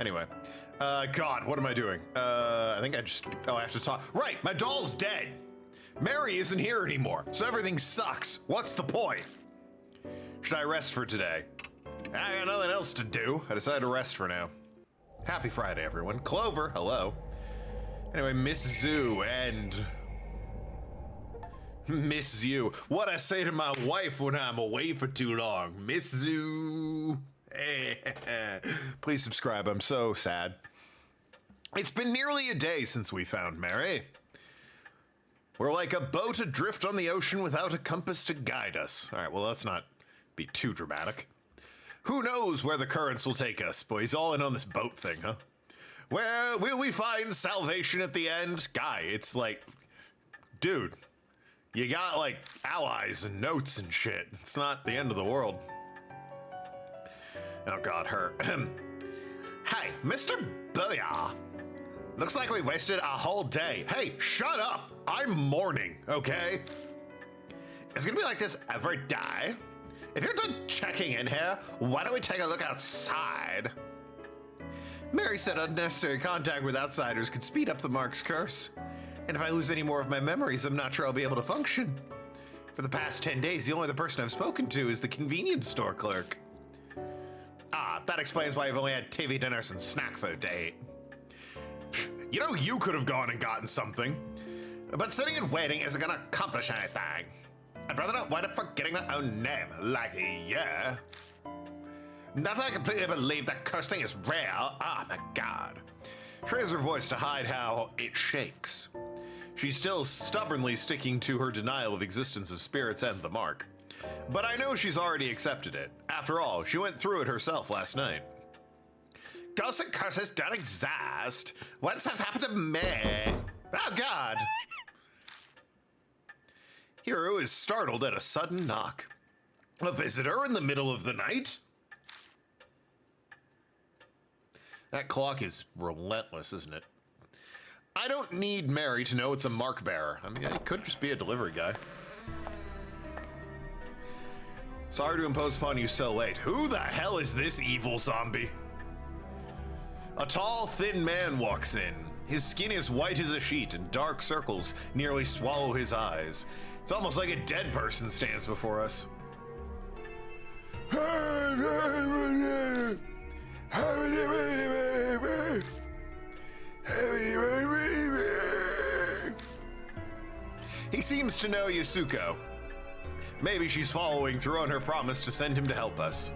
Anyway. God, what am I doing? I think I have to talk. Right, my doll's dead. Mary isn't here anymore, so everything sucks. What's the point? Should I rest for today? I got nothing else to do. I decided to rest for now. Happy Friday, everyone. Clover, hello. Anyway, Miss Zoo and... Miss Zoo. What I say to my wife when I'm away for too long. Miss Zoo. Please subscribe, I'm so sad. It's been nearly a day since we found Mary. We're like a boat adrift on the ocean without a compass to guide us. All right, well, let's not be too dramatic. Who knows where the currents will take us? Boy, he's all in on this boat thing, huh? Where will we find salvation at the end? Guy, it's like, dude, you got like allies and notes and shit. It's not the end of the world. Oh God, her. Hey, Mr. Booyah. Looks like we wasted a whole day. Hey, shut up. I'm mourning, okay? It's gonna be like this every day. If you're done checking in here, why don't we take a look outside? Mary said unnecessary contact with outsiders could speed up the Mark's curse. And if I lose any more of my memories, I'm not sure I'll be able to function. For the past 10 days, the only other person I've spoken to is the convenience store clerk. Ah, that explains why I've only had TV dinners and snack food to eat. You know, you could have gone and gotten something. But sitting and waiting isn't gonna accomplish anything. I'd rather not wind up forgetting my own name, like a year. Not that I completely believe that curse thing is real. Oh my God. She raises her voice to hide how it shakes. She's still stubbornly sticking to her denial of existence of spirits and the Mark. But I know she's already accepted it. After all, she went through it herself last night. Ghosts and curses don't exist. What has happened to me? Oh God. Hiro is startled at a sudden knock. A visitor in the middle of the night? That clock is relentless, isn't it? I don't need Mary to know it's a mark bearer. I mean, it could just be a delivery guy. Sorry to impose upon you so late. Who the hell is this evil zombie? A tall, thin man walks in. His skin is white as a sheet and dark circles nearly swallow his eyes. It's almost like a dead person stands before us. He seems to know Yasuko. Maybe she's following through on her promise to send him to help us.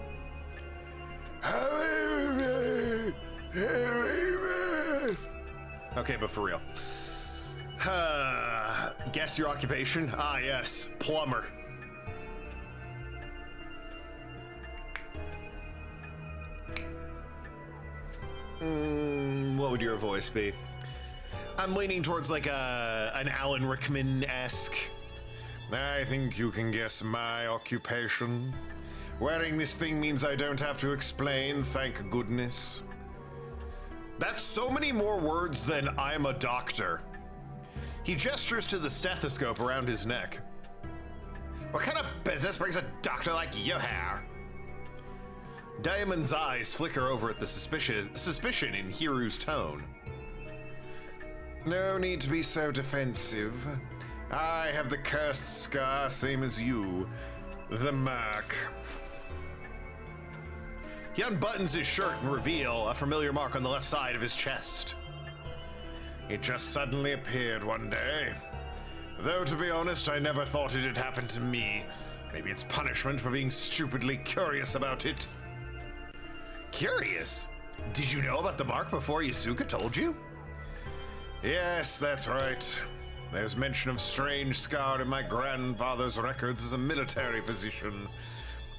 Okay, but for real. Guess your occupation? Ah, yes, plumber. What would your voice be? I'm leaning towards like an Alan Rickman-esque. I think you can guess my occupation. Wearing this thing means I don't have to explain, thank goodness. That's so many more words than I'm a doctor. He gestures to the stethoscope around his neck. What kind of business brings a doctor like you here? Diamond's eyes flicker over at the suspicion in Hiru's tone. No need to be so defensive. I have the cursed scar, same as you. The mark. He unbuttons his shirt and reveals a familiar mark on the left side of his chest. It just suddenly appeared one day. Though, to be honest, I never thought it had happened to me. Maybe it's punishment for being stupidly curious about it. Curious? Did you know about the mark before Yasuka told you? Yes, that's right. There's mention of strange scar in my grandfather's records as a military physician.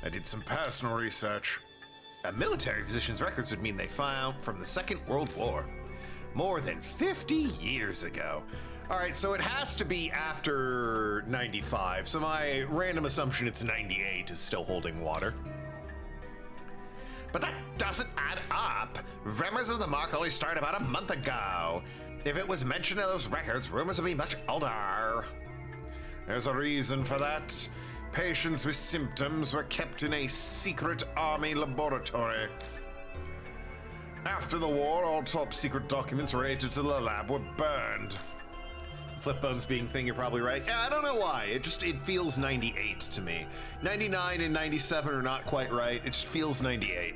I did some personal research. A military physician's records would mean they found from the Second World War. More than 50 years ago. All right, so it has to be after 95, so my random assumption it's 98 is still holding water. But that doesn't add up. Rumors of the mark only started about a month ago. If it was mentioned in those records, rumors would be much older. There's a reason for that. Patients with symptoms were kept in a secret army laboratory. After the war, all top secret documents related to the lab were burned. Flip bones being thing, you're probably right. Yeah, I don't know why. It feels 98 to me. 99 and 97 are not quite right. It just feels 98.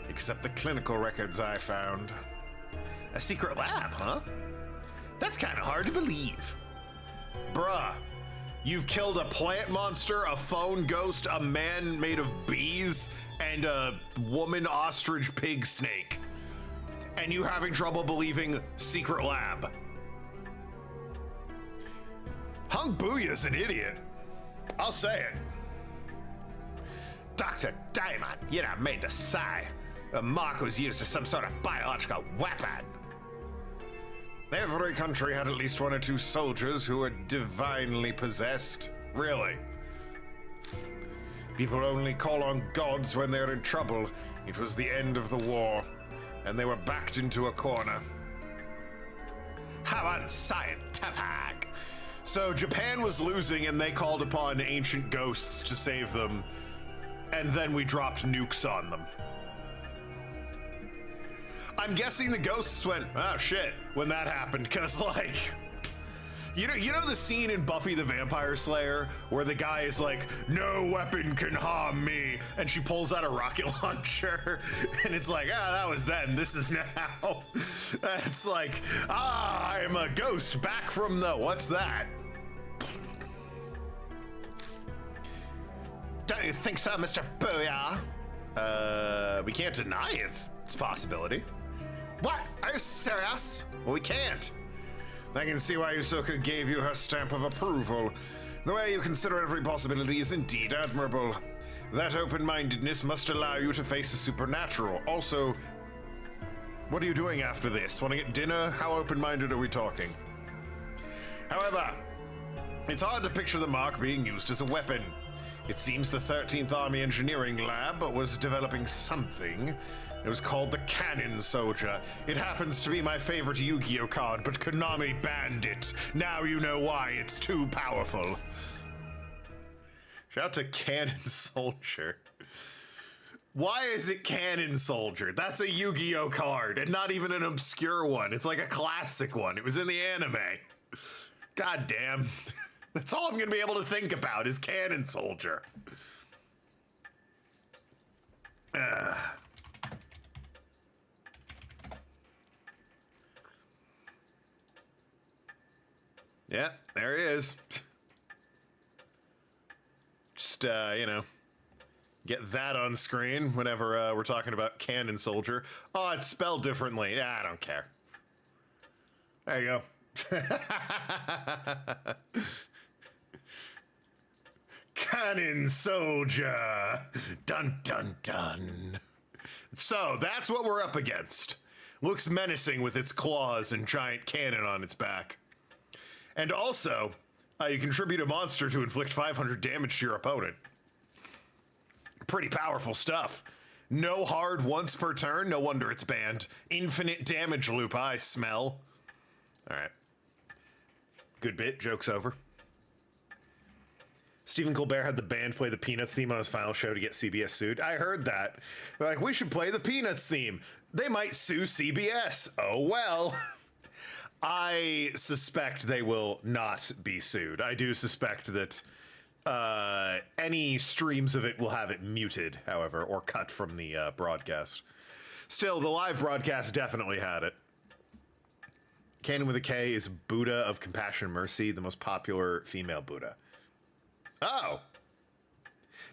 Except the clinical records I found. A secret lab, huh? That's kind of hard to believe. Bruh, you've killed a plant monster, a phone ghost, a man made of bees, and a woman ostrich pig snake. And you having trouble believing secret lab. Hung Booyah's an idiot. I'll say it. Dr. Diamond, you're not made to sigh. The mark was used as some sort of biological weapon. Every country had at least one or two soldiers who were divinely possessed. Really? People only call on gods when they're in trouble. It was the end of the war, and they were backed into a corner. How unscientific! So Japan was losing, and they called upon ancient ghosts to save them, and then we dropped nukes on them. I'm guessing the ghosts went, oh shit, when that happened, because like, you know the scene in Buffy the Vampire Slayer where the guy is like, no weapon can harm me, and she pulls out a rocket launcher, and it's like, that was then, this is now. It's like, I'm a ghost back from the, what's that? Don't you think so, Mr. Booyah? We can't deny it. It's a possibility. What? Are you serious? Well, we can't. I can see why Yusoka gave you her stamp of approval. The way you consider every possibility is indeed admirable. That open-mindedness must allow you to face the supernatural. Also, what are you doing after this? Want to get dinner? How open-minded are we talking? However, it's hard to picture the mark being used as a weapon. It seems the 13th Army Engineering Lab was developing something. It was called the Cannon Soldier. It happens to be my favorite Yu-Gi-Oh card, but Konami banned it. Now you know why it's too powerful. Shout out to Cannon Soldier. Why is it Cannon Soldier? That's a Yu-Gi-Oh card, and not even an obscure one. It's like a classic one. It was in the anime. God damn. That's all I'm gonna be able to think about is Cannon Soldier. Yeah, there he is. Just, get that on screen whenever we're talking about Cannon Soldier. Oh, it's spelled differently. Yeah, I don't care. There you go. Cannon Soldier. Dun, dun, dun. So, that's what we're up against. Looks menacing with its claws and giant cannon on its back. And also, you contribute a monster to inflict 500 damage to your opponent. Pretty powerful stuff. No hard once per turn, no wonder it's banned. Infinite damage loop, I smell. Alright. Good bit, joke's over. Stephen Colbert had the band play the Peanuts theme on his final show to get CBS sued. I heard that. They're like, we should play the Peanuts theme. They might sue CBS. Oh well. I suspect they will not be sued. I do suspect that any streams of it will have it muted, however, or cut from the broadcast. Still, the live broadcast definitely had it. Canon with a K is Buddha of Compassion and Mercy, the most popular female Buddha. Oh.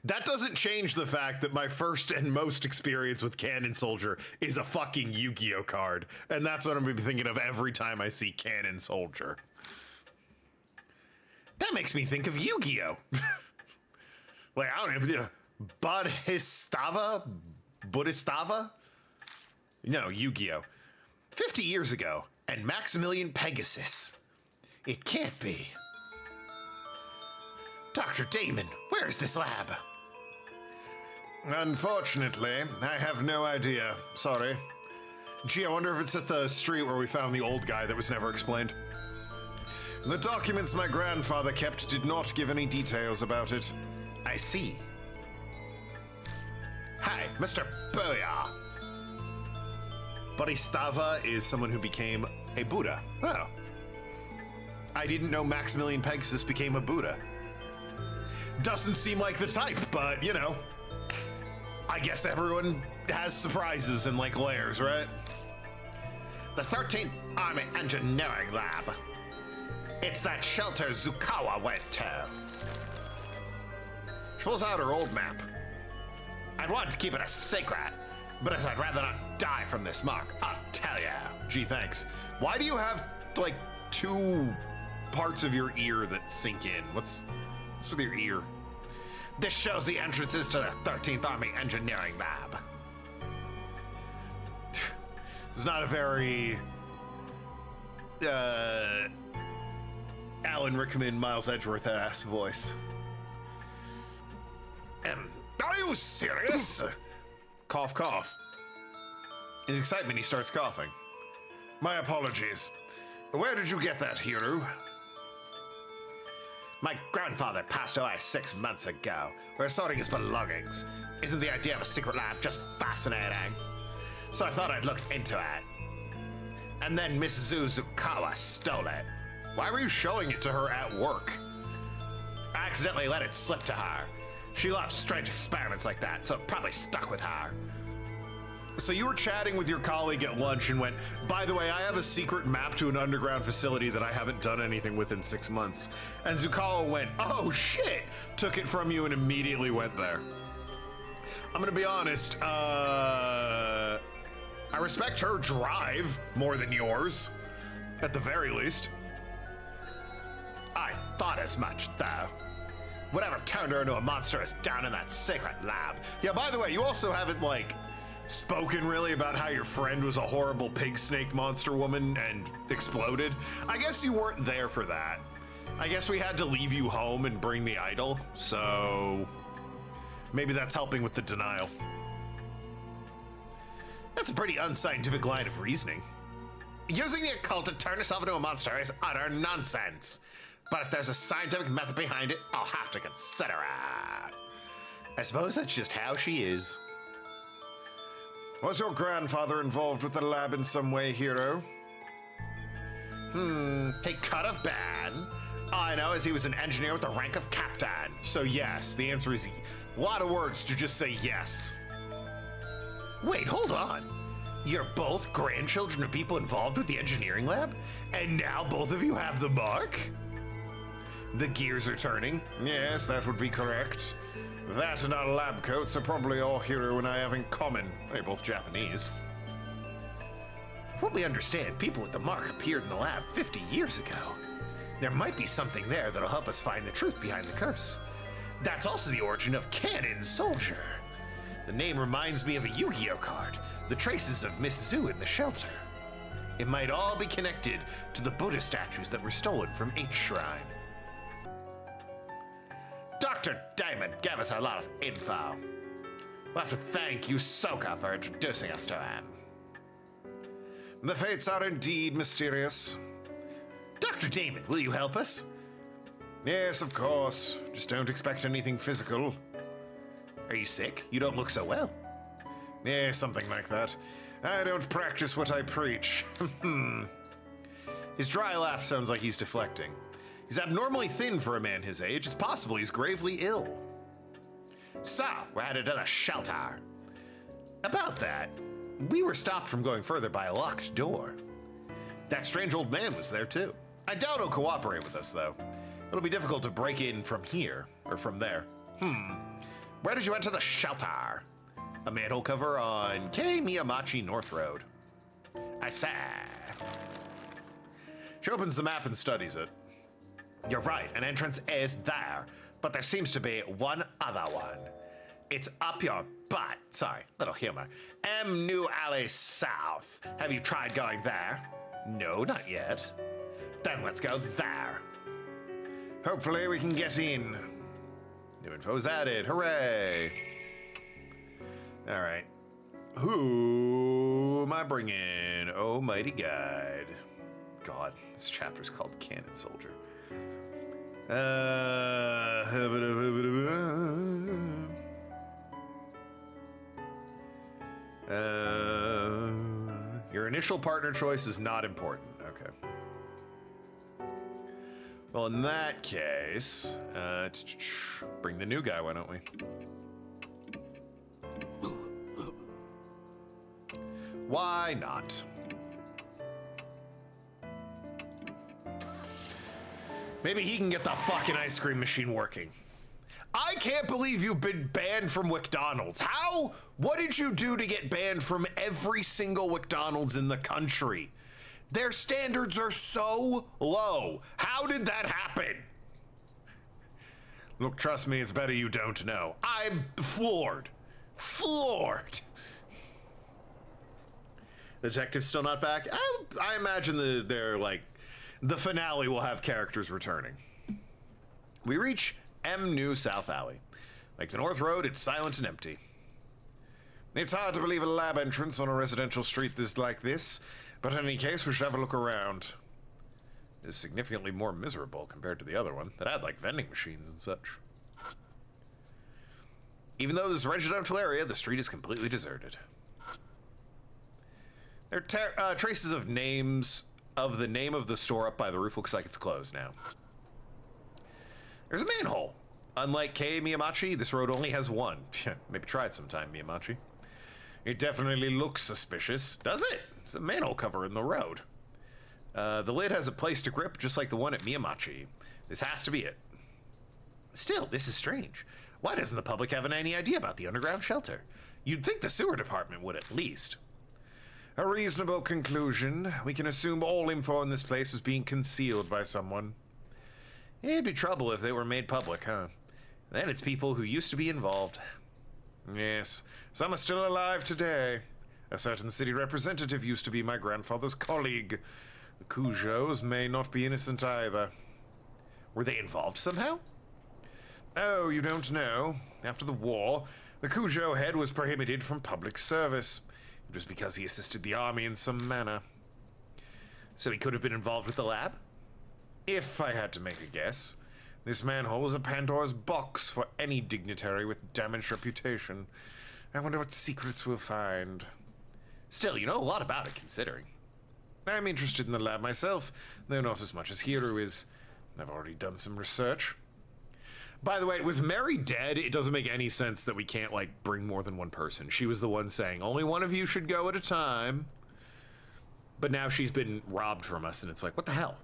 That doesn't change the fact that my first and most experience with Cannon Soldier is a fucking Yu-Gi-Oh card. And that's what I'm going to be thinking of every time I see Cannon Soldier. That makes me think of Yu-Gi-Oh! Like, I don't know. Bodhistava? No, Yu-Gi-Oh! 50 years ago, and Maximilian Pegasus. It can't be. Dr. Damon, where is this lab? Unfortunately, I have no idea. Sorry. Gee, I wonder if it's at the street where we found the old guy that was never explained. The documents my grandfather kept did not give any details about it. I see. Hi, Mr. Booyah. Bodhisattva is someone who became a Buddha. Oh. I didn't know Maximilian Pegasus became a Buddha. Doesn't seem like the type, but you know. I guess everyone has surprises and like layers, right? The 13th Army Engineering Lab. It's that shelter Zukawa went to. She pulls out her old map. I'd want to keep it a secret, but as I'd rather not die from this mark, I'll tell ya. Gee, thanks. Why do you have, like, 2 parts of your ear that sink in? What's with your ear? This shows the entrances to the 13th Army Engineering Lab. It's not a very Alan Rickman, Miles Edgeworth-ass voice. Are you serious? Cough, cough. In his excitement, he starts coughing. My apologies. Where did you get that, hero? My grandfather passed away 6 months ago. We're sorting his belongings. Isn't the idea of a secret lab just fascinating? So I thought I'd look into it. And then Miss Zukawa stole it. Why were you showing it to her at work? I accidentally let it slip to her. She loves strange experiments like that, so it probably stuck with her. So you were chatting with your colleague at lunch and went, by the way, I have a secret map to an underground facility that I haven't done anything with in 6 months. And Zukawa went, oh shit, took it from you and immediately went there. I'm gonna be honest, I respect her drive more than yours, at the very least. I thought as much, though. Whatever turned her into a monster is down in that secret lab. Yeah, by the way, you also haven't, like, spoken really about how your friend was a horrible pig snake monster woman and exploded. I guess you weren't there for that. I guess we had to leave you home and bring the idol, so maybe that's helping with the denial. That's a pretty unscientific line of reasoning. Using the occult to turn yourself into a monster is utter nonsense. But if there's a scientific method behind it, I'll have to consider it. I suppose that's just how she is. Was your grandfather involved with the lab in some way, hero? He could have been. All I know is he was an engineer with the rank of captain. So yes, the answer is a lot of words to just say yes. Wait, hold on. You're both grandchildren of people involved with the engineering lab? And now both of you have the mark? The gears are turning. Yes, that would be correct. That and our lab coats are probably all Hiro and I have in common. They're both Japanese. From what we understand, people with the mark appeared in the lab 50 years ago. There might be something there that'll help us find the truth behind the curse. That's also the origin of Cannon Soldier. The name reminds me of a Yu-Gi-Oh card, the traces of Miss Zu in the shelter. It might all be connected to the Buddha statues that were stolen from H Shrine. Dr. Damon gave us a lot of info. We'll have to thank Yusoka for introducing us to him. The fates are indeed mysterious. Dr. Damon, will you help us? Yes, of course. Just don't expect anything physical. Are you sick? You don't look so well. Yeah, something like that. I don't practice what I preach. His dry laugh sounds like he's deflecting. He's abnormally thin for a man his age. It's possible he's gravely ill. So, we're headed to the shelter. About that, we were stopped from going further by a locked door. That strange old man was there too. I doubt he'll cooperate with us though. It'll be difficult to break in from here, or from there. Where did you enter the shelter? A manhole cover on K Miyamachi North Road. I say. She opens the map and studies it. You're right, an entrance is there, but there seems to be one other one. It's up your butt. Sorry, little humor. M New Alley South. Have you tried going there? No, not yet. Then let's go there. Hopefully we can get in. New info's added, hooray. All right. Who am I bringing? Oh, mighty guide. God, this chapter's called Cannon Soldier. initial partner choice is not important. Okay. Well, in that case, bring the new guy, why don't we? Why not? Maybe he can get the fucking ice cream machine working. I can't believe you've been banned from McDonald's. How? What did you do to get banned from every single McDonald's in the country? Their standards are so low. How did that happen? Look, trust me, it's better you don't know. I'm floored. Floored. The detective's still not back? I imagine they're like, the finale will have characters returning. We reach M New South Alley. Like the North Road, it's silent and empty. It's hard to believe a lab entrance on a residential street like this, but in any case, we should have a look around. It's significantly more miserable compared to the other one that had like vending machines and such. Even though there's a residential area, the street is completely deserted. There are traces of names of the name of the store up by the roof. Looks like it's closed now. There's a manhole. Unlike Kei Miyamachi, this road only has one. Maybe try it sometime, Miyamachi. It definitely looks suspicious. Does it? It's a manhole cover in the road. The lid has a place to grip, just like the one at Miyamachi. This has to be it. Still, this is strange. Why doesn't the public have any idea about the underground shelter? You'd think the sewer department would at least. A reasonable conclusion. We can assume all info in this place was being concealed by someone. It'd be trouble if they were made public, huh? Then it's people who used to be involved. Yes, some are still alive today. A certain city representative used to be my grandfather's colleague. The Cujos may not be innocent either. Were they involved somehow? Oh, you don't know. After the war, the Cujo head was prohibited from public service. It was because he assisted the army in some manner. So he could have been involved with the lab? If I had to make a guess. This manhole is a Pandora's box for any dignitary with damaged reputation. I wonder what secrets we'll find. Still, you know a lot about it, considering. I'm interested in the lab myself, though not as much as Hiro is. I've already done some research. By the way, with Mary dead, it doesn't make any sense that we can't, like, bring more than one person. She was the one saying, only one of you should go at a time. But now she's been robbed from us, and it's like, what the hell?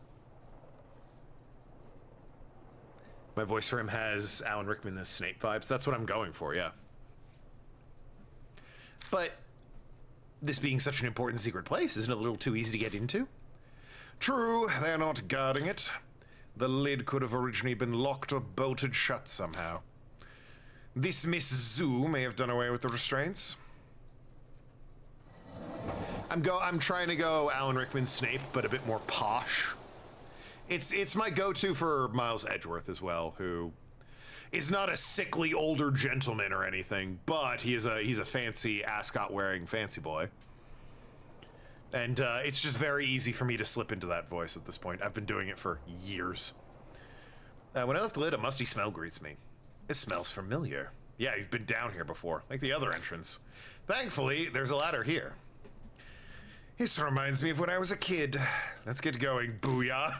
My voice for him has Alan Rickman, the Snape vibes. That's what I'm going for, yeah. But this being such an important secret place, isn't it a little too easy to get into? True, they're not guarding it. The lid could have originally been locked or bolted shut somehow. This Miss Zhu may have done away with the restraints. I'm trying to go Alan Rickman Snape, but a bit more posh. It's my go-to for Miles Edgeworth as well, who is not a sickly older gentleman or anything, but he's a fancy ascot-wearing fancy boy. And it's just very easy for me to slip into that voice at this point. I've been doing it for years. When I lift the lid, a musty smell greets me. It smells familiar. Yeah, you've been down here before, like the other entrance. Thankfully, there's a ladder here. This reminds me of when I was a kid. Let's get going, booyah.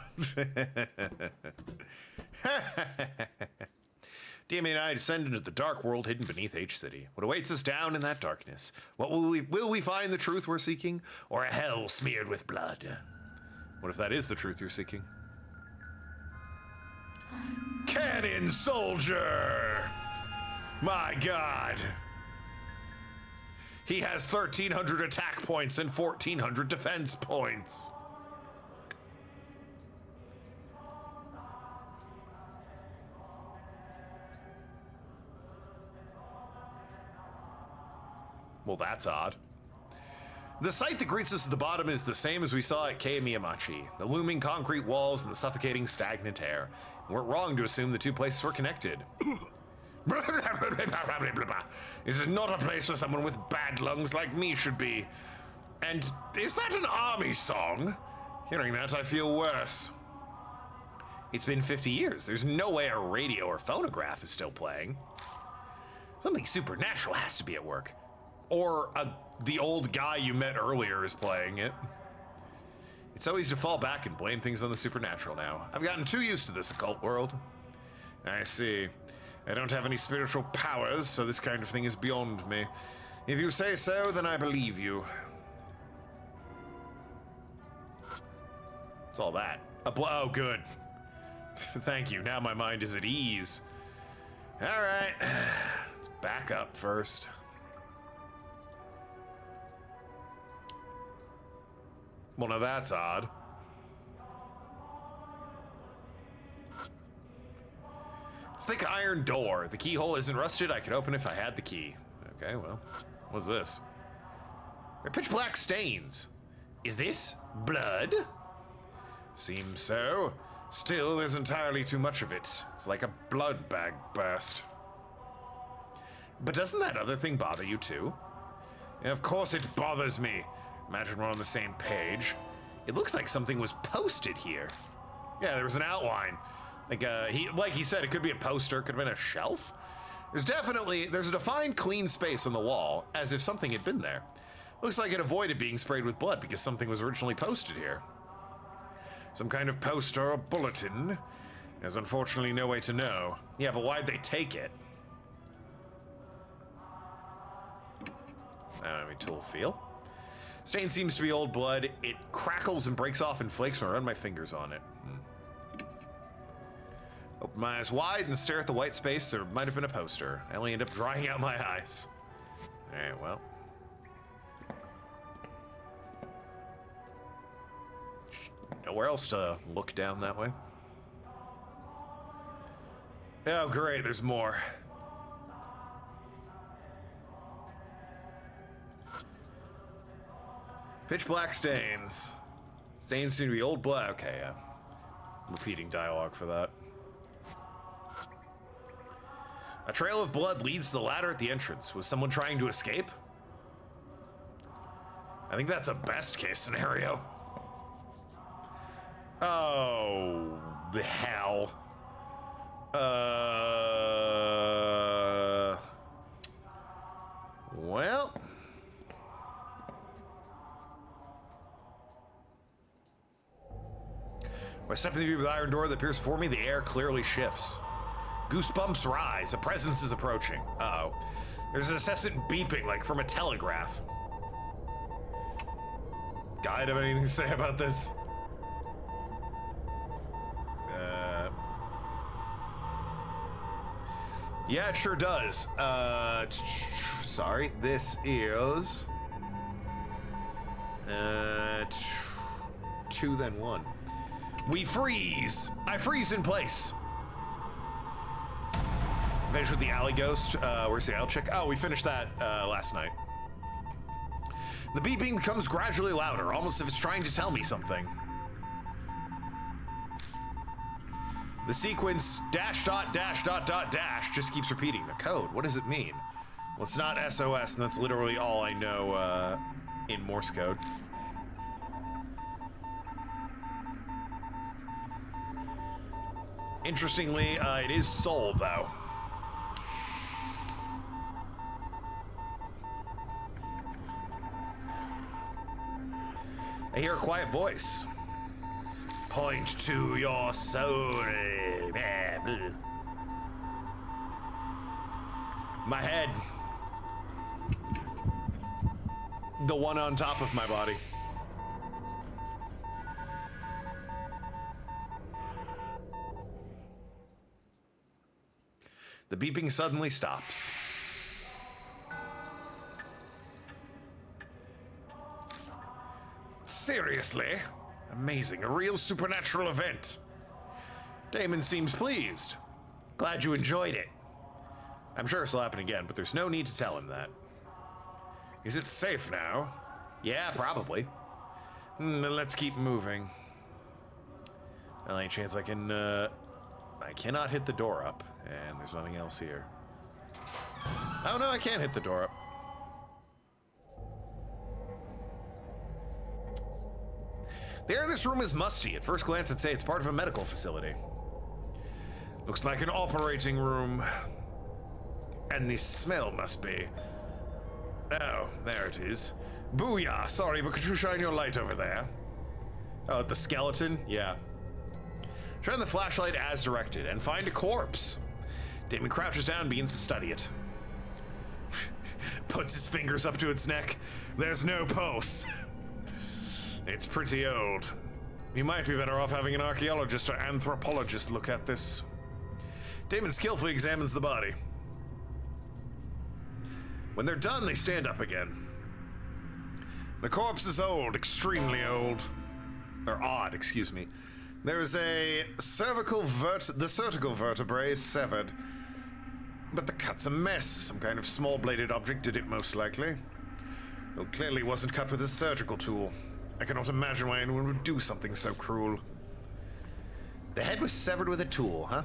DM and I descend into the dark world hidden beneath H-City. What awaits us down in that darkness? What will we find the truth we're seeking, or a hell smeared with blood? What if that is the truth you're seeking? Cannon soldier! My god! He has 1,300 attack points and 1,400 defense points. Well, that's odd. The sight that greets us at the bottom is the same as we saw at Kei Miyamachi. The looming concrete walls and the suffocating stagnant air. We weren't wrong to assume the two places were connected. This is not a place where someone with bad lungs like me should be. And is that an army song? Hearing that, I feel worse. It's been 50 years. There's no way a radio or phonograph is still playing. Something supernatural has to be at work. Or a the old guy you met earlier is playing it. It's so easy to fall back and blame things on the supernatural now. I've gotten too used to this occult world. I see. I don't have any spiritual powers, so this kind of thing is beyond me. If you say so, then I believe you. What's all that? Oh, good. Thank you. Now my mind is at ease. All right. Let's back up first. Well, now that's odd. It's thick iron door. The keyhole isn't rusted. I could open if I had the key. Okay, well, what's this? They're pitch black stains. Is this blood? Seems so. Still, there's entirely too much of it. It's like a blood bag burst. But doesn't that other thing bother you too? Yeah, of course it bothers me. Imagine we're on the same page. It looks like something was posted here. Yeah, there was an outline. Like he said, it could be a poster, could have been a shelf. There's a defined clean space on the wall, as if something had been there. Looks like it avoided being sprayed with blood because something was originally posted here. Some kind of poster or bulletin. There's unfortunately no way to know. Yeah, but why'd they take it? Let me tool feel. Stain seems to be old blood. It crackles and breaks off in flakes when I run my fingers on it. Open my eyes wide and stare at the white space. There might have been a poster. I only end up drying out my eyes. Alright, well. Nowhere else to look down that way. Oh, great, there's more. Pitch black stains. Stains seem to be old blood. Okay, yeah. Repeating dialogue for that. A trail of blood leads to the ladder at the entrance. Was someone trying to escape? I think that's a best case scenario. Oh, the hell. Well. When I step in the view of the iron door that appears before me, the air clearly shifts. Goosebumps rise. A presence is approaching. Uh-oh. There's an incessant beeping, like from a telegraph. Guy, have anything to say about this? Yeah, it sure does. Sorry, this is... 2 then 1. We freeze! I freeze in place. Finished with the alley ghost. Where's the alley chick? Oh, we finished that last night. The beeping becomes gradually louder, almost as if it's trying to tell me something. The sequence dash dot dash dot dot dash just keeps repeating. The code, what does it mean? Well, it's not SOS, and that's literally all I know in Morse code. Interestingly, it is soul, though. I hear a quiet voice. Point to your soul. My head. The one on top of my body. The beeping suddenly stops. Seriously? Amazing, a real supernatural event. Damon seems pleased. Glad you enjoyed it. I'm sure this will happen again, but there's no need to tell him that. Is it safe now? Yeah, probably. Then let's keep moving. Well, any chance I can, I cannot hit the door up, and there's nothing else here. Oh no, I can't hit the door up. The air in this room is musty. At first glance, I'd say it's part of a medical facility. Looks like an operating room. And the smell must be. Oh, there it is. Booyah! Sorry, but could you shine your light over there? Oh, the skeleton? Yeah. Shine the flashlight as directed and find a corpse. Damon crouches down and begins to study it. Puts his fingers up to its neck. There's no pulse. It's pretty old. You might be better off having an archaeologist or anthropologist look at this. Damon skillfully examines the body. When they're done, they stand up again. The corpse is old, extremely old. Or odd, excuse me. There's a the cervical vertebrae is severed. But the cut's a mess. Some kind of small bladed object did it most likely. Though clearly wasn't cut with a surgical tool. I cannot imagine why anyone would do something so cruel. The head was severed with a tool, huh?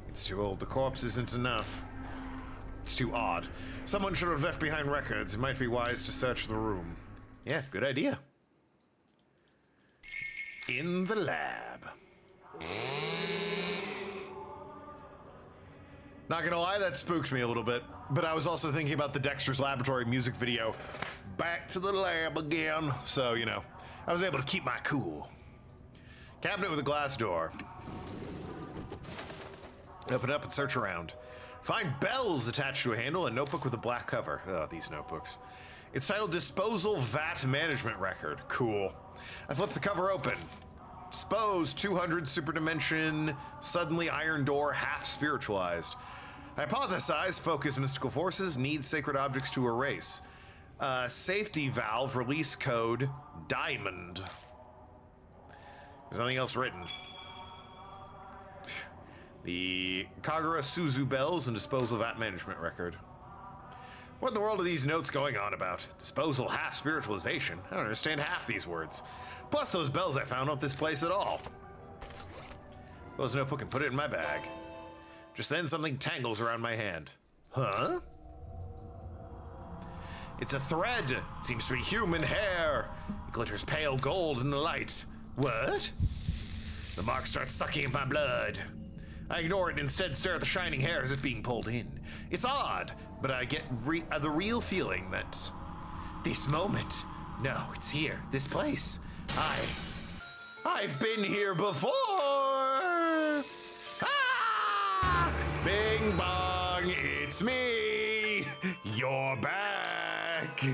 It's too old. The corpse isn't enough. It's too odd. Someone should have left behind records. It might be wise to search the room. Yeah, good idea. In the lab. Not gonna lie, that spooked me a little bit. But I was also thinking about the Dexter's Laboratory music video. Back to the lab again. So, you know, I was able to keep my cool. Cabinet with a glass door. Open up and search around. Find bells attached to a handle and notebook with a black cover. Oh, these notebooks. It's titled Disposal Vat Management Record. Cool. I flip the cover open. Dispose 200 superdimension, suddenly iron door, half spiritualized. Hypothesize focus mystical forces, need sacred objects to erase. Safety valve, release code, diamond. There's nothing else written. The Kagura Suzu bells and disposal vat management record. What in the world are these notes going on about? Disposal, half spiritualization. I don't understand half these words. Plus those bells I found at this place at all. Close the notebook and put it in my bag. Just then something tangles around my hand. Huh? It's a thread. It seems to be human hair. It glitters pale gold in the light. What? The mark starts sucking at my blood. I ignore it and instead stare at the shining hair as it's being pulled in. It's odd, but I get the real feeling that this moment, no, it's here, this place. I've been here before. Ah! Bing bong, it's me. You're back.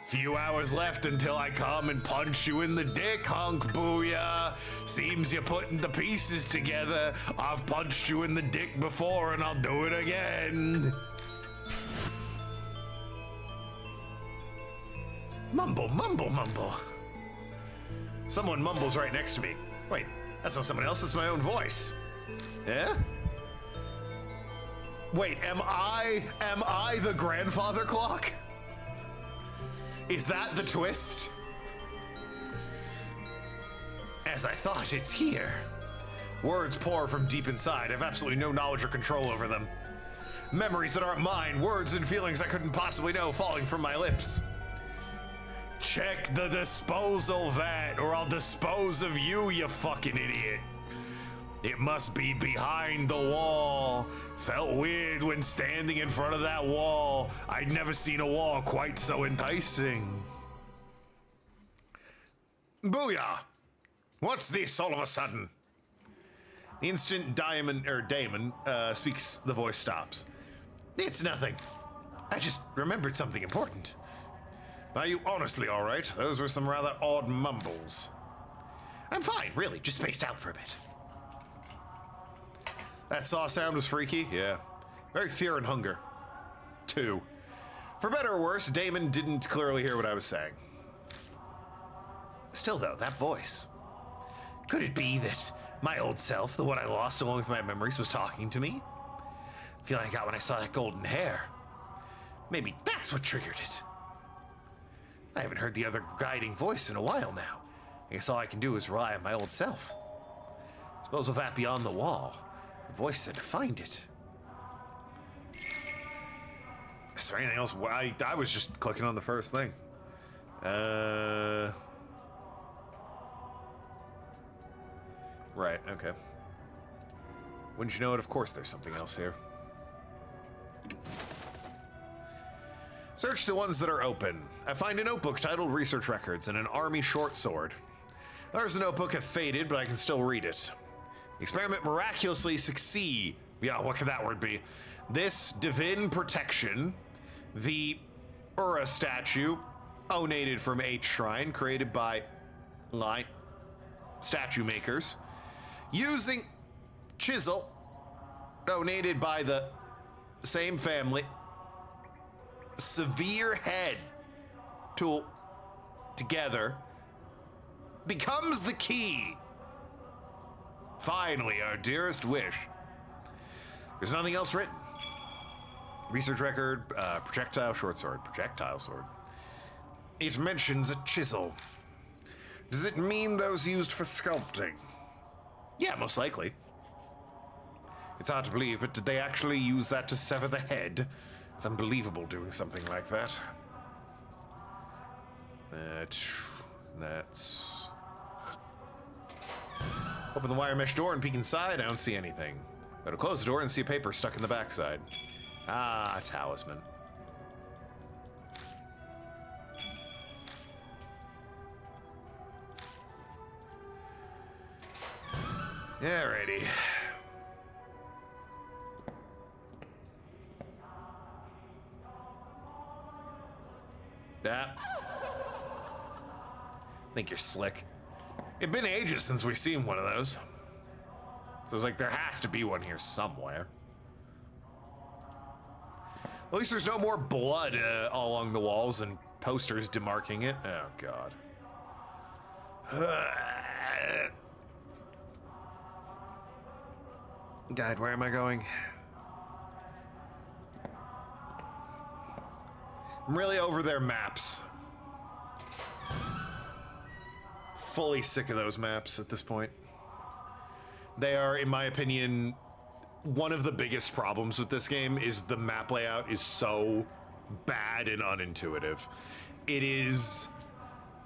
Few hours left until I come and punch you in the dick, hunk, booyah. Seems you're putting the pieces together. I've punched you in the dick before and I'll do it again. Mumble, mumble, mumble. Someone mumbles right next to me. Wait, that's not someone else, it's my own voice. Yeah? Wait, am I the grandfather clock? Is that the twist? As I thought, it's here. Words pour from deep inside. I have absolutely no knowledge or control over them. Memories that aren't mine, words and feelings I couldn't possibly know falling from my lips. Check the disposal vat or I'll dispose of you, you fucking idiot. It must be behind the wall. Felt weird when standing in front of that wall. I'd never seen a wall quite so enticing. Booyah! What's this all of a sudden? The instant Damon speaks, the voice stops. It's nothing. I just remembered something important. Are you honestly all right? Those were some rather odd mumbles. I'm fine, really. Just spaced out for a bit. That saw sound was freaky, yeah. Very fear and hunger. 2. For better or worse, Damon didn't clearly hear what I was saying. Still though, that voice. Could it be that my old self, the one I lost along with my memories, was talking to me? Feeling I got when I saw that golden hair. Maybe that's what triggered it. I haven't heard the other guiding voice in a while now. I guess all I can do is rely on my old self. Suppose of that beyond the wall. The voice said to find it. Is there anything else? I was just clicking on the first thing. Right, okay. Wouldn't you know it? Of course there's something else here. Search the ones that are open. I find a notebook titled Research Records and an army short sword. Others in the notebook have faded, but I can still read it. The experiment miraculously succeed. Yeah, what could that word be? This divine protection, the Ura statue, donated from H Shrine, created by line statue makers, using chisel, donated by the same family, severe head tool together becomes the key. Finally, our dearest wish. There's nothing else written. Research record, projectile short sword. Projectile sword. It mentions a chisel. Does it mean those used for sculpting? Yeah, most likely. It's hard to believe, but did they actually use that to sever the head? It's unbelievable doing something like that. That's... Open the wire mesh door and peek inside. I don't see anything. Go to close the door and see a paper stuck in the backside. Ah, talisman. Alrighty. That. Think you're slick. It's been ages since we've seen one of those. So it's like there has to be one here somewhere. At least there's no more blood all along the walls and posters demarking it. Oh, God. Guide, where am I going? I'm really over their maps. Fully sick of those maps at this point. They are, in my opinion, one of the biggest problems with this game is the map layout is so bad and unintuitive. It is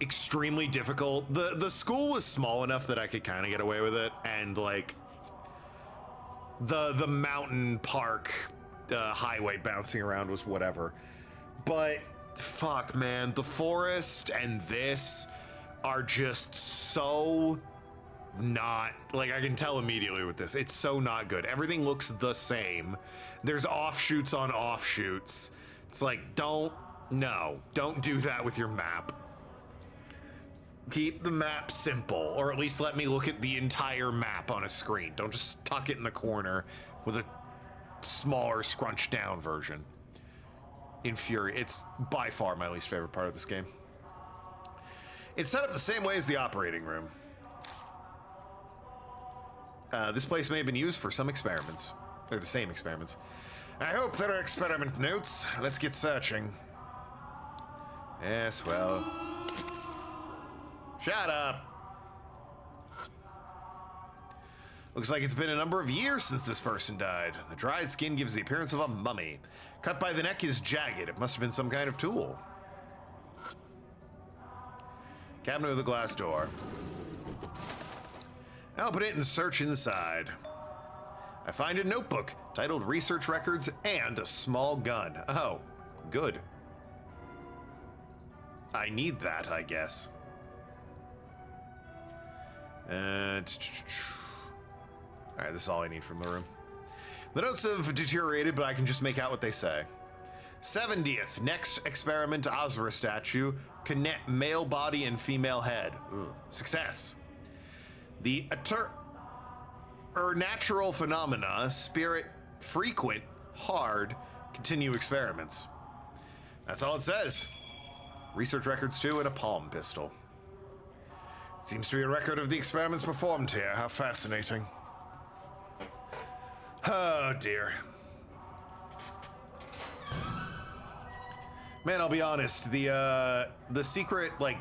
extremely difficult. The school was small enough that I could kind of get away with it, and like the mountain park highway bouncing around was whatever. But fuck, man, the forest and this are just so not, like, I can tell immediately with this. It's so not good. Everything looks the same. There's offshoots on offshoots. It's like, don't do that with your map. Keep the map simple, or at least let me look at the entire map on a screen. Don't just tuck it in the corner with a smaller, scrunched down version. It's by far my least favorite part of this game. It's set up the same way as the operating room. This place may have been used for some experiments. They're the same experiments. I hope there are experiment notes. Let's get searching. Yes, well... Shut up! Looks like it's been a number of years since this person died. The dried skin gives the appearance of a mummy. Cut by the neck is jagged. It must have been some kind of tool. Cabinet with a glass door. I open it and search inside. I find a notebook titled Research Records and a small gun. Oh, good. I need that, I guess. Alright, this is all I need from the room. The notes have deteriorated, but I can just make out what they say. 70th, next experiment, Azra statue. Connect male body and female head. Ooh, success. The natural phenomena, spirit, frequent, hard, continue experiments. That's all it says. Research records too, and a palm pistol. It seems to be a record of the experiments performed here. How fascinating. Oh dear. Man, I'll be honest, the secret, like,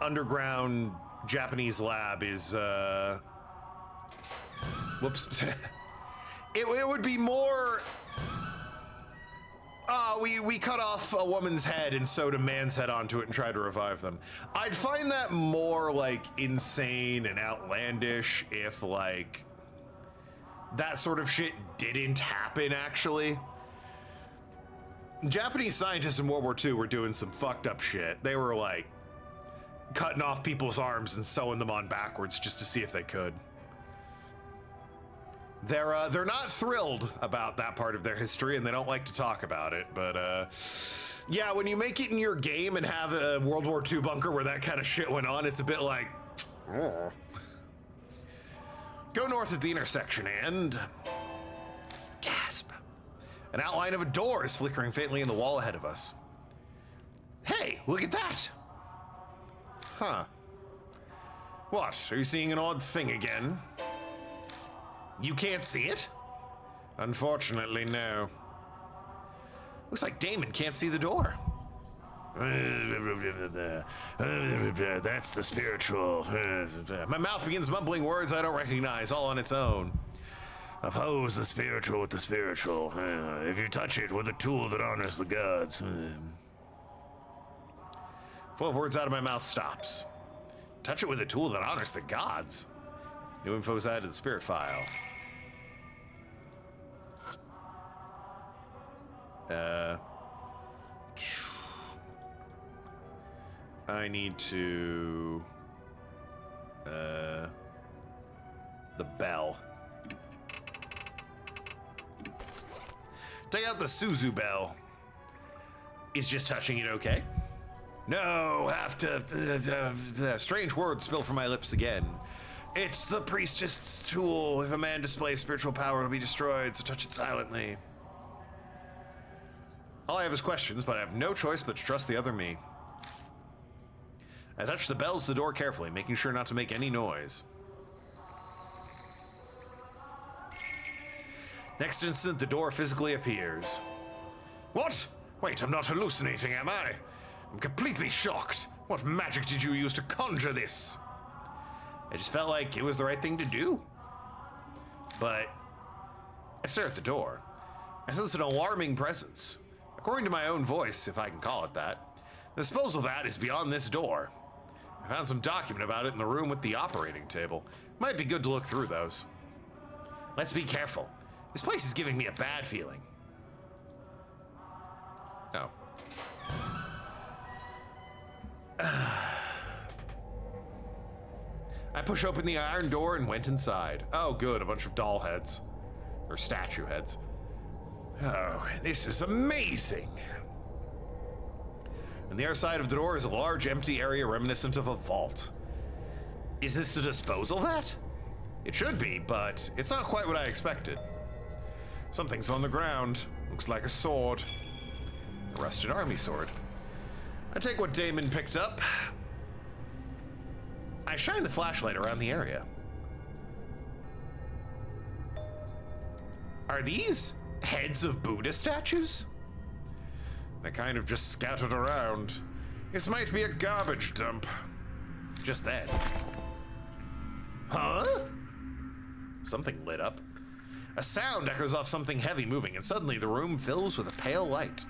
underground Japanese lab is, whoops. It would be more, we cut off a woman's head and sewed a man's head onto it and tried to revive them. I'd find that more, like, insane and outlandish if, like, that sort of shit didn't happen, actually. Japanese scientists in World War II were doing some fucked up shit. They were like cutting off people's arms and sewing them on backwards just to see if they could. They're not thrilled about that part of their history, and they don't like to talk about it. But yeah, when you make it in your game and have a World War II bunker where that kind of shit went on, it's a bit like, oh. Go north at the intersection and gasp. An outline of a door is flickering faintly in the wall ahead of us. Hey, look at that! Huh. What? Are you seeing an odd thing again? You can't see it? Unfortunately, no. Looks like Damon can't see the door. That's the spiritual. My mouth begins mumbling words I don't recognize, all on its own. Oppose the spiritual with the spiritual. If you touch it with a tool that honors the gods. Flow of words out of my mouth stops. Touch it with a tool that honors the gods. New info is added to the spirit file. I need to... the bell. Take out the Suzu bell. Is just touching it okay? No, have to... strange words spill from my lips again. It's the priestess' tool. If a man displays spiritual power, it'll be destroyed, so touch it silently. All I have is questions, but I have no choice but to trust the other me. I touch the bells to the door carefully, making sure not to make any noise. Next instant, the door physically appears. What? Wait, I'm not hallucinating, am I? I'm completely shocked. What magic did you use to conjure this? I just felt like it was the right thing to do. But I stare at the door. I sense an alarming presence. According to my own voice, if I can call it that, the disposal vat is beyond this door. I found some document about it in the room with the operating table. Might be good to look through those. Let's be careful. This place is giving me a bad feeling. Oh. I push open the iron door and went inside. Oh, good, a bunch of doll heads. Or statue heads. Oh, this is amazing. On the other side of the door is a large empty area reminiscent of a vault. Is this a disposal vat? It should be, but it's not quite what I expected. Something's on the ground. Looks like a sword. A rusted army sword. I take what Damon picked up. I shine the flashlight around the area. Are these heads of Buddha statues? They kind of just scattered around. This might be a garbage dump. Just then. Huh? Something lit up. A sound echoes off something heavy moving, and suddenly the room fills with a pale light.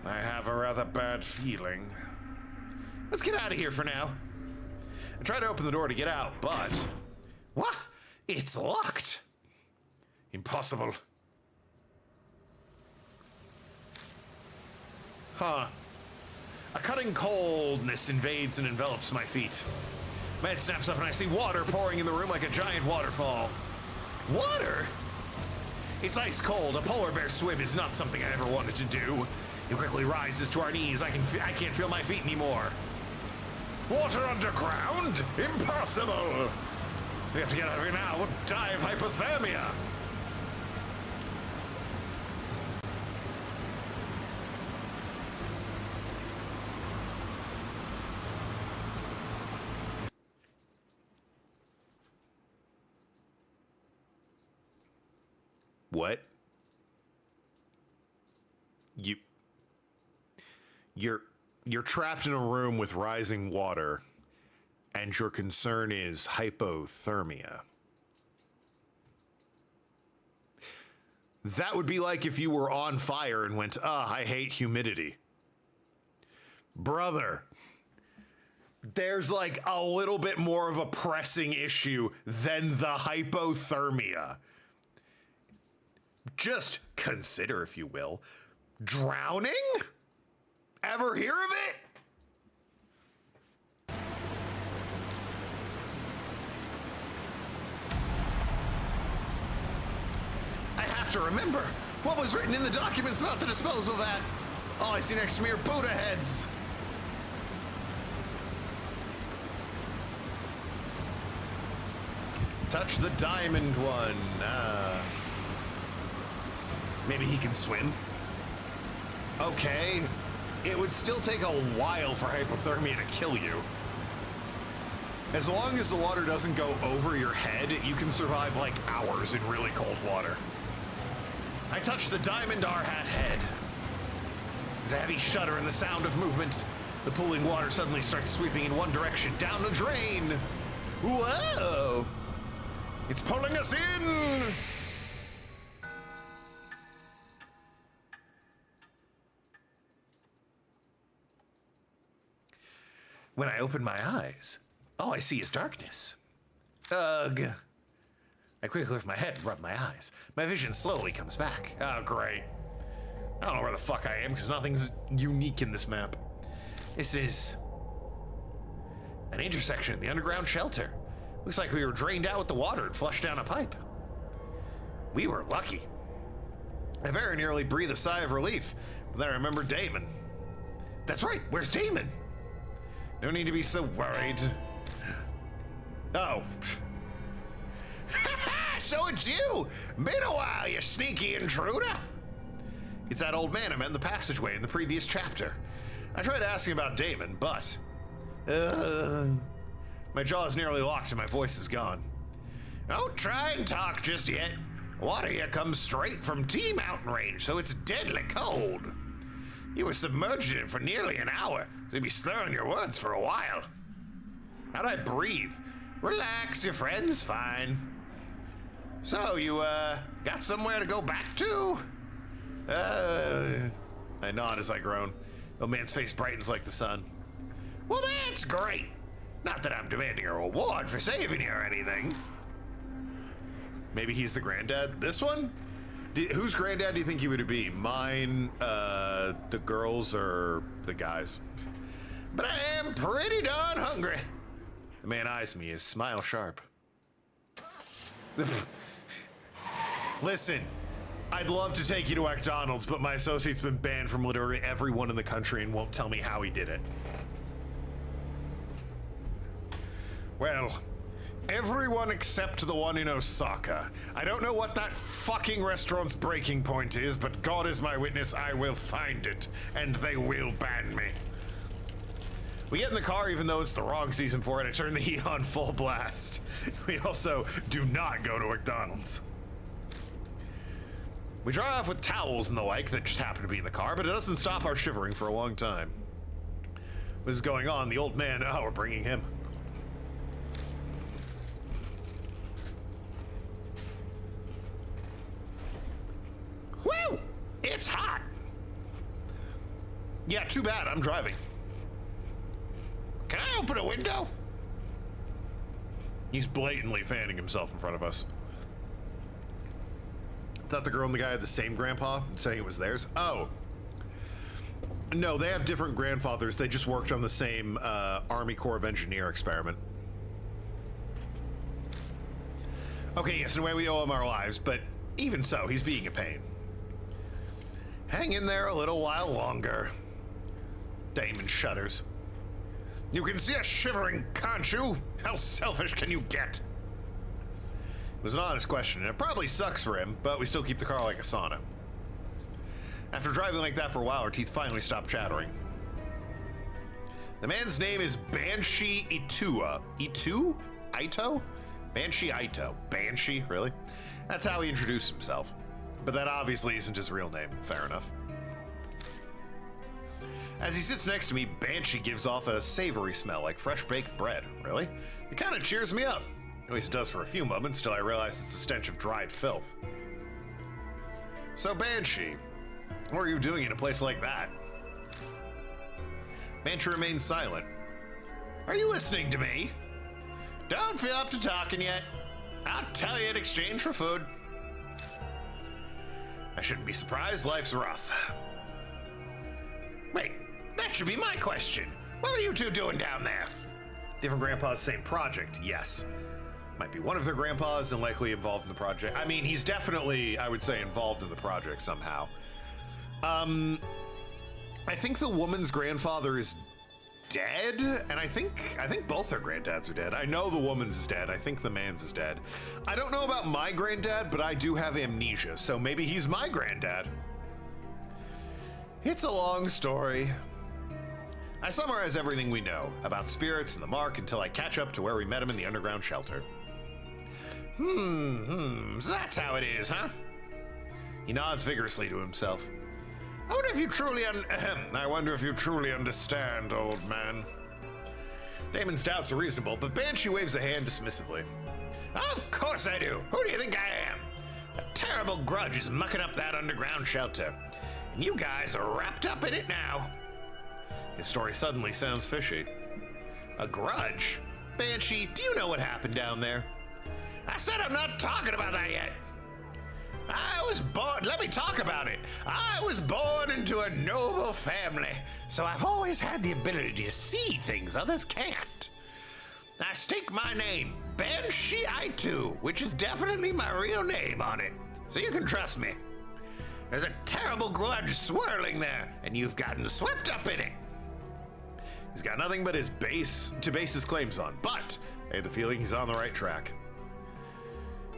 I have a rather bad feeling. Let's get out of here for now. I try to open the door to get out, but... What? It's locked. Impossible. Huh. A cutting coldness invades and envelops my feet. My head snaps up and I see water pouring in the room like a giant waterfall. Water? It's ice cold. A polar bear swim is not something I ever wanted to do. It quickly rises to our knees. I can't feel my feet anymore. Water underground? Impossible! We have to get out of here now. We'll die of hypothermia. What? You're trapped in a room with rising water, and your concern is hypothermia. That would be like if you were on fire and went, I hate humidity. Brother, there's like a little bit more of a pressing issue than the hypothermia. Just consider, if you will, drowning? Ever hear of it? I have to remember what was written in the documents about the disposal of that. All I see next to me are Buddha heads. Touch the diamond one. Maybe he can swim. Okay. It would still take a while for hypothermia to kill you. As long as the water doesn't go over your head, you can survive like hours in really cold water. I touch the diamond R-hat head. There's a heavy shudder and the sound of movement. The pooling water suddenly starts sweeping in one direction, down the drain. Whoa! It's pulling us in! When I open my eyes, all I see is darkness. Ugh. I quickly lift my head and rub my eyes. My vision slowly comes back. Oh, great. I don't know where the fuck I am because nothing's unique in this map. This is an intersection in the underground shelter. Looks like we were drained out with the water and flushed down a pipe. We were lucky. I very nearly breathed a sigh of relief, but then I remembered Damon. That's right, where's Damon? No need to be so worried. Oh. So it's you! Been a while, you sneaky intruder! It's that old man I met in the passageway in the previous chapter. I tried asking about Damon, but... my jaw is nearly locked and my voice is gone. Don't try and talk just yet. Water here comes straight from T Mountain Range, so it's deadly cold. You were submerged in it for nearly an hour, so you'd be slurring your words for a while. How'd I breathe? Relax, your friend's fine. So, you, got somewhere to go back to? I nod as I groan. The man's face brightens like the sun. Well, that's great. Not that I'm demanding a reward for saving you or anything. Maybe he's the granddad? This one? Whose granddad do you think he would be? Mine, the girls, or the guys? But I am pretty darn hungry. The man eyes me, his smile sharp. Listen, I'd love to take you to McDonald's, but my associate's been banned from literally everyone in the country and won't tell me how he did it. Well, everyone except the one in Osaka. I don't know what that fucking restaurant's breaking point is, but God is my witness, I will find it, and they will ban me. We get in the car even though it's the wrong season for it. I turn the heat on full blast. We also do not go to McDonald's. We drive off with towels and the like that just happen to be in the car, but it doesn't stop our shivering for a long time. What is going on? The old man, oh, we're bringing him. Whew! It's hot! Yeah, too bad, I'm driving. Can I open a window? He's blatantly fanning himself in front of us. Thought the girl and the guy had the same grandpa, saying it was theirs. Oh. No, they have different grandfathers. They just worked on the same Army Corps of Engineer experiment. Okay, yes, in a way we owe him our lives, but even so, he's being a pain. Hang in there a little while longer. Damon shudders. You can see us shivering, can't you? How selfish can you get? It was an honest question, and it probably sucks for him, but we still keep the car like a sauna. After driving like that for a while, our teeth finally stopped chattering. The man's name is Banshee Itua. Itu? Ito? Banshee Ito. Banshee, really? That's how he introduced himself. But that obviously isn't his real name. Fair enough. As he sits next to me, Banshee gives off a savory smell like fresh baked bread. Really? It kind of cheers me up. At least it does for a few moments, till I realize it's the stench of dried filth. So, Banshee, what are you doing in a place like that? Banshee remains silent. Are you listening to me? Don't feel up to talking yet. I'll tell you in exchange for food. I shouldn't be surprised, life's rough. Wait, that should be my question. What are you two doing down there? Different grandpas, same project, yes. Might be one of their grandpas and likely involved in the project. I mean, he's definitely, I would say, involved in the project somehow. I think the woman's grandfather is dead, and I think both their granddads are dead. I know the woman's is dead. I think the man's is dead. I don't know about my granddad, but I do have amnesia, so maybe he's my granddad. It's a long story. I summarize everything we know about spirits and the mark until I catch up to where we met him in the underground shelter. So that's how it is, huh? He nods vigorously to himself. I wonder if you truly understand, old man. Damon's doubts are reasonable, but Banshee waves a hand dismissively. Of course I do. Who do you think I am? A terrible grudge is mucking up that underground shelter, and you guys are wrapped up in it now. His story suddenly sounds fishy. A grudge? Banshee, do you know what happened down there? I said I'm not talking about that yet. I was born, let me talk about it. I was born into a noble family, so I've always had the ability to see things others can't. I stake my name, Banshee I2, which is definitely my real name on it, so you can trust me. There's a terrible grudge swirling there, and you've gotten swept up in it. He's got nothing but his base to base his claims on, but I have the feeling he's on the right track.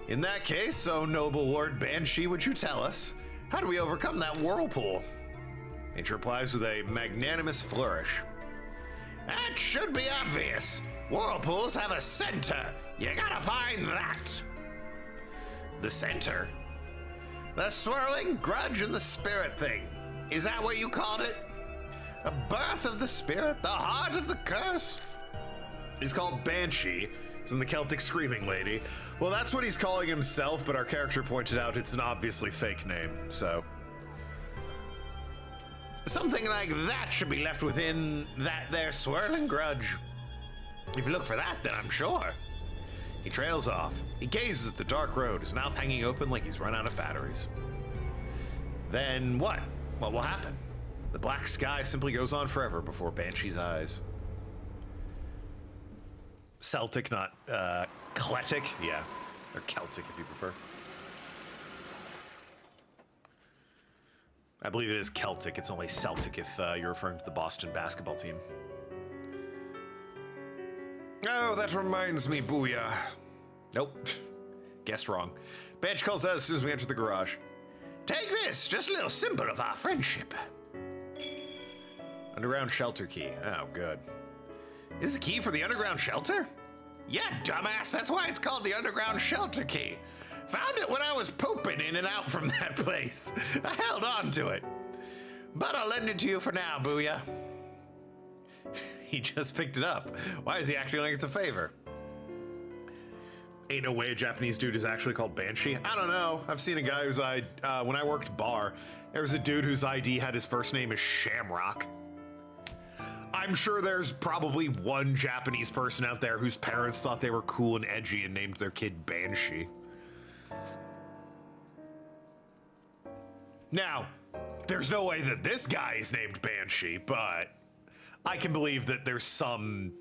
In that case, oh noble Lord Banshee, would you tell us, how do we overcome that whirlpool? Nature replies with a magnanimous flourish. That should be obvious. Whirlpools have a center. You gotta find that. The center? The swirling grudge and the spirit thing. Is that what you called it? A birth of the spirit, the heart of the curse? He's called Banshee. He's in the Celtic Screaming Lady. Well, that's what he's calling himself, but our character pointed out it's an obviously fake name, so. Something like that should be left within that there swirling grudge. If you look for that, then I'm sure. He trails off. He gazes at the dark road, his mouth hanging open like he's run out of batteries. Then what? What will happen? The black sky simply goes on forever before Banshee's eyes. Celtic, not Cletic. Yeah, or Celtic if you prefer. I believe it is Celtic. It's only Celtic if you're referring to the Boston basketball team. Oh, that reminds me, Booyah. Nope. Guessed wrong. Banshee calls out as soon as we enter the garage. Take this, just a little symbol of our friendship. Underground shelter key. Oh, good. Is the key for the underground shelter? Yeah, dumbass, that's why it's called the underground shelter key. Found it when I was pooping in and out from that place. I held on to it. But I'll lend it to you for now, Booyah. He just picked it up. Why is he acting like it's a favor? Ain't no way a Japanese dude is actually called Banshee. I don't know. I've seen a guy whose when I worked bar, there was a dude whose ID had his first name as Shamrock. I'm sure there's probably one Japanese person out there whose parents thought they were cool and edgy and named their kid Banshee. Now, there's no way that this guy is named Banshee, but I can believe that there's some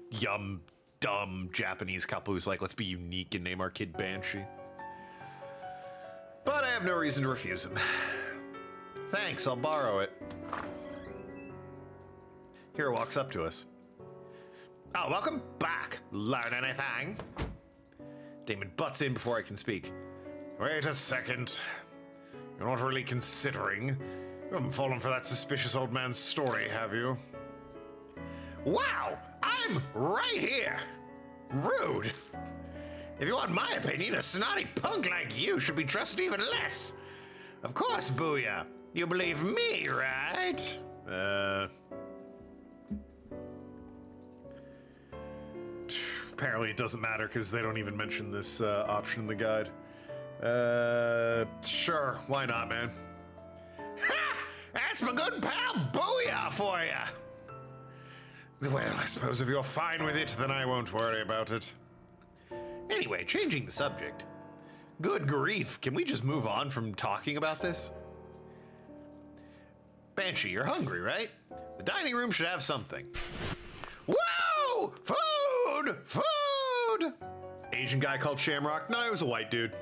dumb Japanese couple who's like, let's be unique and name our kid Banshee. But I have no reason to refuse him. Thanks, I'll borrow it. Hero walks up to us. Oh, welcome back. Learn anything? Damon butts in before I can speak. Wait a second. You're not really considering. You haven't fallen for that suspicious old man's story, have you? Wow! I'm right here! Rude! If you want my opinion, a snotty punk like you should be trusted even less. Of course, Booyah. You believe me, right? Apparently it doesn't matter because they don't even mention this option in the guide. Sure, why not, man? Ha! That's my good pal Booyah for you! Well, I suppose if you're fine with it, then I won't worry about it. Anyway, changing the subject. Good grief, can we just move on from talking about this? Banshee, you're hungry, right? The dining room should have something. Whoa! Food! Food! Asian guy called Shamrock? No, it was a white dude.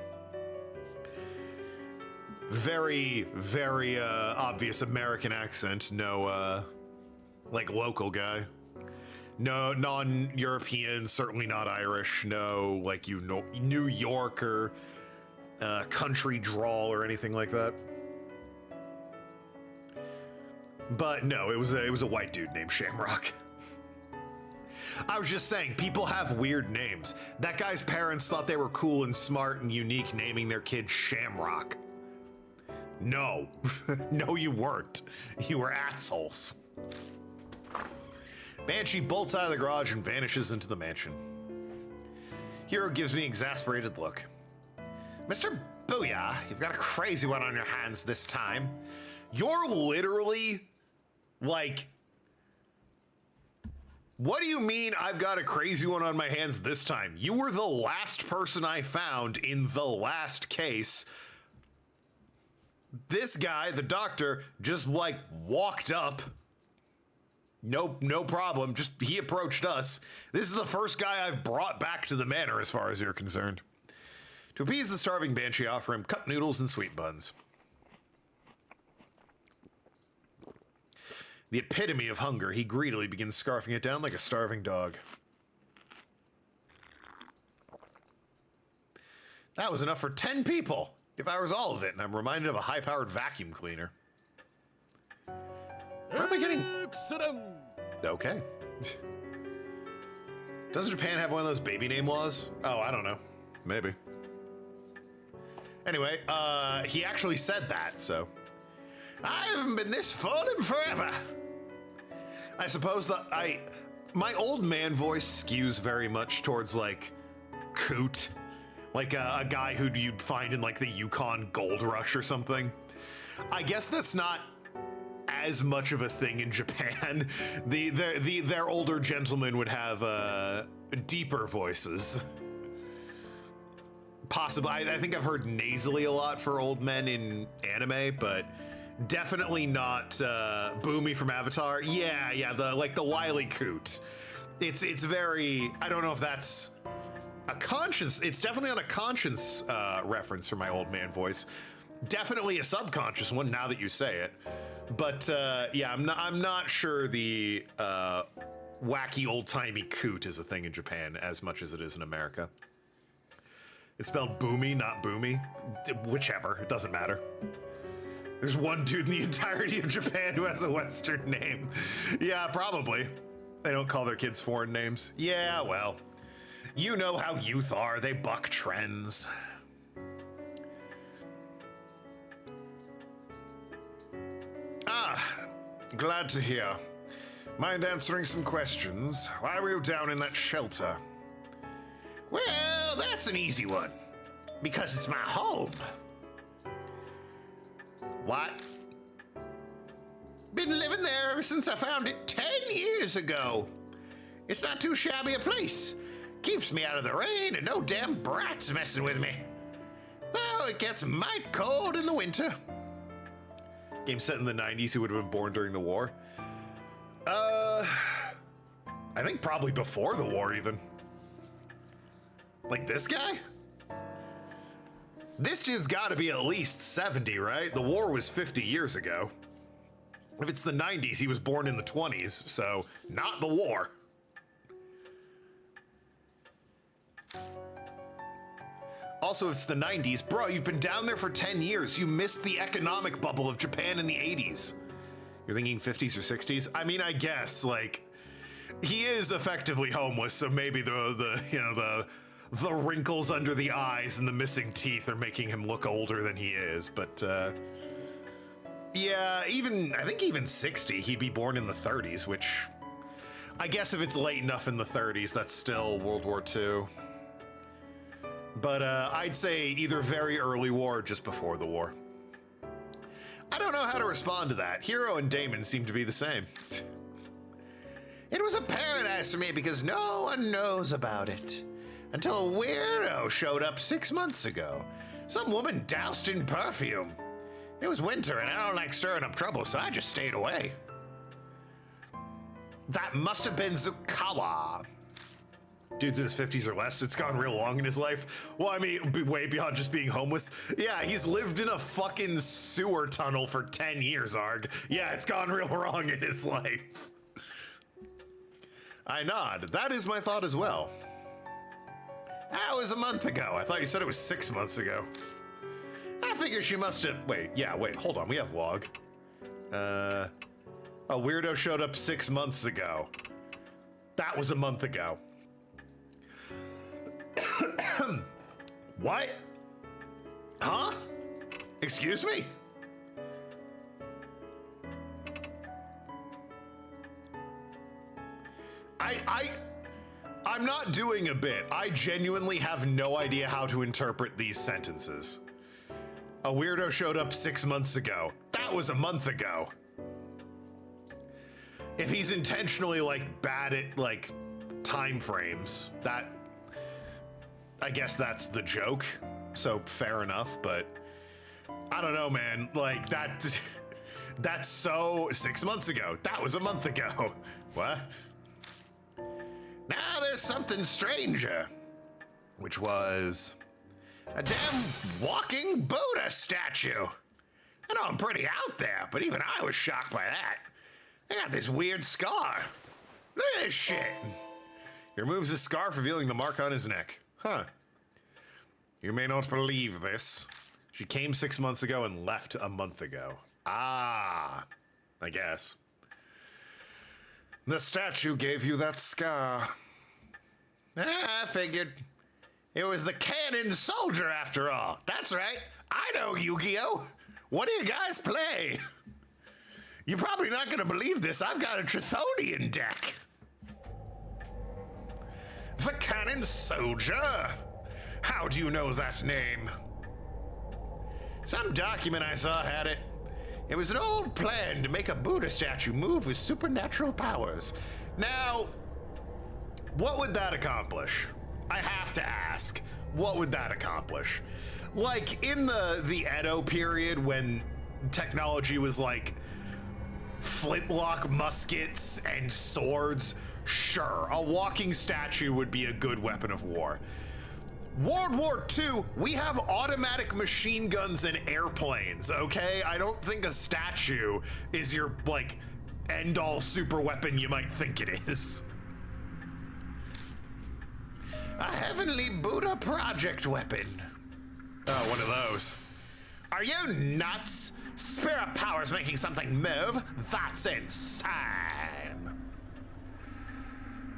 Very, very obvious American accent. No, like local guy. No, non-European, certainly not Irish. No, like New York or country drawl or anything like that. But no, it was a white dude named Shamrock. I was just saying, people have weird names. That guy's parents thought they were cool and smart and unique naming their kid Shamrock. No. No, you weren't. You were assholes. Banshee bolts out of the garage and vanishes into the mansion. Hero gives me an exasperated look. Mr. Booyah, you've got a crazy one on your hands this time. You're literally, like... What do you mean I've got a crazy one on my hands this time? You were the last person I found in the last case. This guy, the doctor, just like walked up. No problem. Just he approached us. This is the first guy I've brought back to the manor as far as you're concerned. To appease the starving Banshee, offer him cup noodles and sweet buns. The epitome of hunger, he greedily begins scarfing it down like a starving dog. That was enough for 10 people. Devours all of it, and I'm reminded of a high-powered vacuum cleaner. Where am I getting? Okay. Doesn't Japan have one of those baby name laws? Oh, I don't know. Maybe. Anyway, he actually said that, so. I haven't been this full in forever. I suppose that my old man voice skews very much towards like coot, like a guy who you'd find in like the Yukon Gold Rush or something. I guess that's not as much of a thing in Japan. Their older gentlemen would have deeper voices. Possibly, I think I've heard nasally a lot for old men in anime, but definitely not Boomy from Avatar. Yeah, the wily coot. It's very, I don't know if that's a conscious, it's definitely on a conscious reference for my old man voice. Definitely a subconscious one now that you say it. But yeah, I'm not sure the wacky old-timey coot is a thing in Japan as much as it is in America. It's spelled Boomy, not Boomy. Whichever, it doesn't matter. There's one dude in the entirety of Japan who has a Western name. Yeah, probably. They don't call their kids foreign names. Yeah, well, you know how youth are. They buck trends. Ah, glad to hear. Mind answering some questions? Why were you down in that shelter? Well, that's an easy one. Because it's my home. What? Been living there ever since I found it 10 years ago. It's not too shabby a place. Keeps me out of the rain and no damn brats messing with me. Though it gets mighty cold in the winter. Game set in the 90s, who would have been born during the war? I think probably before the war even. Like this guy? This dude's gotta be at least 70, right? The war was 50 years ago. If it's the 90s, he was born in the 20s, so not the war. Also, if it's the 90s, bro, you've been down there for 10 years. You missed the economic bubble of Japan in the 80s. You're thinking 50s or 60s? I mean, I guess, like, he is effectively homeless, so maybe the wrinkles under the eyes and the missing teeth are making him look older than he is, but, yeah, I think even 60, he'd be born in the 30s, which, I guess if it's late enough in the 30s, that's still World War II. But, I'd say either very early war or just before the war. I don't know how to respond to that. Hero and Damon seem to be the same. It was a paradise to me because no one knows about it. Until a weirdo showed up 6 months ago. Some woman doused in perfume. It was winter and I don't like stirring up trouble, so I just stayed away. That must have been Zukawa. Dude's in his 50s or less. It's gone real long in his life. Well, I mean, way beyond just being homeless. Yeah, he's lived in a fucking sewer tunnel for 10 years, Arg. Yeah, it's gone real wrong in his life. I nod. That is my thought as well. That was a month ago. I thought you said it was 6 months ago. I figure she must have... Wait, hold on. We have log. A weirdo showed up 6 months ago. That was a month ago. What? Huh? Excuse me? I'm not doing a bit. I genuinely have no idea how to interpret these sentences. A weirdo showed up 6 months ago. That was a month ago. If he's intentionally like bad at like time frames, that I guess that's the joke. So fair enough, but I don't know, man. Like that's so 6 months ago. That was a month ago. What? Now there's something stranger, which was a damn walking Buddha statue. I know I'm pretty out there, but even I was shocked by that. I got this weird scar. Look at this shit. He removes his scarf, revealing the mark on his neck. Huh. You may not believe this. She came 6 months ago and left a month ago. Ah, I guess. The statue gave you that scar. I figured. It was the cannon soldier after all. That's right. I know Yu-Gi-Oh! What do you guys play? You're probably not going to believe this. I've got a Trithonian deck. The cannon soldier. How do you know that name? Some document I saw had it. It was an old plan to make a Buddha statue move with supernatural powers. Now, what would that accomplish? I have to ask, what would that accomplish? Like, in the Edo period when technology was like flintlock muskets and swords, sure, a walking statue would be a good weapon of war. World War II, we have automatic machine guns and airplanes, okay? I don't think a statue is your, like, end-all super weapon you might think it is. A heavenly Buddha project weapon. Oh, one of those. Are you nuts? Spirit power's making something move? That's insane.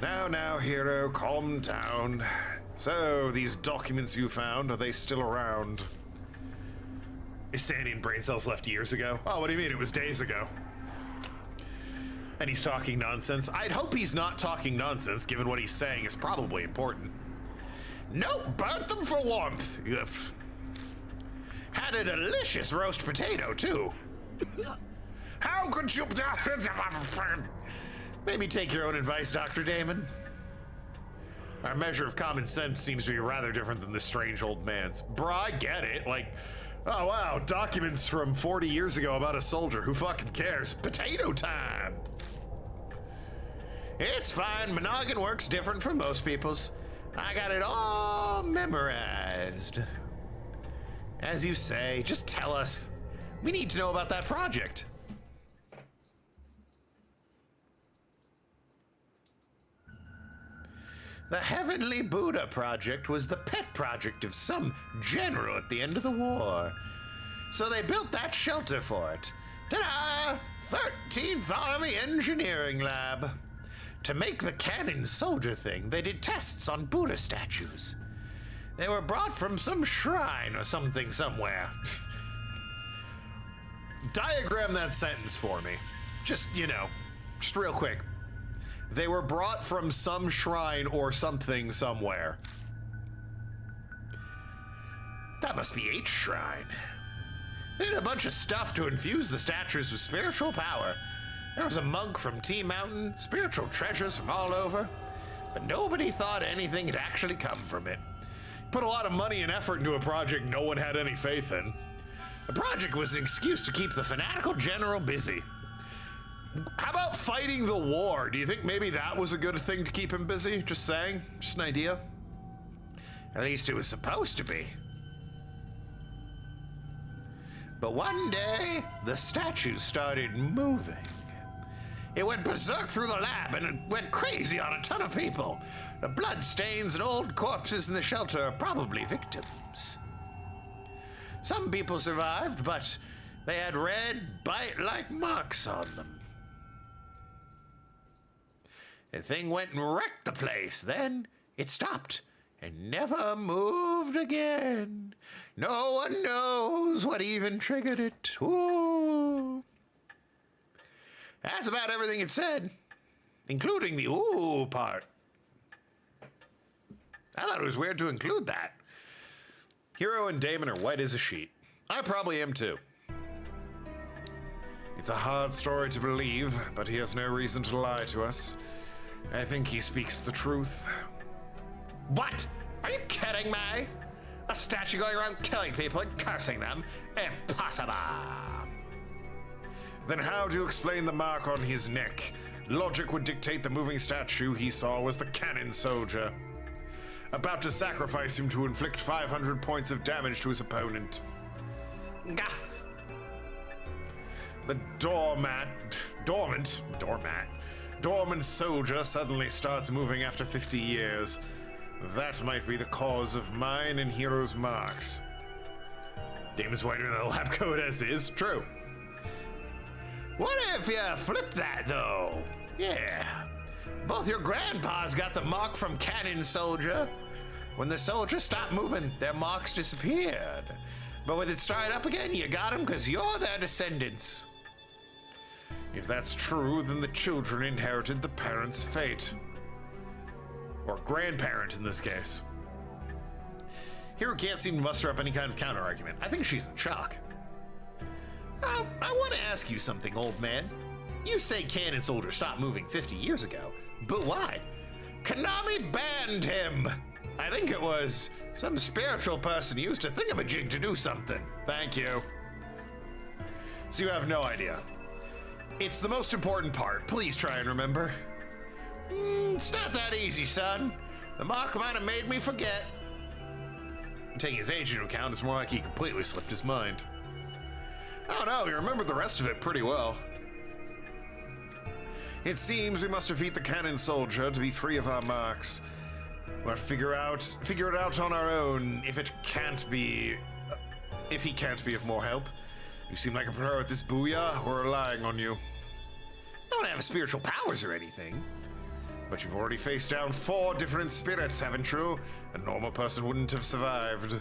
Now, hero, calm down. So, these documents you found, are they still around? Sanding brain cells left years ago? Oh, what do you mean? It was days ago. And he's talking nonsense? I'd hope he's not talking nonsense, given what he's saying is probably important. Nope, burnt them for warmth. Had a delicious roast potato, too. How could you... Maybe take your own advice, Dr. Damon. Our measure of common sense seems to be rather different than this strange old man's. Bruh, I get it. Like, oh wow, documents from 40 years ago about a soldier. Who fucking cares? Potato time! It's fine. Monogon works different from most people's. I got it all memorized. As you say, just tell us. We need to know about that project. The Heavenly Buddha Project was the pet project of some general at the end of the war. So they built that shelter for it. Ta-da! 13th Army Engineering Lab. To make the cannon soldier thing, they did tests on Buddha statues. They were brought from some shrine or something somewhere. Diagram that sentence for me. Just real quick. They were brought from some shrine or something somewhere. That must be H shrine. They had a bunch of stuff to infuse the statues with spiritual power. There was a monk from T Mountain, spiritual treasures from all over, but nobody thought anything had actually come from it. Put a lot of money and effort into a project no one had any faith in. The project was an excuse to keep the fanatical general busy. How about fighting the war? Do you think maybe that was a good thing to keep him busy? Just saying. Just an idea. At least it was supposed to be. But one day, the statue started moving. It went berserk through the lab and it went crazy on a ton of people. The blood stains and old corpses in the shelter are probably victims. Some people survived, but they had red, bite-like marks on them. The thing went and wrecked the place. Then it stopped and never moved again. No one knows what even triggered it. Ooh. That's about everything it said, including the ooh part. I thought it was weird to include that. Hero and Damon are white as a sheet. I probably am too. It's a hard story to believe, but he has no reason to lie to us. I think he speaks the truth. What? Are you kidding me? A statue going around killing people and cursing them? Impossible! Then how do you explain the mark on his neck? Logic would dictate the moving statue he saw was the cannon soldier, about to sacrifice him to inflict 500 points of damage to his opponent. Gah! The dormant soldier suddenly starts moving after 50 years. That might be the cause of mine and Hero's marks. Damon's whiter than the lab coat as is. True. What if you flip that, though? Yeah. Both your grandpas got the mark from Cannon Soldier. When the soldier stopped moving, their marks disappeared. But when it started up again, you got them because you're their descendants. If that's true, then the children inherited the parents' fate. Or grandparent in this case. Hero can't seem to muster up any kind of counter-argument. I think she's in shock. I want to ask you something, old man. You say Cannon Soldier stopped moving 50 years ago, but why? Konami banned him. I think it was some spiritual person used a thingamajig to do something. Thank you. So you have no idea. It's the most important part. Please try and remember. It's not that easy, son. The mark might have made me forget. Taking his age into account, it's more like he completely slipped his mind. I don't know, he remembered the rest of it pretty well. It seems we must defeat the Cannon Soldier to be free of our marks. We'll have to figure it out on our own if he can't be of more help. You seem like a pro at this, Booyah. We're relying on you. I don't have spiritual powers or anything. But you've already faced down 4 different spirits, haven't you? A normal person wouldn't have survived.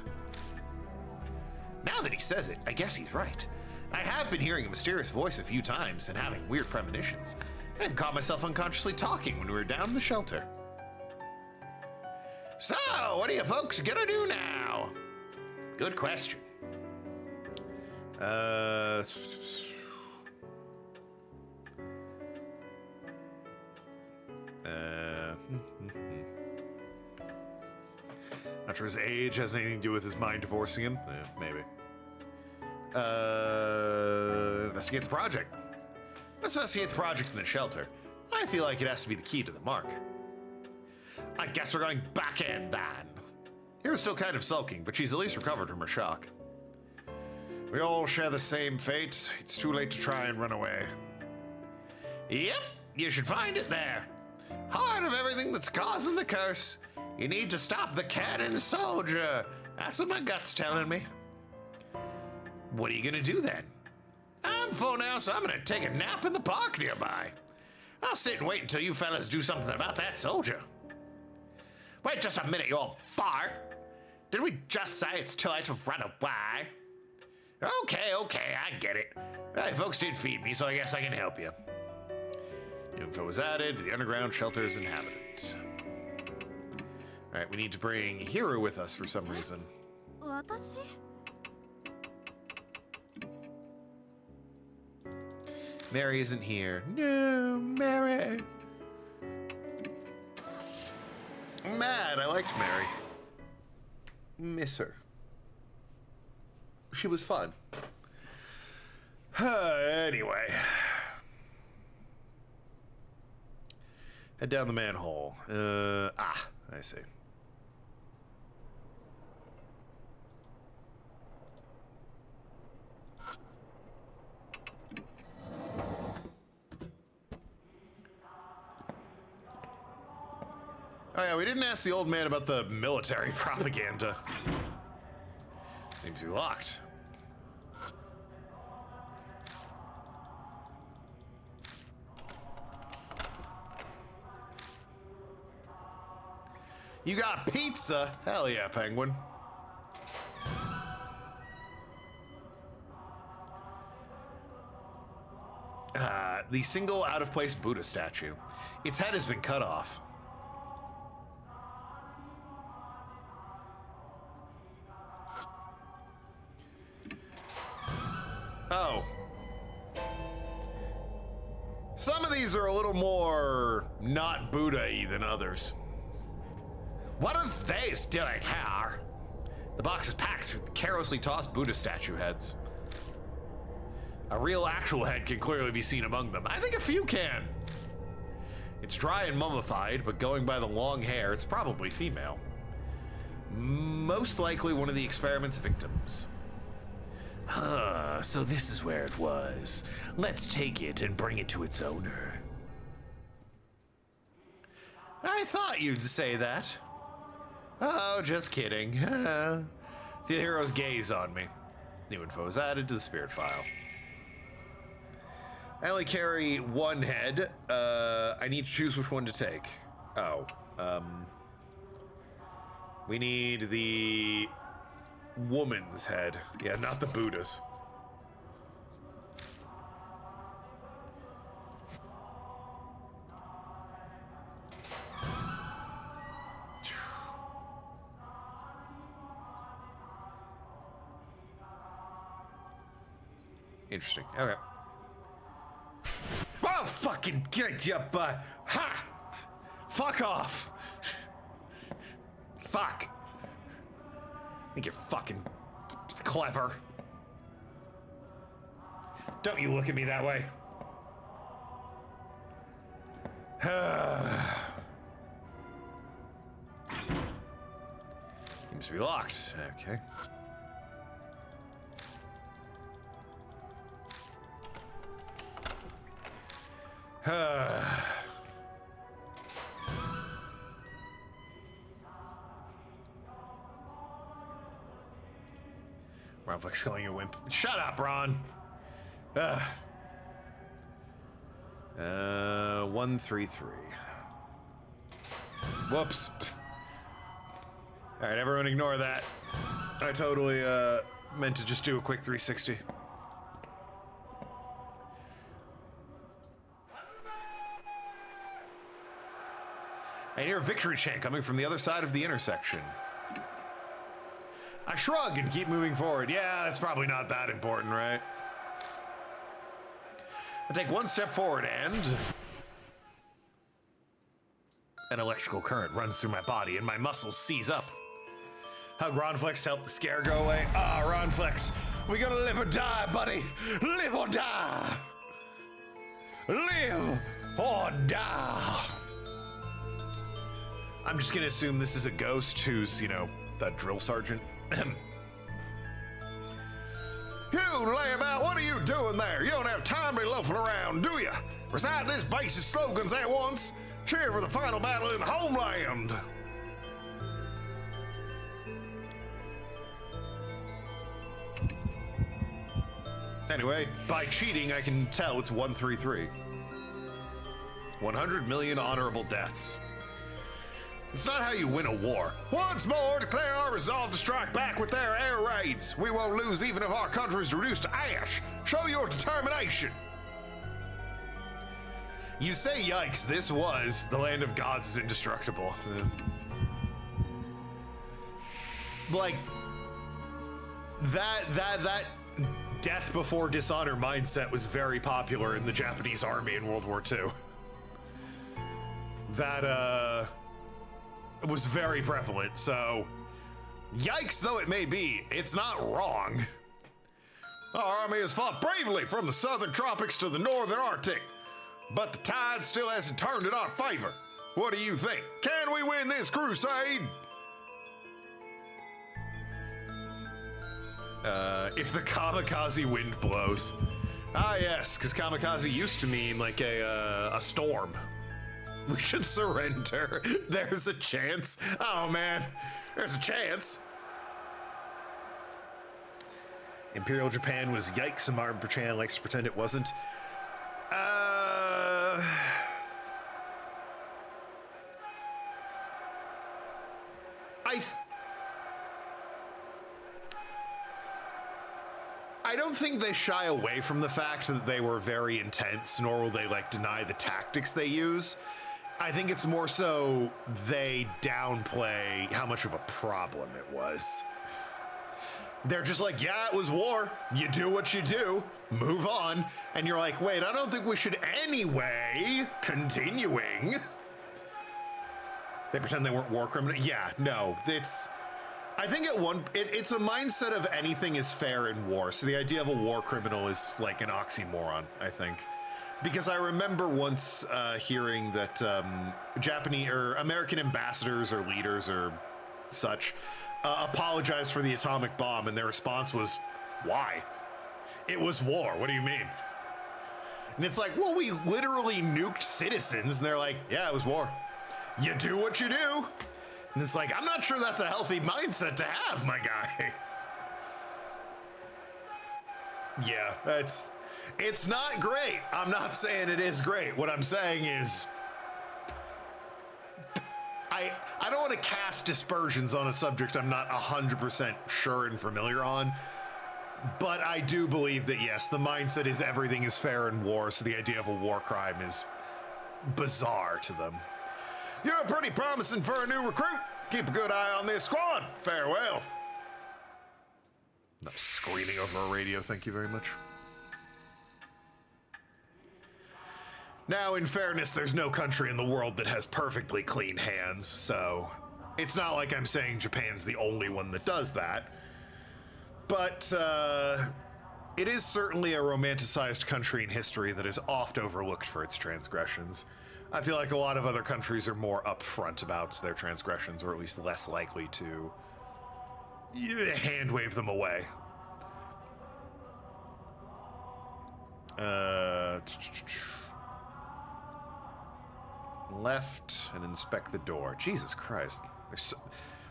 Now that he says it, I guess he's right. I have been hearing a mysterious voice a few times and having weird premonitions. I've caught myself unconsciously talking when we were down in the shelter. So, what are you folks gonna do now? Good question. Not sure his age has anything to do with his mind divorcing him. Maybe. Investigate the project. Let's investigate the project in the shelter. I feel like it has to be the key to the mark. I guess we're going back in then. Hero's still kind of sulking, but she's at least recovered from her shock. We all share the same fate. It's too late to try and run away. Yep, you should find it there. Heart of everything that's causing the curse. You need to stop the Cannon Soldier. That's what my gut's telling me. What are you gonna do then? I'm full now, so I'm gonna take a nap in the park nearby. I'll sit and wait until you fellas do something about that soldier. Wait just a minute, you old fart. Did we just say it's too late to run away? Okay, I get it. Hey, folks did feed me, so I guess I can help you. New info was added. The underground shelter's inhabitant. All right, we need to bring Hero with us for some reason. Mary isn't here. No, Mary. I'm mad. I liked Mary. Miss her. She was fun. Anyway. Head down the manhole. I see. Oh yeah, we didn't ask the old man about the military propaganda. Seems to be locked. You got pizza? Hell yeah, penguin. The single out-of-place Buddha statue. Its head has been cut off. Oh. Some of these are a little more not Buddha-y than others. What are they doing here? The box is packed with carelessly tossed Buddha statue heads. A real actual head can clearly be seen among them. I think a few can. It's dry and mummified, but going by the long hair, it's probably female. Most likely one of the experiment's victims. So this is where it was. Let's take it and bring it to its owner. I thought you'd say that. Oh, just kidding. The hero's gaze on me. New info is added to the spirit file. I only carry one head. I need to choose which one to take. Oh, we need the woman's head. Yeah, not the Buddha's. Interesting. Okay. Oh, fucking get you, ha! Fuck off! Fuck. I think you're fucking clever. Don't you look at me that way. Seems to be locked. Okay. Ronflex calling you a wimp. Shut up, Ron. 133. Whoops. All right, everyone ignore that. I totally meant to just do a quick 360. I hear a victory chant coming from the other side of the intersection. I shrug and keep moving forward. Yeah, that's probably not that important, right? I take one step forward and an electrical current runs through my body and my muscles seize up. Hug Ronflex to help the scare go away. Ah, Ronflex, we gonna live or die, buddy. Live or die. Live or die. I'm just gonna assume this is a ghost who's, you know, the drill sergeant. You layabout, what are you doing there? You don't have time to be loafing around, do you? Recite this base's slogans at once. Cheer for the final battle in the homeland. Anyway, by cheating, I can tell it's 133. 100 million honorable deaths. It's not how you win a war. Once more, declare our resolve to strike back with their air raids. We won't lose even if our country is reduced to ash. Show your determination. You say yikes, this was the land of gods is indestructible. Like, that death before dishonor mindset was very popular in the Japanese army in World War II. That, was very prevalent, so yikes though it may be, it's not wrong. Our army has fought bravely from the southern tropics to the northern Arctic, but the tide still hasn't turned in our favor. What do you think? Can we win this crusade? If the kamikaze wind blows. Ah, yes, because kamikaze used to mean like a storm. We should surrender. There's a chance. Oh, man. There's a chance. Imperial Japan was yikes, and Martin Bertrand likes to pretend it wasn't. I don't think they shy away from the fact that they were very intense, nor will they like deny the tactics they use. I think it's more so they downplay how much of a problem it was. They're just like, yeah, it was war. You do what you do, move on. And you're like, wait, I don't think we should anyway. Continuing. They pretend they weren't war criminals. Yeah, no, I think it's a mindset of anything is fair in war. So the idea of a war criminal is like an oxymoron, I think. Because I remember once hearing that Japanese or American ambassadors or leaders or such apologized for the atomic bomb, and their response was, why? It was war. What do you mean? And it's like, well, we literally nuked citizens. And they're like, yeah, it was war. You do what you do. And it's like, I'm not sure that's a healthy mindset to have, my guy. Yeah, it's not great. I'm not saying it is great. What I'm saying is, I don't want to cast dispersions on a subject I'm not 100% sure and familiar on, but I do believe that, yes, the mindset is everything is fair in war, so the idea of a war crime is bizarre to them. You're pretty promising for a new recruit. Keep a good eye on this squad. Farewell. Enough screaming over a radio, thank you very much. Now, in fairness, there's no country in the world that has perfectly clean hands, so it's not like I'm saying Japan's the only one that does that. But it is certainly a romanticized country in history that is oft overlooked for its transgressions. I feel like a lot of other countries are more upfront about their transgressions, or at least less likely to hand wave them away. Left and inspect the door. Jesus Christ.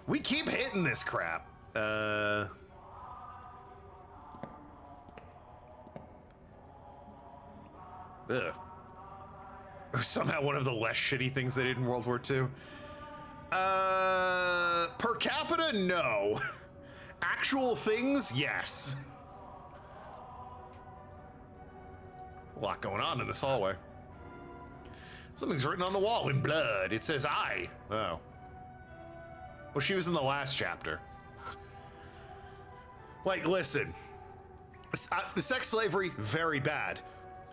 We keep hitting this crap. Ugh. Somehow one of the less shitty things they did in World War II. Per capita, no. Actual things, yes. A lot going on in this hallway. Something's written on the wall in blood. It says I. Oh. Well, she was in the last chapter. Like, listen. Sex slavery, very bad.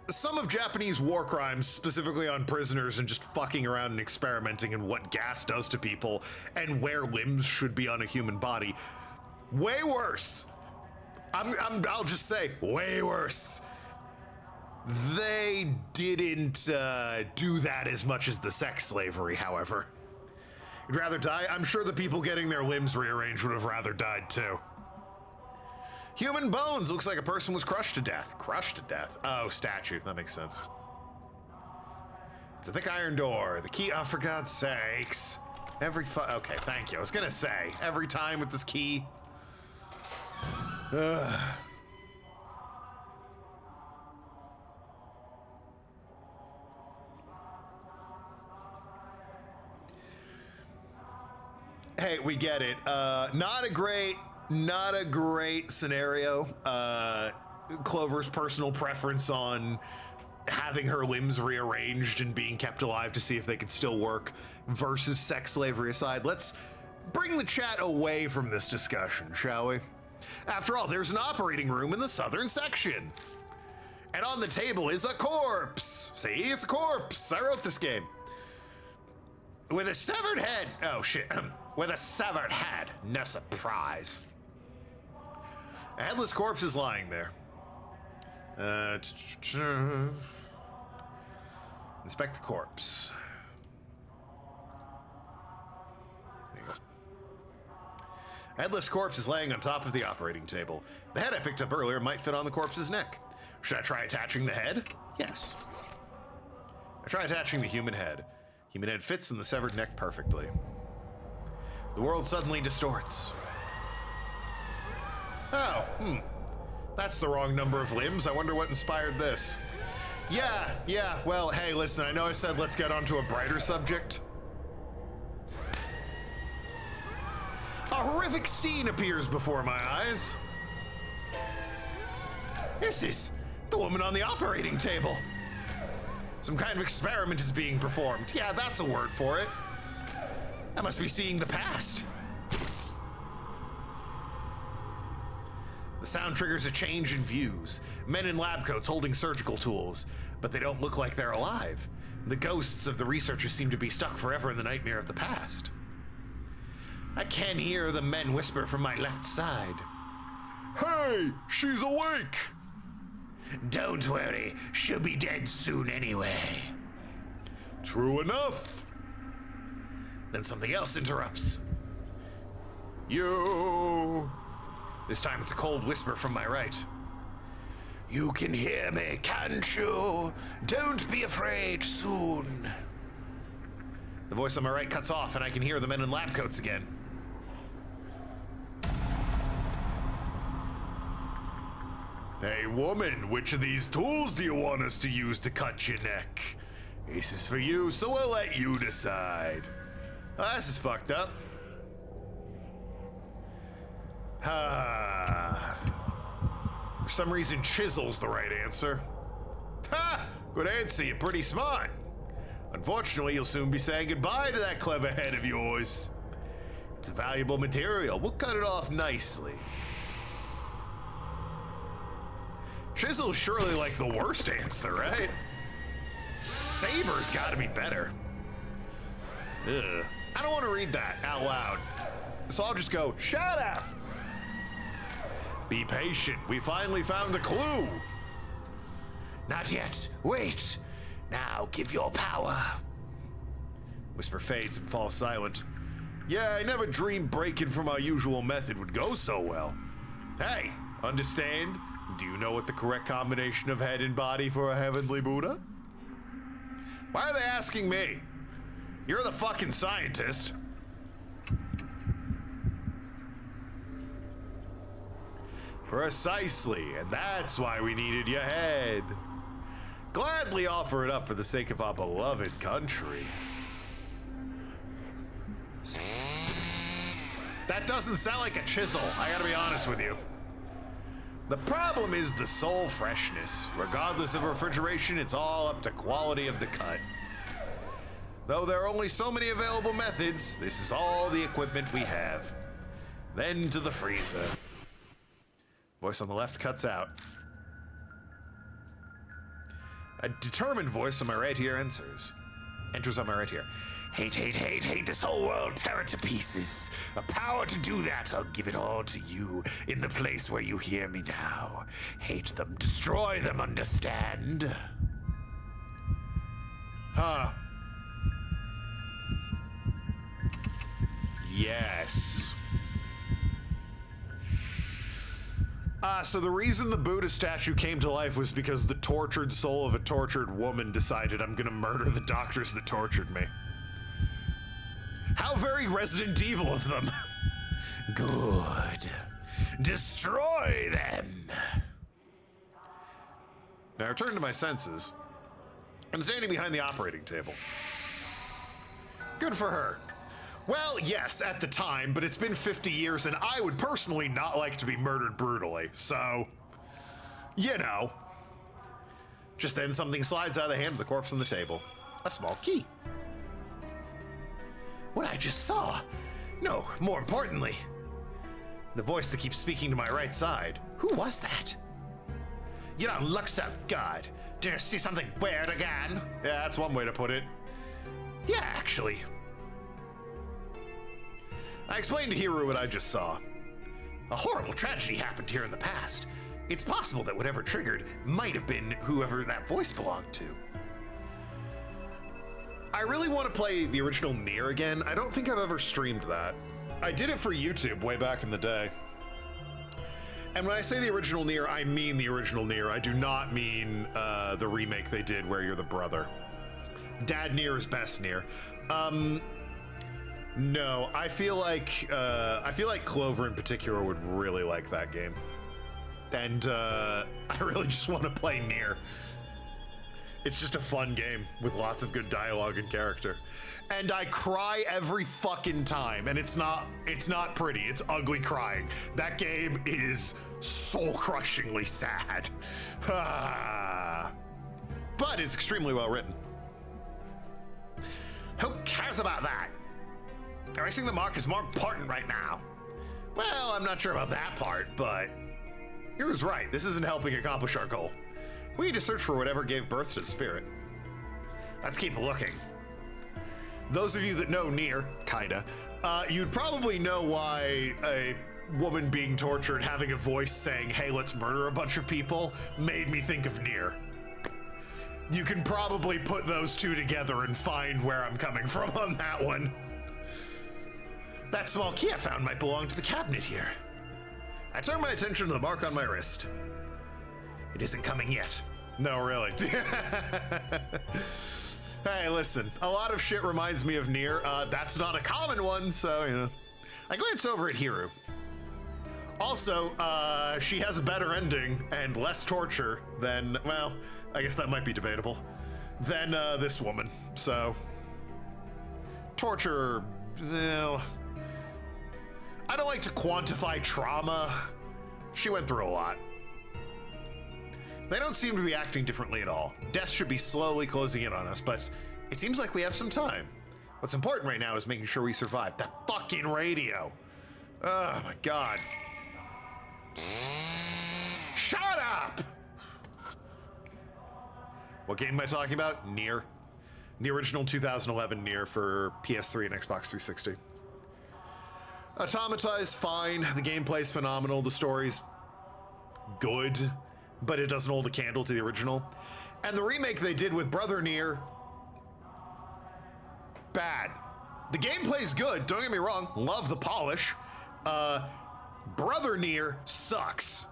Some of Japanese war crimes, specifically on prisoners and just fucking around and experimenting in what gas does to people and where limbs should be on a human body, way worse. I'll just say, way worse. They didn't do that as much as the sex slavery, however. You'd rather die? I'm sure the people getting their limbs rearranged would have rather died too. Human bones. Looks like a person was crushed to death. Crushed to death. Oh, statue. That makes sense. It's a thick iron door. The key. Oh, for God's sakes. Okay, thank you. I was gonna say, every time with this key. Ugh. Hey, we get it. Not a great scenario. Clover's personal preference on having her limbs rearranged and being kept alive to see if they could still work versus sex slavery aside. Let's bring the chat away from this discussion, shall we? After all, there's an operating room in the southern section. And on the table is a corpse. See, it's a corpse. I wrote this game. With a severed head. Oh, shit. With a severed head. No surprise. A headless corpse is lying there. Inspect the corpse. There you go. Headless corpse is laying on top of the operating table. The head I picked up earlier might fit on the corpse's neck. Should I try attaching the head? Yes. I try attaching the human head. Human head fits in the severed neck perfectly. The world suddenly distorts. Oh, That's the wrong number of limbs. I wonder what inspired this. Yeah, well, hey, listen, I know I said let's get onto a brighter subject. A horrific scene appears before my eyes. This is the woman on the operating table. Some kind of experiment is being performed. Yeah, that's a word for it. I must be seeing the past. The sound triggers a change in views. Men in lab coats holding surgical tools, but they don't look like they're alive. The ghosts of the researchers seem to be stuck forever in the nightmare of the past. I can hear the men whisper from my left side. Hey, she's awake! Don't worry, she'll be dead soon anyway. True enough. Then something else interrupts. You. This time it's a cold whisper from my right. You can hear me, can't you? Don't be afraid soon. The voice on my right cuts off and I can hear the men in lab coats again. Hey woman, which of these tools do you want us to use to cut your neck? This is for you, so we'll let you decide. Oh, this is fucked up. For some reason, chisel's the right answer. Ha! Good answer, you're pretty smart. Unfortunately, you'll soon be saying goodbye to that clever head of yours. It's a valuable material. We'll cut it off nicely. Chisel's surely like the worst answer, right? Saber's gotta be better. Ugh. I don't want to read that out loud, so I'll just go, shut up! Be patient, we finally found a clue. Not yet, wait. Now give your power. Whisper fades and falls silent. Yeah, I never dreamed breaking from our usual method would go so well. Hey, understand? Do you know what the correct combination of head and body for a heavenly Buddha? Why are they asking me? You're the fucking scientist. Precisely, and that's why we needed your head. Gladly offer it up for the sake of our beloved country. That doesn't sound like a chisel, I gotta be honest with you. The problem is the soul freshness. Regardless of refrigeration, it's all up to quality of the cut. Though there are only so many available methods, this is all the equipment we have. Then to the freezer. Voice on the left cuts out. A determined voice on my right here enters on my right here. Hate this whole world, tear it to pieces. A power to do that, I'll give it all to you, in the place where you hear me now. Hate them, destroy them, understand? Huh. Yes. So the reason the Buddha statue came to life was because the tortured soul of a tortured woman decided I'm gonna murder the doctors that tortured me. How very Resident Evil of them. Good. Destroy them. Now I return to my senses. I'm standing behind the operating table. Good for her. Well, yes, at the time, but it's been 50 years and I would personally not like to be murdered brutally, so, you know. Just then something slides out of the hand of the corpse on the table. A small key. What I just saw. No, more importantly, the voice that keeps speaking to my right side. Who was that? You don't look so good. Did you see something weird again? Yeah, that's one way to put it. Yeah, actually. I explained to Hiru what I just saw. A horrible tragedy happened here in the past. It's possible that whatever triggered might have been whoever that voice belonged to. I really want to play the original Nier again. I don't think I've ever streamed that. I did it for YouTube way back in the day. And when I say the original Nier, I mean the original Nier. I do not mean the remake they did where you're the brother. Dad Nier is best Nier. No, I feel like Clover in particular would really like that game. And I really just want to play Nier. It's just a fun game with lots of good dialogue and character. And I cry every fucking time, and it's not pretty, it's ugly crying. That game is soul-crushingly sad. But it's extremely well written. Who cares about that? Erasing the mark is more important right now. Well, I'm not sure about that part, but Hero's right, this isn't helping accomplish our goal. We need to search for whatever gave birth to the spirit. Let's keep looking. Those of you that know Nier, kinda, you'd probably know why a woman being tortured having a voice saying, hey, let's murder a bunch of people, made me think of Nier. You can probably put those two together and find where I'm coming from on that one. That small key I found might belong to the cabinet here. I turn my attention to the mark on my wrist. It isn't coming yet. No, really. Hey, listen, a lot of shit reminds me of Nier. That's not a common one, so, you know. I glance over at Hiru. Also, she has a better ending and less torture than, well, I guess that might be debatable, than this woman, so. Torture, well, I don't like to quantify trauma. She went through a lot. They don't seem to be acting differently at all. Death should be slowly closing in on us, but it seems like we have some time. What's important right now is making sure we survive. That fucking radio. Oh my God. Shut up! What game am I talking about? Nier. The original 2011 Nier for PS3 and Xbox 360. Automata is fine. The gameplay's phenomenal. The story's good, but it doesn't hold a candle to the original. And the remake they did with Brother Nier, bad. The gameplay's good, don't get me wrong, love the polish. Brother Nier sucks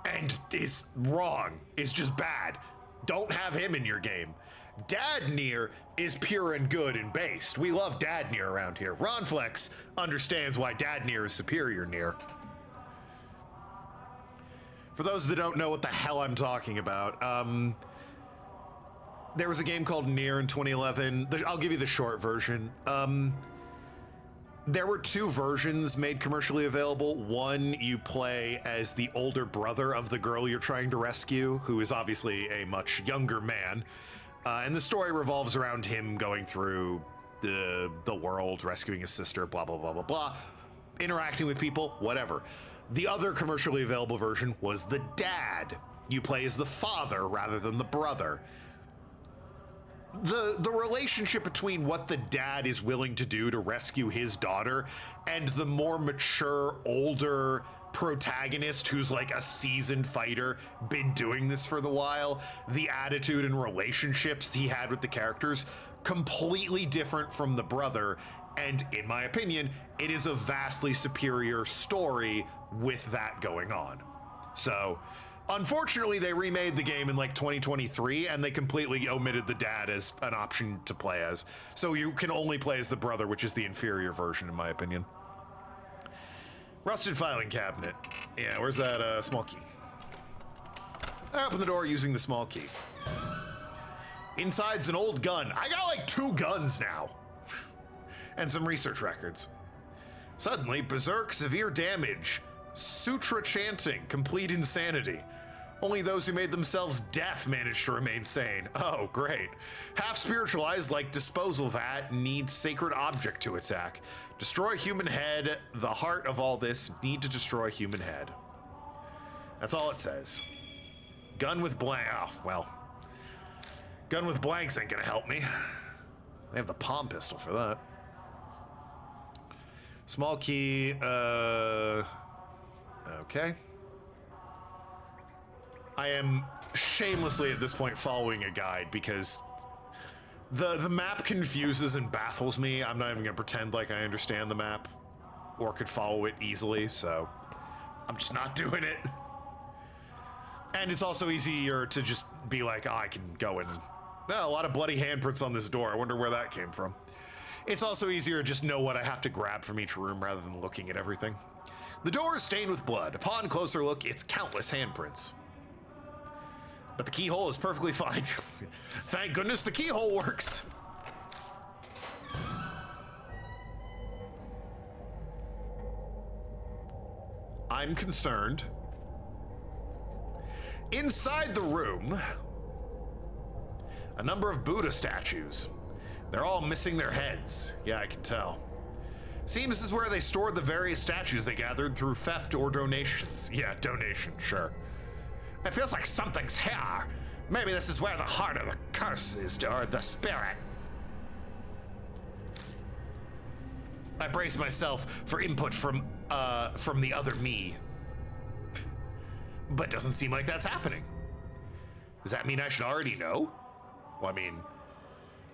and is wrong, is just bad. Don't have him in your game. Dad Nier is pure and good and based. We love Dad Nier around here. Ronflex understands why Dad Nier is superior Nier. For those that don't know what the hell I'm talking about, there was a game called Nier in 2011. I'll give you the short version. There were two versions made commercially available. One, you play as the older brother of the girl you're trying to rescue, who is obviously a much younger man. And the story revolves around him going through the world, rescuing his sister, blah, blah, blah, blah, blah, interacting with people, whatever. The other commercially available version was the dad. You play as the father rather than the brother. The relationship between what the dad is willing to do to rescue his daughter and the more mature, older protagonist who's like a seasoned fighter, been doing this for the while, the attitude and relationships he had with the characters, completely different from the brother. And in my opinion, it is a vastly superior story with that going on. So, unfortunately, they remade the game in like 2023 and they completely omitted the dad as an option to play as. So you can only play as the brother, which is the inferior version in my opinion. Rusted filing cabinet. Yeah, where's that small key? I open the door using the small key. Inside's an old gun. I got like 2 guns now. And some research records. Suddenly, berserk, severe damage. Sutra chanting, complete insanity. Only those who made themselves deaf managed to remain sane. Oh, great. Half spiritualized like disposal vat needs sacred object to attack. Destroy human head. The heart of all this, need to destroy human head. That's all it says. Gun with blank. Oh, well. Gun with blanks ain't gonna help me. They have the palm pistol for that. Small key, okay. I am shamelessly at this point following a guide because the map confuses and baffles me. I'm not even gonna pretend like I understand the map or could follow it easily, so I'm just not doing it. And it's also easier to just be like, oh, I can go and... Oh, a lot of bloody handprints on this door. I wonder where that came from. It's also easier to just know what I have to grab from each room rather than looking at everything. The door is stained with blood. Upon closer look, it's countless handprints. But the keyhole is perfectly fine. Thank goodness the keyhole works. I'm concerned. Inside the room, a number of Buddha statues. They're all missing their heads. Yeah, I can tell. Seems this is where they stored the various statues they gathered through theft or donations. Yeah, donation, sure. It feels like something's here. Maybe this is where the heart of the curse is, or the spirit. I brace myself for input from the other me. But doesn't seem like that's happening. Does that mean I should already know? Well, I mean,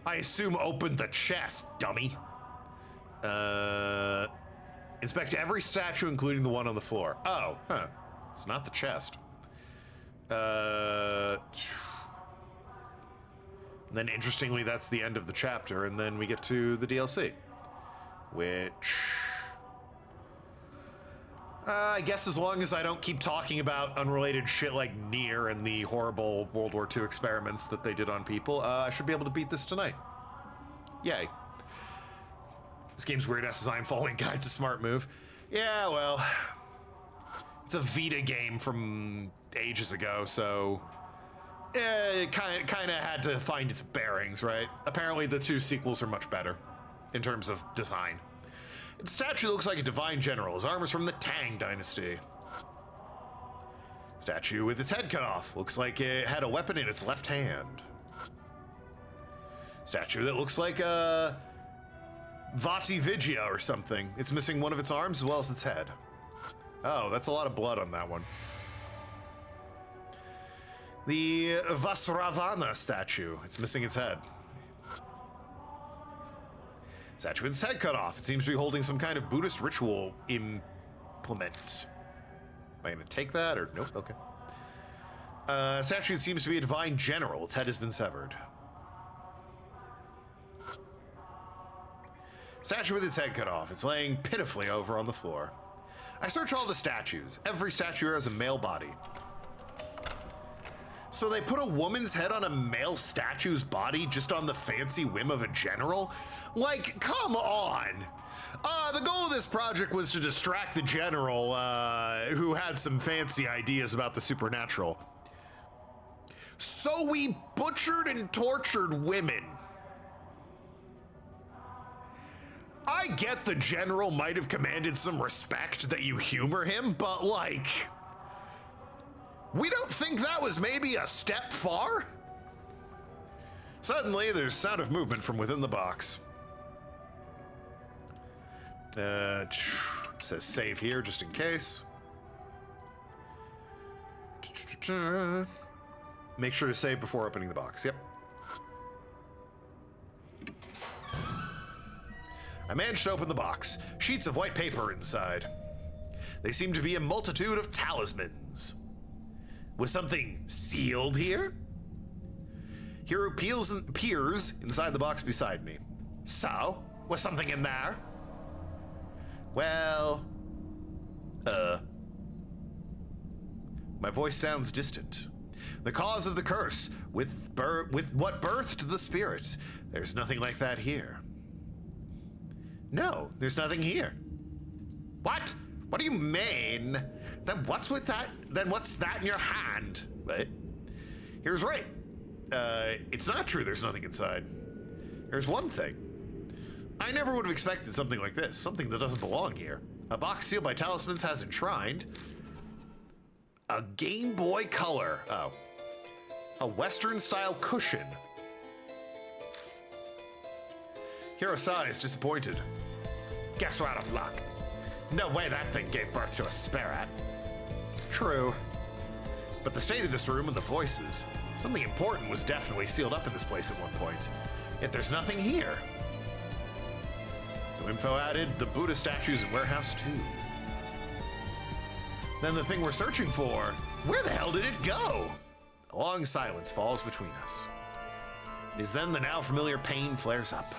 I assume open the chest, dummy. Inspect every statue, including the one on the floor. Oh, huh. It's not the chest. And then interestingly, that's the end of the chapter, and then we get to the DLC. Which... I guess as long as I don't keep talking about unrelated shit like Nier and the horrible World War II experiments that they did on people, I should be able to beat this tonight. Yay. This game's weird ass design following guide's a smart move. Yeah, well, it's a Vita game from ages ago, so it kind of had to find its bearings, right? Apparently the two sequels are much better in terms of design. The statue looks like a divine general. His armor's from the Tang dynasty. Statue with its head cut off. Looks like it had a weapon in its left hand. Statue that looks like a Vati Vidya or something. It's missing one of its arms as well as its head. Oh, that's a lot of blood on that one. The Vasravana statue. It's missing its head. Statue with its head cut off. It seems to be holding some kind of Buddhist ritual implement. Am I gonna take that or nope? Okay. Statue seems to be a divine general. Its head has been severed. Statue with its head cut off. It's laying pitifully over on the floor. I search all the statues. Every statue has a male body. So they put a woman's head on a male statue's body just on the fancy whim of a general? Like, come on! The goal of this project was to distract the general, who had some fancy ideas about the supernatural. So we butchered and tortured women. I get the general might have commanded some respect that you humor him, but like... We don't think that was maybe a step far? Suddenly, there's sound of movement from within the box. Says save here just in case. Make sure to save before opening the box. Yep. I managed to open the box. Sheets of white paper inside. They seem to be a multitude of talismans. Was something sealed here? Hero peers inside the box beside me. So, was something in there? Well, my voice sounds distant. The cause of the curse, with what birthed the spirit. There's nothing like that here. No, there's nothing here. What? What do you mean? Then what's with that? Then what's that in your hand? What? Here's right. It's not true there's nothing inside. There's one thing. I never would have expected something like this. Something that doesn't belong here. A box sealed by talismans has enshrined a Game Boy Color. Oh. A Western-style cushion. Hero sighs, disappointed. Guess we're out of luck. No way that thing gave birth to a spirit. True. But the state of this room and the voices, something important was definitely sealed up in this place at one point. Yet there's nothing here. No info added, the Buddha statues in warehouse 2. Then the thing we're searching for, where the hell did it go? A long silence falls between us. It is then the now familiar pain flares up.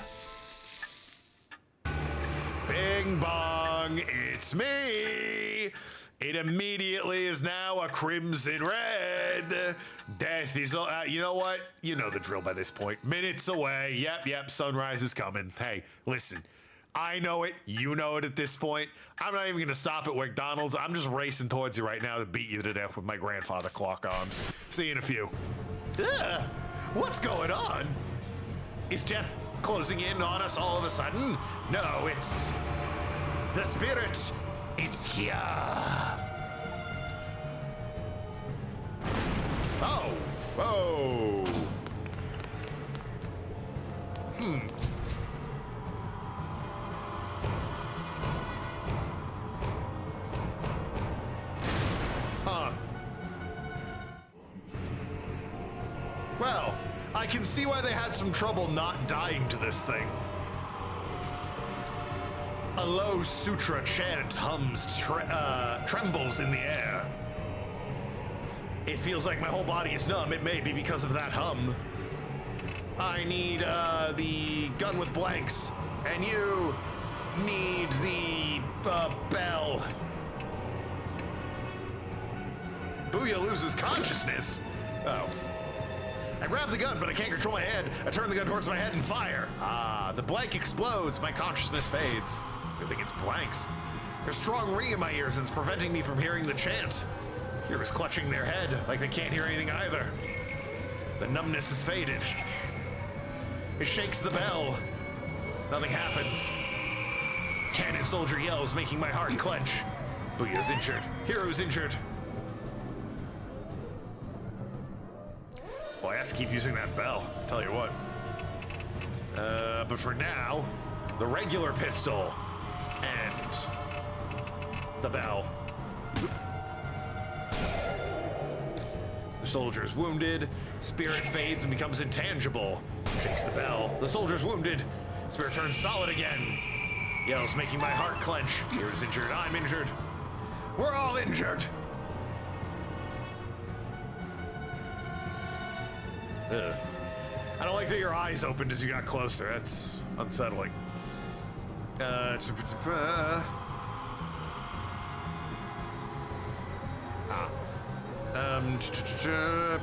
Bing bong, it's me! It immediately is now a crimson red. Death is, you know what? You know the drill by this point. Minutes away. Yep, sunrise is coming. Hey, listen, I know it. You know it at this point. I'm not even going to stop at McDonald's. I'm just racing towards you right now to beat you to death with my grandfather clock arms. See you in a few. Ugh, what's going on? Is death closing in on us all of a sudden? No, it's the spirit. It's here. Oh. Whoa. Huh. Well, I can see why they had some trouble not dying to this thing. A low sutra chant hums, trembles in the air. It feels like my whole body is numb. It may be because of that hum. I need the gun with blanks, and you need the bell. Booyah loses consciousness. Oh. I grab the gun, but I can't control my head. I turn the gun towards my head and fire. Ah, the blank explodes. My consciousness fades. Good thing it's blanks. There's strong ring in my ears and it's preventing me from hearing the chant. Hearers clutching their head like they can't hear anything either. The numbness is faded. It shakes the bell. Nothing happens. Cannon soldier yells, making my heart clench. Booyah's injured. Hero's injured. Well, I have to keep using that bell, tell you what. But for now, the regular pistol and the bell. The soldier's wounded. Spirit fades and becomes intangible. Shakes the bell. The soldier's wounded. Spirit turns solid again. Yells, making my heart clench. Hero's injured. I'm injured. We're all injured. Ugh. I don't like that your eyes opened as you got closer. That's unsettling.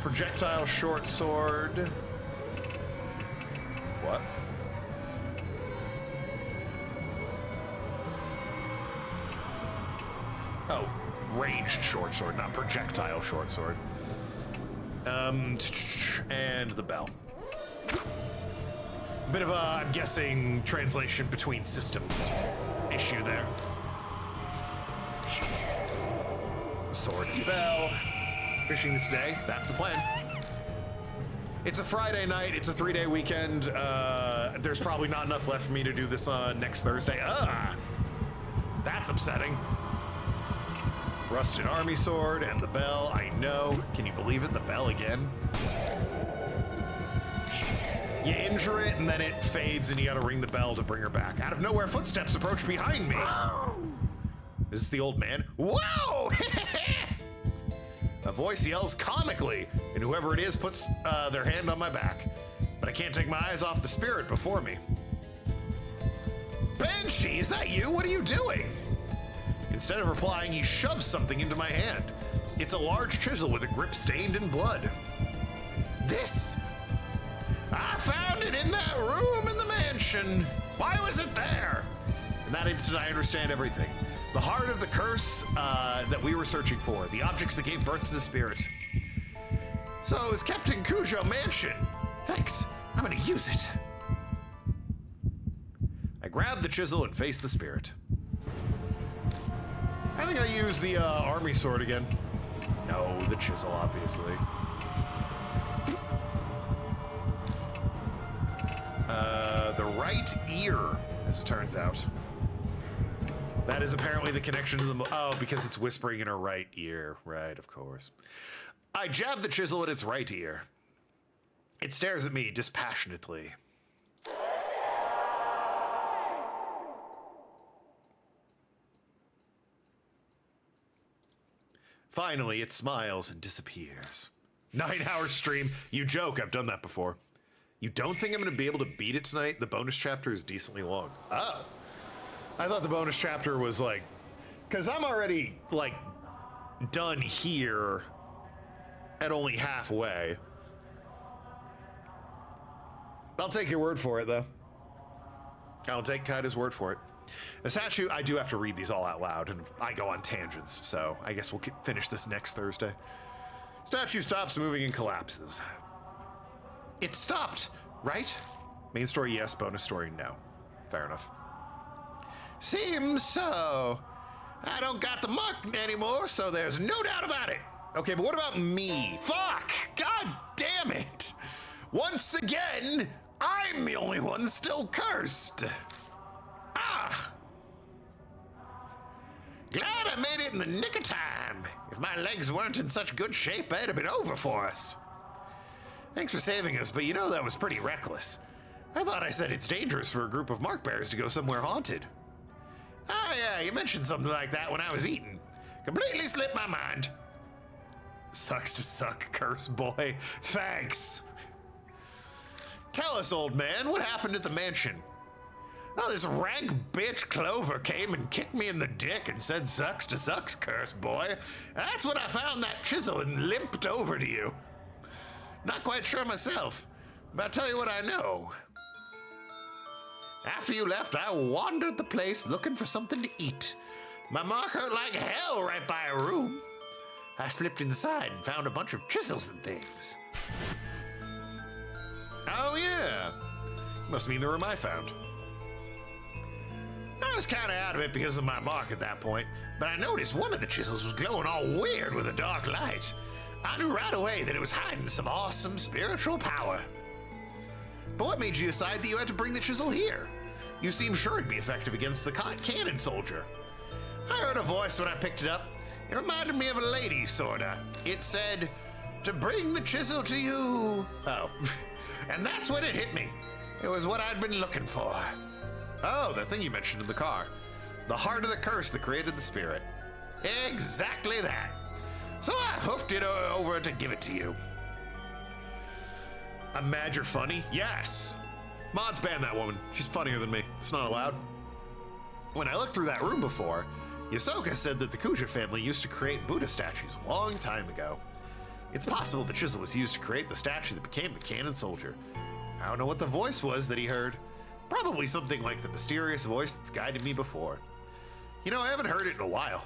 Projectile short sword. What? Oh, ranged short sword, not projectile short sword. And the bell. Bit of a, I'm guessing, translation between systems issue there. Sword and bell. Fishing this day, that's the plan. It's a Friday night, it's a 3-day weekend. There's probably not enough left for me to do this next Thursday. That's upsetting. Rusted army sword and the bell, I know. Can you believe it, the bell again? You injure it and then it fades and you gotta ring the bell to bring her back. Out of nowhere, footsteps approach behind me. Is this the old man? Whoa! A voice yells comically, and whoever it is puts their hand on my back. But I can't take my eyes off the spirit before me. Banshee, is that you? What are you doing? Instead of replying, he shoves something into my hand. It's a large chisel with a grip stained in blood. This! I found it in that room in the mansion. Why was it there? In that instant, I understand everything. The heart of the curse that we were searching for. The objects that gave birth to the spirit. So it was kept in Cujo Mansion. Thanks. I'm gonna use it. I grabbed the chisel and faced the spirit. I think I used the army sword again. No, the chisel, obviously. The right ear, as it turns out. That is apparently the connection to the... Oh, because it's whispering in her right ear. Right, of course. I jab the chisel at its right ear. It stares at me dispassionately. Finally, it smiles and disappears. 9-hour stream. You joke, I've done that before. You don't think I'm going to be able to beat it tonight? The bonus chapter is decently long. Oh. I thought the bonus chapter was like... Because I'm already, like, done here at only halfway. I'll take your word for it, though. I'll take Kaida's word for it. The statue, I do have to read these all out loud, and I go on tangents, so I guess we'll finish this next Thursday. Statue stops moving and collapses. It stopped, right? Main story, yes. Bonus story, no. Fair enough. Seems so. I don't got the mark anymore, so there's no doubt about it. Okay, but what about me? Fuck! God damn it! Once again, I'm the only one still cursed. Ah! Glad I made it in the nick of time. If my legs weren't in such good shape, it'd have been over for us. Thanks for saving us, but you know that was pretty reckless. I thought I said it's dangerous for a group of mark bearers to go somewhere haunted. Ah, yeah, you mentioned something like that when I was eating. Completely slipped my mind. Sucks to suck, curse boy. Thanks. Tell us, old man, what happened at the mansion? Oh, this rank bitch Clover came and kicked me in the dick and said sucks to sucks, curse boy. That's when I found that chisel and limped over to you. Not quite sure myself, but I'll tell you what I know. After you left, I wandered the place looking for something to eat. My mark hurt like hell right by a room. I slipped inside and found a bunch of chisels and things. Oh yeah, must mean the room I found. I was kind of out of it because of my mark at that point, but I noticed one of the chisels was glowing all weird with a dark light. I knew right away that it was hiding some awesome spiritual power. But what made you decide that you had to bring the chisel here? You seemed sure it'd be effective against the cannon soldier. I heard a voice when I picked it up. It reminded me of a lady, sorta. It said, to bring the chisel to you. Oh, and that's when it hit me. It was what I'd been looking for. Oh, that thing you mentioned in the car. The heart of the curse that created the spirit. Exactly that. So I hoofed it over to give it to you. I'm mad you're funny? Yes. Mods ban that woman. She's funnier than me. It's not allowed. When I looked through that room before, Yosoka said that the Kuja family used to create Buddha statues a long time ago. It's possible the chisel was used to create the statue that became the cannon soldier. I don't know what the voice was that he heard. Probably something like the mysterious voice that's guided me before. You know, I haven't heard it in a while.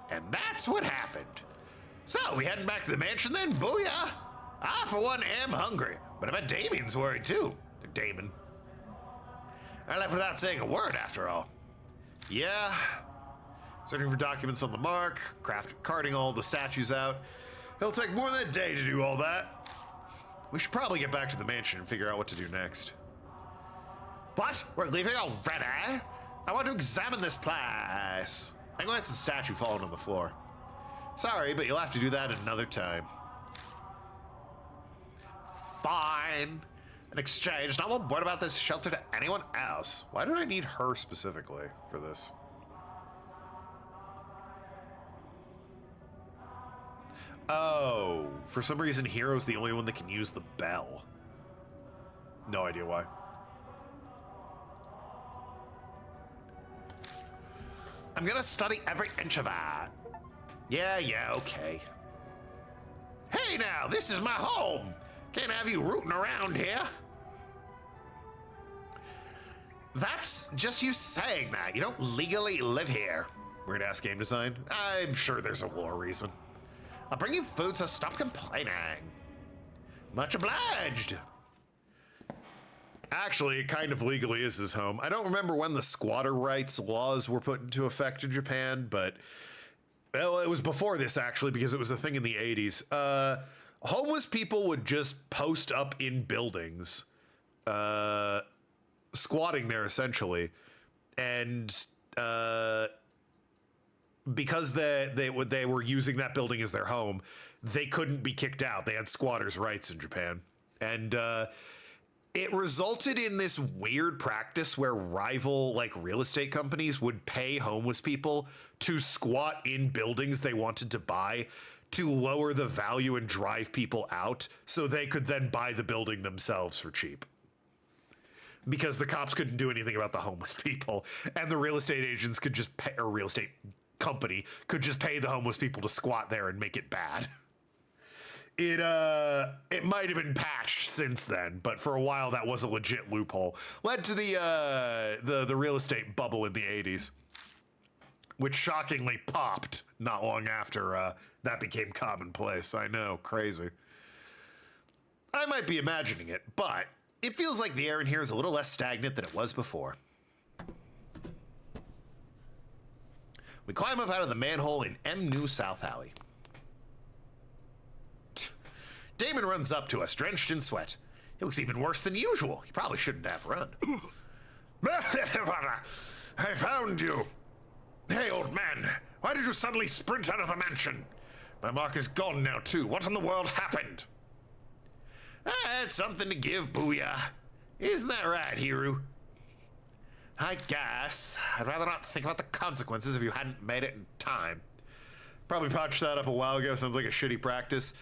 And that's what happened. So, we heading back to the mansion then? Booyah! I, for one, am hungry, but I bet Damien's worried too. Damon. I left without saying a word, after all. Yeah. Searching for documents on the mark, carting all the statues out. It'll take more than a day to do all that. We should probably get back to the mansion and figure out what to do next. What? We're leaving already? I want to examine this place. I glanced at the statue falling on the floor. Sorry, but you'll have to do that another time. Fine. In exchange, I won't worry about this shelter to anyone else. Why do I need her specifically for this? Oh, for some reason Hero's the only one that can use the bell. No idea why. I'm gonna study every inch of that. Yeah, okay. Hey now, this is my home. Can't have you rooting around here. That's just you saying that. You don't legally live here. Weird ass game design. I'm sure there's a war reason. I'll bring you food, so stop complaining. Much obliged. Actually, it kind of legally is his home. I don't remember when the squatter rights laws were put into effect in Japan, but well, it was before this actually, because it was a thing in the 80s. Homeless people would just post up in buildings, squatting there essentially, and because they were using that building as their home, they couldn't be kicked out. They had squatters' rights in Japan. And it resulted in this weird practice where rival like real estate companies would pay homeless people to squat in buildings they wanted to buy to lower the value and drive people out so they could then buy the building themselves for cheap. Because the cops couldn't do anything about the homeless people, and the real estate agents could just pay, or real estate company could just pay the homeless people to squat there and make it bad. It might have been patched since then, but for a while that was a legit loophole. Led to the real estate bubble in the 80s, which shockingly popped not long after that became commonplace. I know, crazy. I might be imagining it, but it feels like the air in here is a little less stagnant than it was before. We climb up out of the manhole in M. New South Alley. Damon runs up to us, drenched in sweat. He looks even worse than usual. He probably shouldn't have run. I found you. Hey, old man, why did you suddenly sprint out of the mansion? My mark is gone now, too. What in the world happened? It's something to give, Booyah. Isn't that right, Hiru? I guess. I'd rather not think about the consequences if you hadn't made it in time. Probably patched that up a while ago. Sounds like a shitty practice.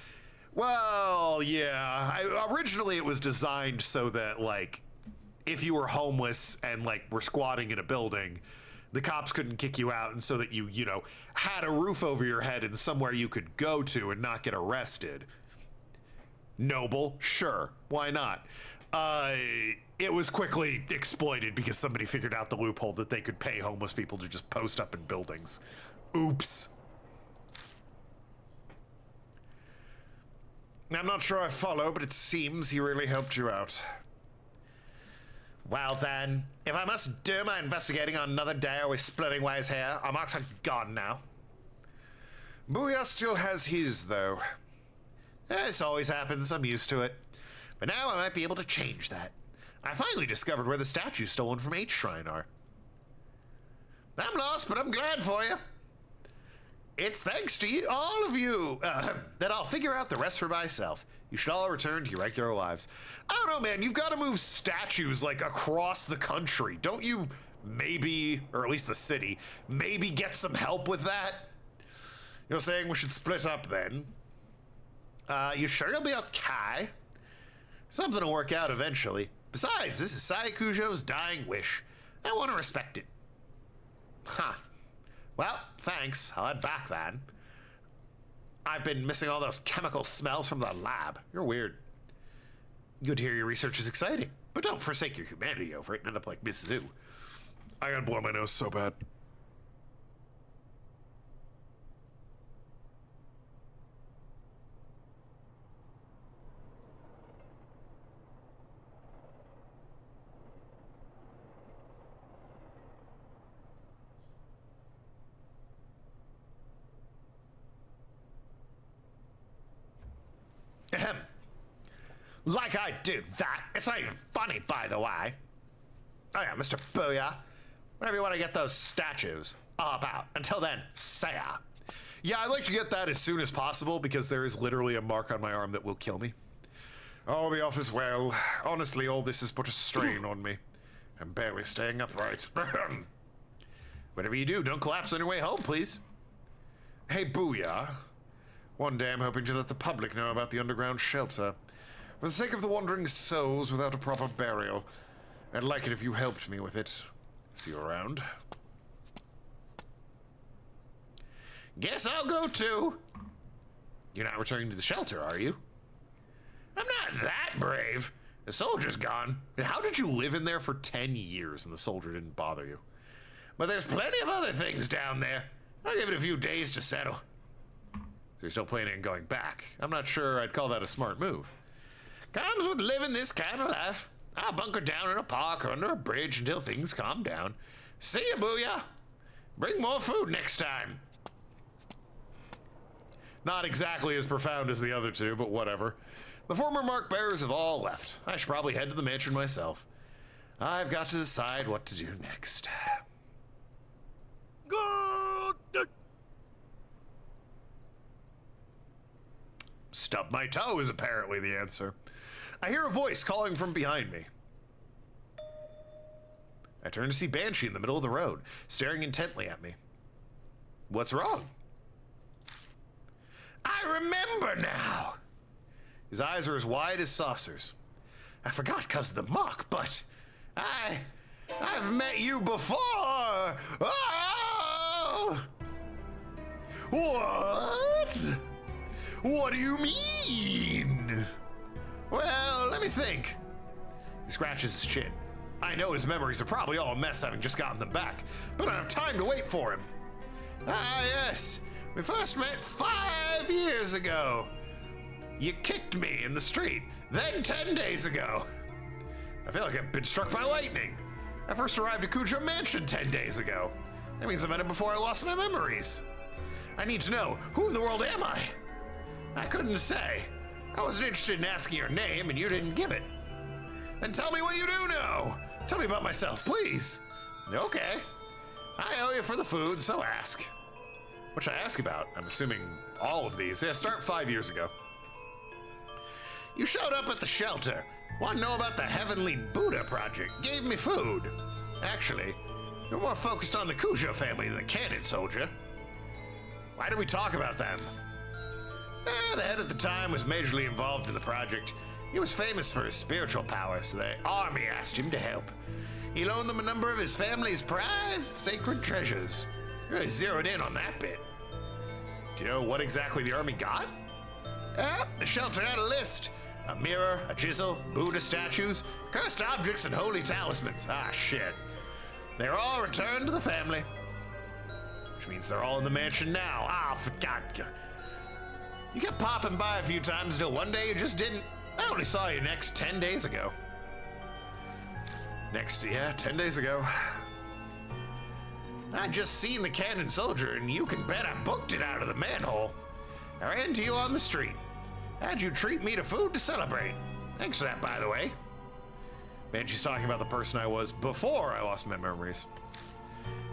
Well, yeah. Originally, it was designed so that, like, if you were homeless and, like, were squatting in a building, the cops couldn't kick you out, and so that you had a roof over your head and somewhere you could go to and not get arrested. Noble, sure. Why not? It was quickly exploited because somebody figured out the loophole that they could pay homeless people to just post up in buildings. Oops. I'm not sure I follow, but it seems he really helped you out. Well then, if I must do my investigating on another day, are we splitting ways here? Our marks are gone now. Booyah still has his, though. This always happens, I'm used to it. But now I might be able to change that. I finally discovered where the statues stolen from H Shrine are. I'm lost, but I'm glad for you. It's thanks to you, all of you, that I'll figure out the rest for myself. You should all return to your regular lives. I don't know, man. You've got to move statues, like, across the country. Don't you maybe, or at least the city, maybe get some help with that? You're saying we should split up, then? You sure you'll be okay? Something will work out eventually. Besides, this is Saikujo's dying wish. I want to respect it. Huh. Well, thanks. I'll head back then. I've been missing all those chemical smells from the lab. You're weird. Good to hear your research is exciting, but don't forsake your humanity over it and end up like Mrs. Zoo. I gotta blow my nose so bad. Ahem. Like I do that. It's not even funny, by the way. Oh yeah, Mr. Booyah. Whenever you want to get those statues, I'll hop out. Until then, say ya. Yeah, I'd like to get that as soon as possible because there is literally a mark on my arm that will kill me. I'll be off as well. Honestly, all this has put a strain on me. I'm barely staying upright. Whatever you do, don't collapse on your way home, please. Hey, Booyah. One day I'm hoping to let the public know about the underground shelter. For the sake of the wandering souls without a proper burial, I'd like it if you helped me with it. See you around. Guess I'll go too. You're not returning to the shelter, are you? I'm not that brave. The soldier's gone. How did you live in there for 10 years and the soldier didn't bother you? But there's plenty of other things down there. I'll give it a few days to settle. You're still planning on going back. I'm not sure I'd call that a smart move. Comes with living this kind of life. I'll bunker down in a park or under a bridge until things calm down. See ya, Booyah. Bring more food next time. Not exactly as profound as the other two, but whatever. The former mark bearers have all left. I should probably head to the mansion myself. I've got to decide what to do next. Good. My toe is apparently the answer. I hear a voice calling from behind me. I turn to see Banshee in the middle of the road, staring intently at me. What's wrong? I remember now. His eyes are as wide as saucers. I forgot because of the mark, but I've met you before. Oh! What? What do you mean? Well, let me think. He scratches his chin. I know his memories are probably all a mess having just gotten them back, but I don't have time to wait for him. Ah, yes. We first met 5 years ago. You kicked me in the street, then 10 days ago. I feel like I've been struck by lightning. I first arrived at Cujo Mansion 10 days ago. That means I met him before I lost my memories. I need to know, who in the world am I? I couldn't say. I wasn't interested in asking your name, and you didn't give it. Then tell me what you do know. Tell me about myself, please. Okay. I owe you for the food, so ask. What should I ask about? I'm assuming all of these. Yeah, start 5 years ago. You showed up at the shelter. Want to know about the Heavenly Buddha project. Gave me food. Actually, you're more focused on the Cujo family than the Cannon Soldier. Why did we talk about them? The head at the time was majorly involved in the project. He was famous for his spiritual power, so the army asked him to help. He loaned them a number of his family's prized sacred treasures. Really zeroed in on that bit. Do you know what exactly the army got? The shelter had a list. A mirror, a chisel, Buddha statues, cursed objects, and holy talismans. Ah, shit. They're all returned to the family. Which means they're all in the mansion now. Ah, for God. You kept popping by a few times until one day you just didn't. I only saw you next 10 days ago. 10 days ago. I just seen the Cannon Soldier, and you can bet I booked it out of the manhole. I ran into you on the street. How'd you treat me to food to celebrate? Thanks for that, by the way. Man, she's talking about the person I was before I lost my memories.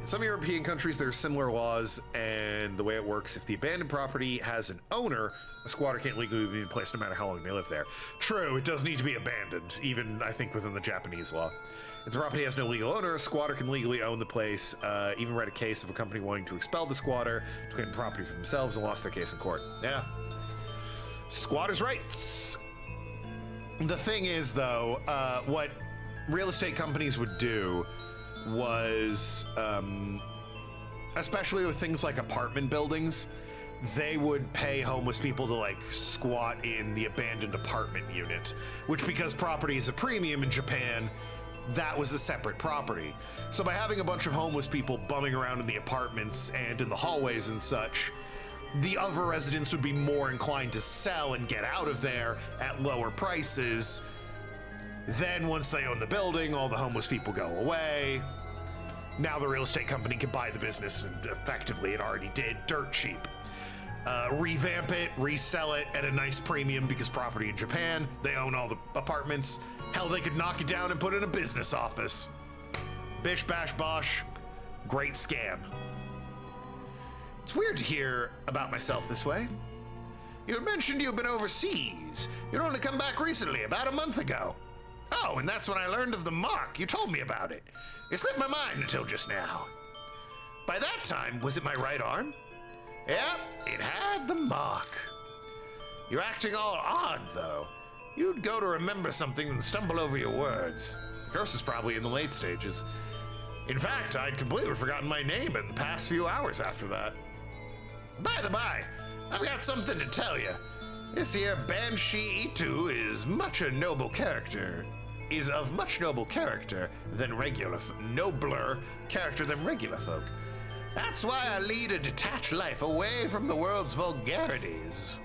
In some European countries, there are similar laws, and the way it works, if the abandoned property has an owner, a squatter can't legally be in place no matter how long they live there. True, it does need to be abandoned, even, I think, within the Japanese law. If the property has no legal owner, a squatter can legally own the place, even read a case of a company wanting to expel the squatter to claim the property for themselves and lost their case in court. Yeah. Squatters' rights. The thing is, though, what real estate companies would do was, especially with things like apartment buildings, they would pay homeless people to like squat in the abandoned apartment unit, which, because property is a premium in Japan, that was a separate property. So by having a bunch of homeless people bumming around in the apartments and in the hallways and such, the other residents would be more inclined to sell and get out of there at lower prices. Then once they own the building, all the homeless people go away. Now the real estate company can buy the business, and effectively it already did, dirt cheap. Revamp it, resell it at a nice premium, because property in Japan, they own all the apartments. Hell, they could knock it down and put in a business office. Bish bash bosh, great scam. It's weird to hear about myself this way. You had mentioned you've been overseas. You'd only come back recently, about a month ago. Oh, and that's when I learned of the mark. You told me about it. It slipped my mind until just now. By that time, was it my right arm? Yep, it had the mark. You're acting all odd, though. You'd go to remember something and stumble over your words. The curse is probably in the late stages. In fact, I'd completely forgotten my name in the past few hours after that. By the by, I've got something to tell you. This here Banshee Itu is of much noble character than nobler character than regular folk. That's why I lead a detached life away from the world's vulgarities.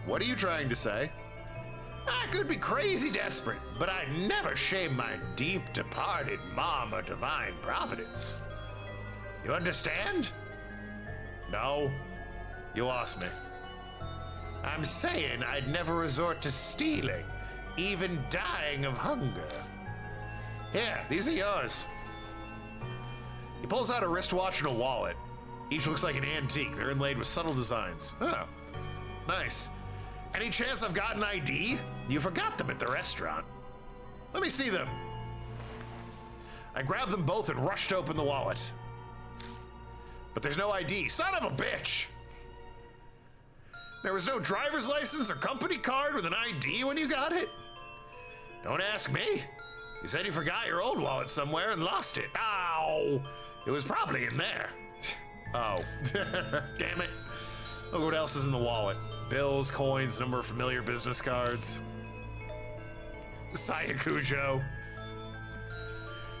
What are you trying to say? I could be crazy desperate, but I'd never shame my deep departed mom or divine providence. You understand? No, you lost me. I'm saying I'd never resort to stealing, even dying of hunger. Here, these are yours. He pulls out a wristwatch and a wallet. Each looks like an antique. They're inlaid with subtle designs. Oh, nice. Any chance I've got an ID? You forgot them at the restaurant. Let me see them. I grabbed them both and rushed to open the wallet. But there's no ID. Son of a bitch! There was no driver's license or company card with an ID when you got it? Don't ask me. You said you forgot your old wallet somewhere and lost it. Ow! It was probably in there. Oh. Damn it. Look what else is in the wallet. Bills, coins, number of familiar business cards. Sayakujo.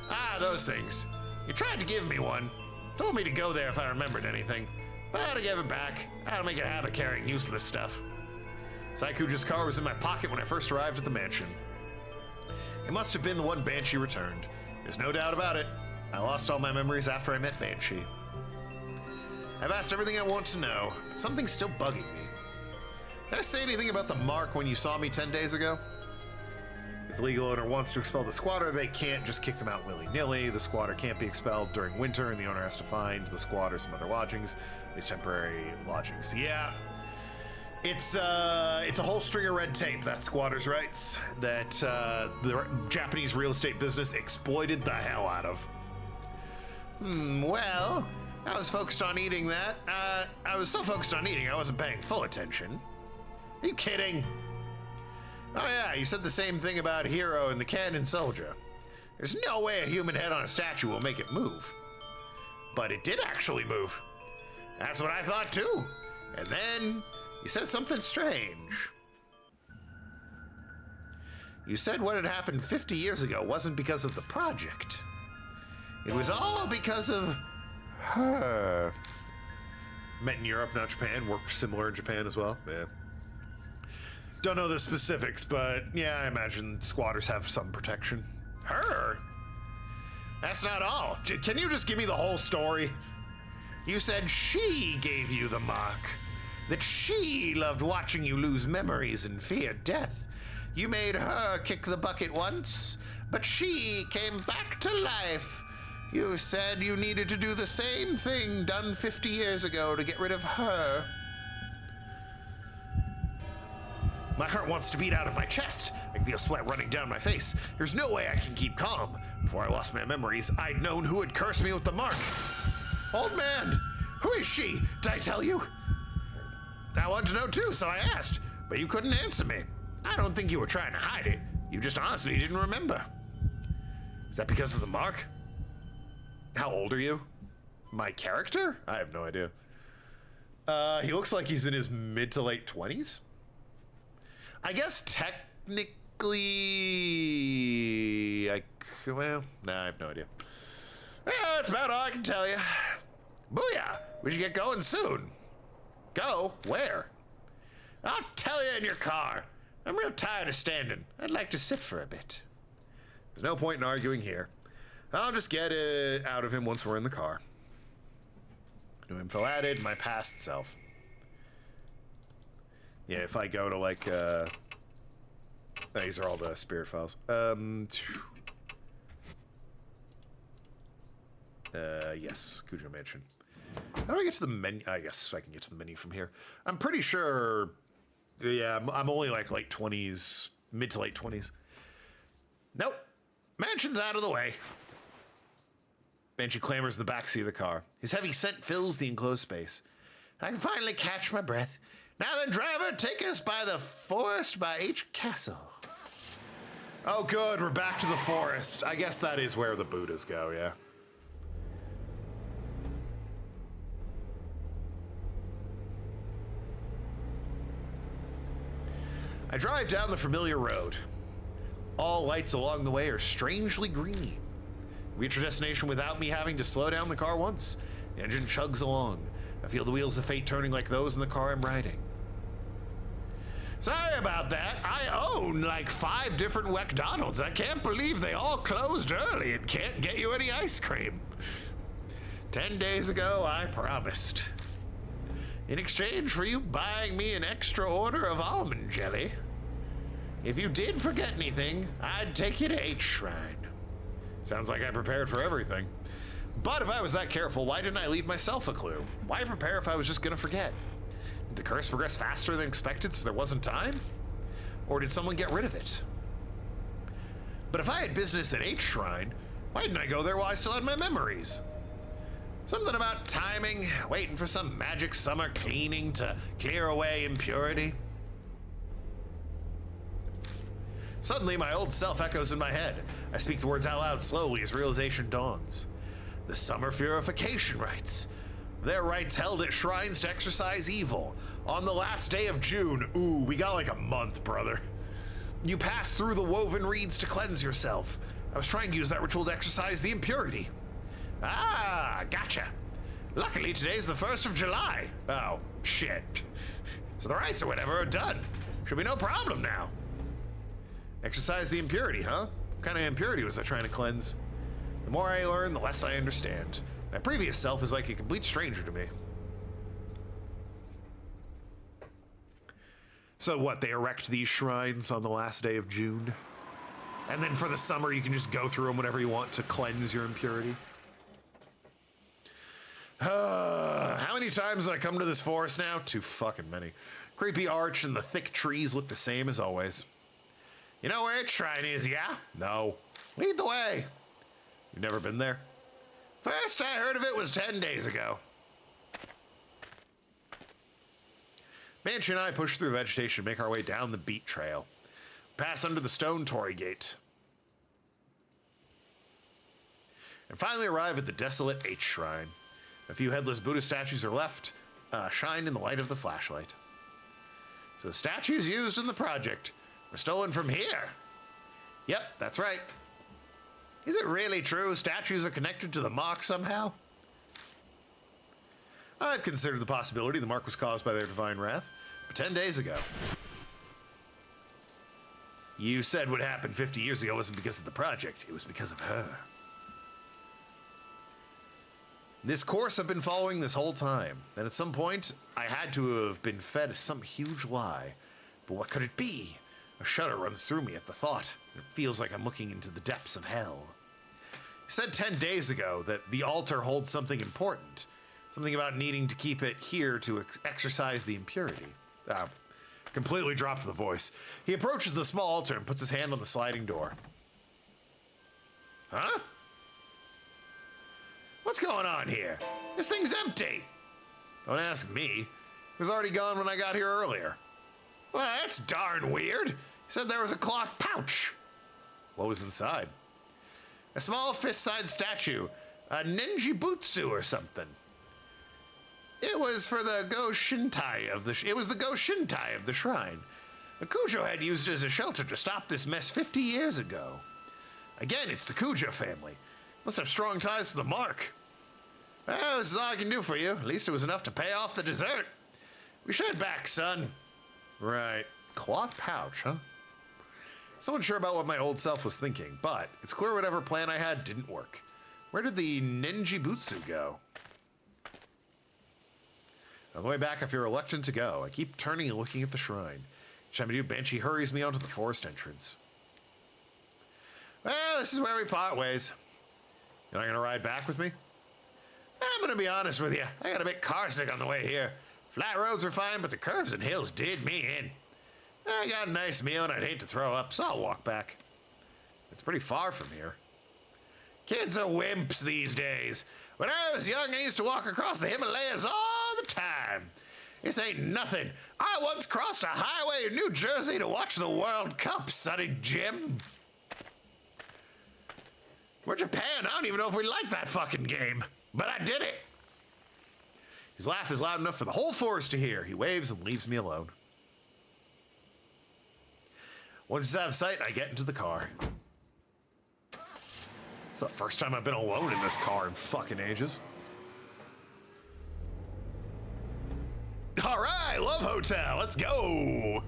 Ah, those things. You tried to give me one. Told me to go there if I remembered anything. But I gave it back. I don't make a habit of carrying useless stuff. Saikuja's car was in my pocket when I first arrived at the mansion. It must have been the one Banshee returned. There's no doubt about it. I lost all my memories after I met Banshee. I've asked everything I want to know, but something's still bugging me. Did I say anything about the mark when you saw me 10 days ago? If the legal owner wants to expel the squatter, they can't just kick them out willy-nilly. The squatter can't be expelled during winter, and the owner has to find the squatter some other lodgings, these temporary lodgings. Yeah, it's a whole string of red tape, that squatter's rights, that the Japanese real estate business exploited the hell out of. Well, I was focused on eating that. I was so focused on eating, I wasn't paying full attention. Are you kidding? Oh yeah, you said the same thing about Hero and the Cannon Soldier. There's no way a human head on a statue will make it move. But it did actually move. That's what I thought too. And then you said something strange. You said what had happened 50 years ago wasn't because of the project. It was all because of her. Met in Europe, not Japan. Worked similar in Japan as well. Yeah. Don't know the specifics, but yeah, I imagine squatters have some protection. Her? That's not all. Can you just give me the whole story? You said she gave you the mark. That she loved watching you lose memories and fear death. You made her kick the bucket once, but she came back to life. You said you needed to do the same thing done 50 years ago to get rid of her. My heart wants to beat out of my chest. I can feel sweat running down my face. There's no way I can keep calm. Before I lost my memories, I'd known who had cursed me with the mark. Old man, who is she? Did I tell you? I wanted to know too, so I asked, but you couldn't answer me. I don't think you were trying to hide it. You just honestly didn't remember. Is that because of the mark? How old are you? My character? I have no idea. He looks like he's in his mid to late 20s. I guess technically, well, nah, I have no idea. Yeah, that's about all I can tell you. Booyah! We should get going soon. Go? Where? I'll tell you in your car. I'm real tired of standing. I'd like to sit for a bit. There's no point in arguing here. I'll just get it out of him once we're in the car. New info added, my past self. Yeah, if I go to like, these are all the spirit files. Yes, Cujo Mansion. How do I get to the menu? I guess I can get to the menu from here. I'm pretty sure, yeah, I'm only like late 20s, mid to late 20s. Nope, mansion's out of the way. Banshee clambers the backseat of the car. His heavy scent fills the enclosed space. I can finally catch my breath. Now then, driver, take us by the forest by H Castle. Oh, good, we're back to the forest. I guess that is where the Buddhas go, yeah. I drive down the familiar road. All lights along the way are strangely green. We reach our destination without me having to slow down the car once. The engine chugs along. I feel the wheels of fate turning like those in the car I'm riding. Sorry about that. I own like 5 different McDonald's. I can't believe they all closed early and can't get you any ice cream. 10 days ago, I promised. In exchange for you buying me an extra order of almond jelly, if you did forget anything, I'd take you to H Shrine. Sounds like I prepared for everything. But if I was that careful, why didn't I leave myself a clue? Why prepare if I was just gonna forget? Did the curse progress faster than expected so there wasn't time? Or did someone get rid of it? But if I had business at H Shrine, why didn't I go there while I still had my memories? Something about timing, waiting for some magic summer cleaning to clear away impurity. Suddenly, my old self echoes in my head. I speak the words out loud slowly as realization dawns. The summer purification rites. They're rites held at shrines to exorcise evil. On the last day of June. Ooh, we got like a month, brother. You pass through the woven reeds to cleanse yourself. I was trying to use that ritual to exorcise the impurity. Ah, gotcha. Luckily, today's the 1st of July. Oh, shit. So the rites or whatever are done. Should be no problem now. Exercise the impurity, huh? What kind of impurity was I trying to cleanse? The more I learn, the less I understand. My previous self is like a complete stranger to me. So what, they erect these shrines on the last day of June? And then for the summer, you can just go through them whenever you want to cleanse your impurity? How many times have I come to this forest now? Too fucking many. Creepy arch and the thick trees look the same as always. You know where its shrine is, yeah? No. Lead the way. You've never been there? First I heard of it was 10 days ago. Banshee and I push through vegetation to make our way down the beat trail. Pass under the stone torii gate. And finally arrive at the desolate H Shrine. A few headless Buddha statues are left, shine in the light of the flashlight. So the statues used in the project were stolen from here. Yep, that's right. Is it really true statues are connected to the mark somehow? I've considered the possibility the mark was caused by their divine wrath, but 10 days ago. You said what happened 50 years ago wasn't because of the project, it was because of her. This course I've been following this whole time, and at some point, I had to have been fed some huge lie. But what could it be? A shudder runs through me at the thought. It feels like I'm looking into the depths of hell. You said 10 days ago that the altar holds something important. Something about needing to keep it here to exorcise the impurity. Completely dropped the voice. He approaches the small altar and puts his hand on the sliding door. Huh? What's going on here? This thing's empty. Don't ask me. It was already gone when I got here earlier. Well, that's darn weird. He said there was a cloth pouch. What was inside? A small fist-sized statue. A ninjibutsu or something. It was for the Go-Shintai of the Go-Shintai of the shrine. The Kujo had used it as a shelter to stop this mess 50 years ago. Again, it's the Kujo family. Must have strong ties to the mark. Well, this is all I can do for you. At least it was enough to pay off the dessert. We should head back, son. Right. Cloth pouch, huh? So unsure about what my old self was thinking, but it's clear whatever plan I had didn't work. Where did the ninjibutsu go? On the way back, I feel reluctant to go. I keep turning and looking at the shrine. Each time I do, Banshee hurries me onto the forest entrance. Well, this is where we part ways. You're not gonna ride back with me? I'm gonna be honest with you. I got a bit carsick on the way here. Flat roads were fine, but the curves and hills did me in. I got a nice meal and I'd hate to throw up, so I'll walk back. It's pretty far from here. Kids are wimps these days. When I was young, I used to walk across the Himalayas all the time. This ain't nothing. I once crossed a highway in New Jersey to watch the World Cup, Sonny Jim. We're Japan. I don't even know if we like that fucking game. But I did it. His laugh is loud enough for the whole forest to hear. He waves and leaves me alone. Once he's out of sight, I get into the car. It's the first time I've been alone in this car in fucking ages. All right, Love Hotel, let's go.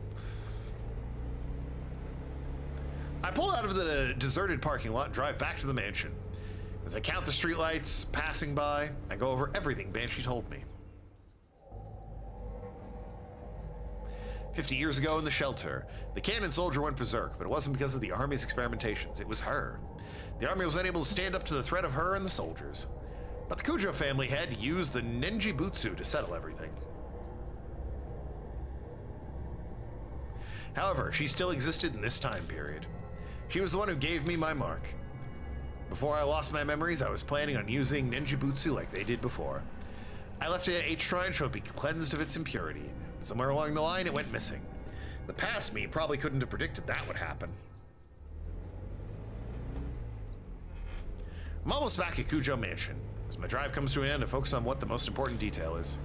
I pull out of the deserted parking lot and drive back to the mansion. As I count the streetlights passing by, I go over everything Banshee told me. 50 years ago in the shelter, the cannon soldier went berserk, but it wasn't because of the army's experimentations, it was her. The army was unable to stand up to the threat of her and the soldiers. But the Kujo family had used the ninjibutsu to settle everything. However, she still existed in this time period. She was the one who gave me my mark. Before I lost my memories, I was planning on using ninjutsu like they did before. I left it at H Shrine so it be cleansed of its impurity, but somewhere along the line it went missing. The past me probably couldn't have predicted that would happen. I'm almost back at Kujo Mansion, as my drive comes to an end to focus on what the most important detail is.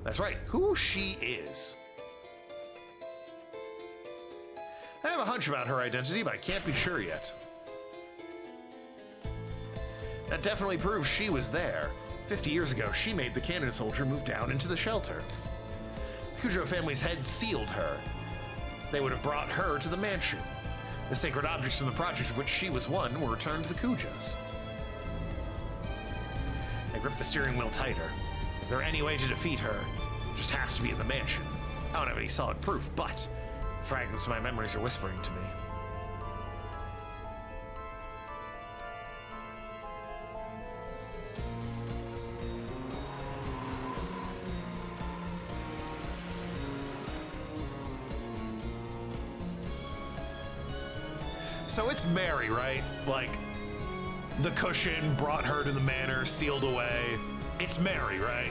That's right, who she is. I have a hunch about her identity, but I can't be sure yet. That definitely proves she was there. 50 years ago, she made the cannon soldier move down into the shelter. The Kujo family's head sealed her. They would have brought her to the mansion. The sacred objects from the project of which she was one were returned to the Kujos. I gripped the steering wheel tighter. If there were any way to defeat her, it just has to be in the mansion. I don't have any solid proof, but fragments of my memories are whispering to me. So it's Mary, right? Like, the cushion brought her to the manor, sealed away. It's Mary, right?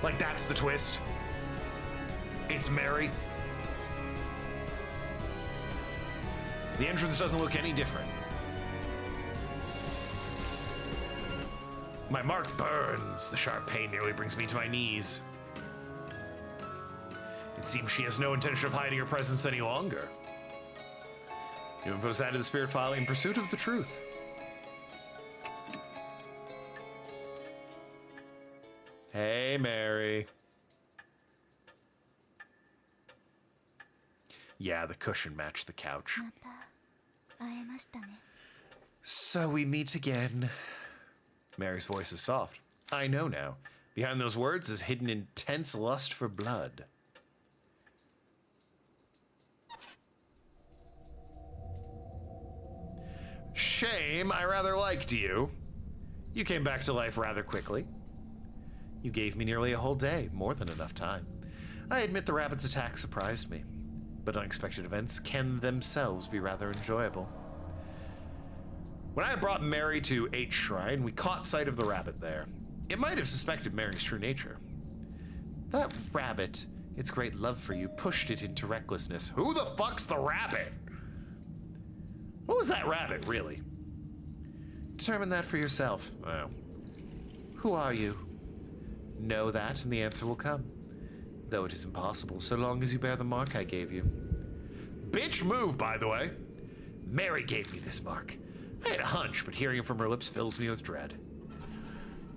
Like, that's the twist. It's Mary. The entrance doesn't look any different. My mark burns. The sharp pain nearly brings me to my knees. It seems she has no intention of hiding her presence any longer. New info's added to the spirit file in pursuit of the truth. Hey, Mary. Yeah, the cushion matched the couch. So we meet again. Mary's voice is soft. I know now. Behind those words is hidden intense lust for blood. Shame, I rather liked you. You came back to life rather quickly. You gave me nearly a whole day, more than enough time. I admit the rabbit's attack surprised me, but unexpected events can themselves be rather enjoyable. When I brought Mary to H Shrine, we caught sight of the rabbit there. It might have suspected Mary's true nature. That rabbit, its great love for you, pushed it into recklessness. Who the fuck's the rabbit? What was that rabbit, really? Determine that for yourself. Oh. Who are you? Know that, and the answer will come. Though it is impossible, so long as you bear the mark I gave you. Bitch move, by the way. Mary gave me this mark. I had a hunch, but hearing it from her lips fills me with dread.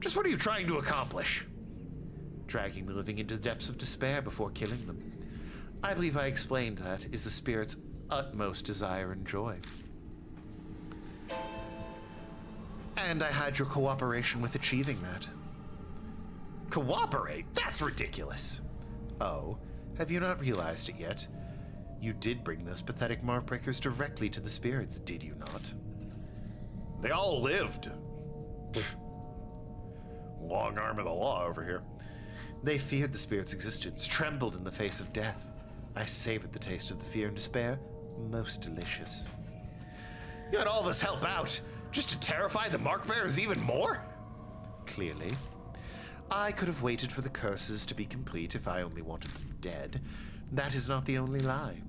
Just what are you trying to accomplish? Dragging the living into the depths of despair before killing them. I believe I explained that is the spirit's utmost desire and joy. And I had your cooperation with achieving that. Cooperate? That's ridiculous. Oh, have you not realized it yet? You did bring those pathetic mark breakers directly to the spirits, did you not? They all lived. Long arm of the law over here. They feared the spirit's existence, trembled in the face of death. I savored the taste of the fear and despair. Most delicious. You had all of us help out, just to terrify the mark bearers even more? Clearly. I could have waited for the curses to be complete if I only wanted them dead. That is not the only lie.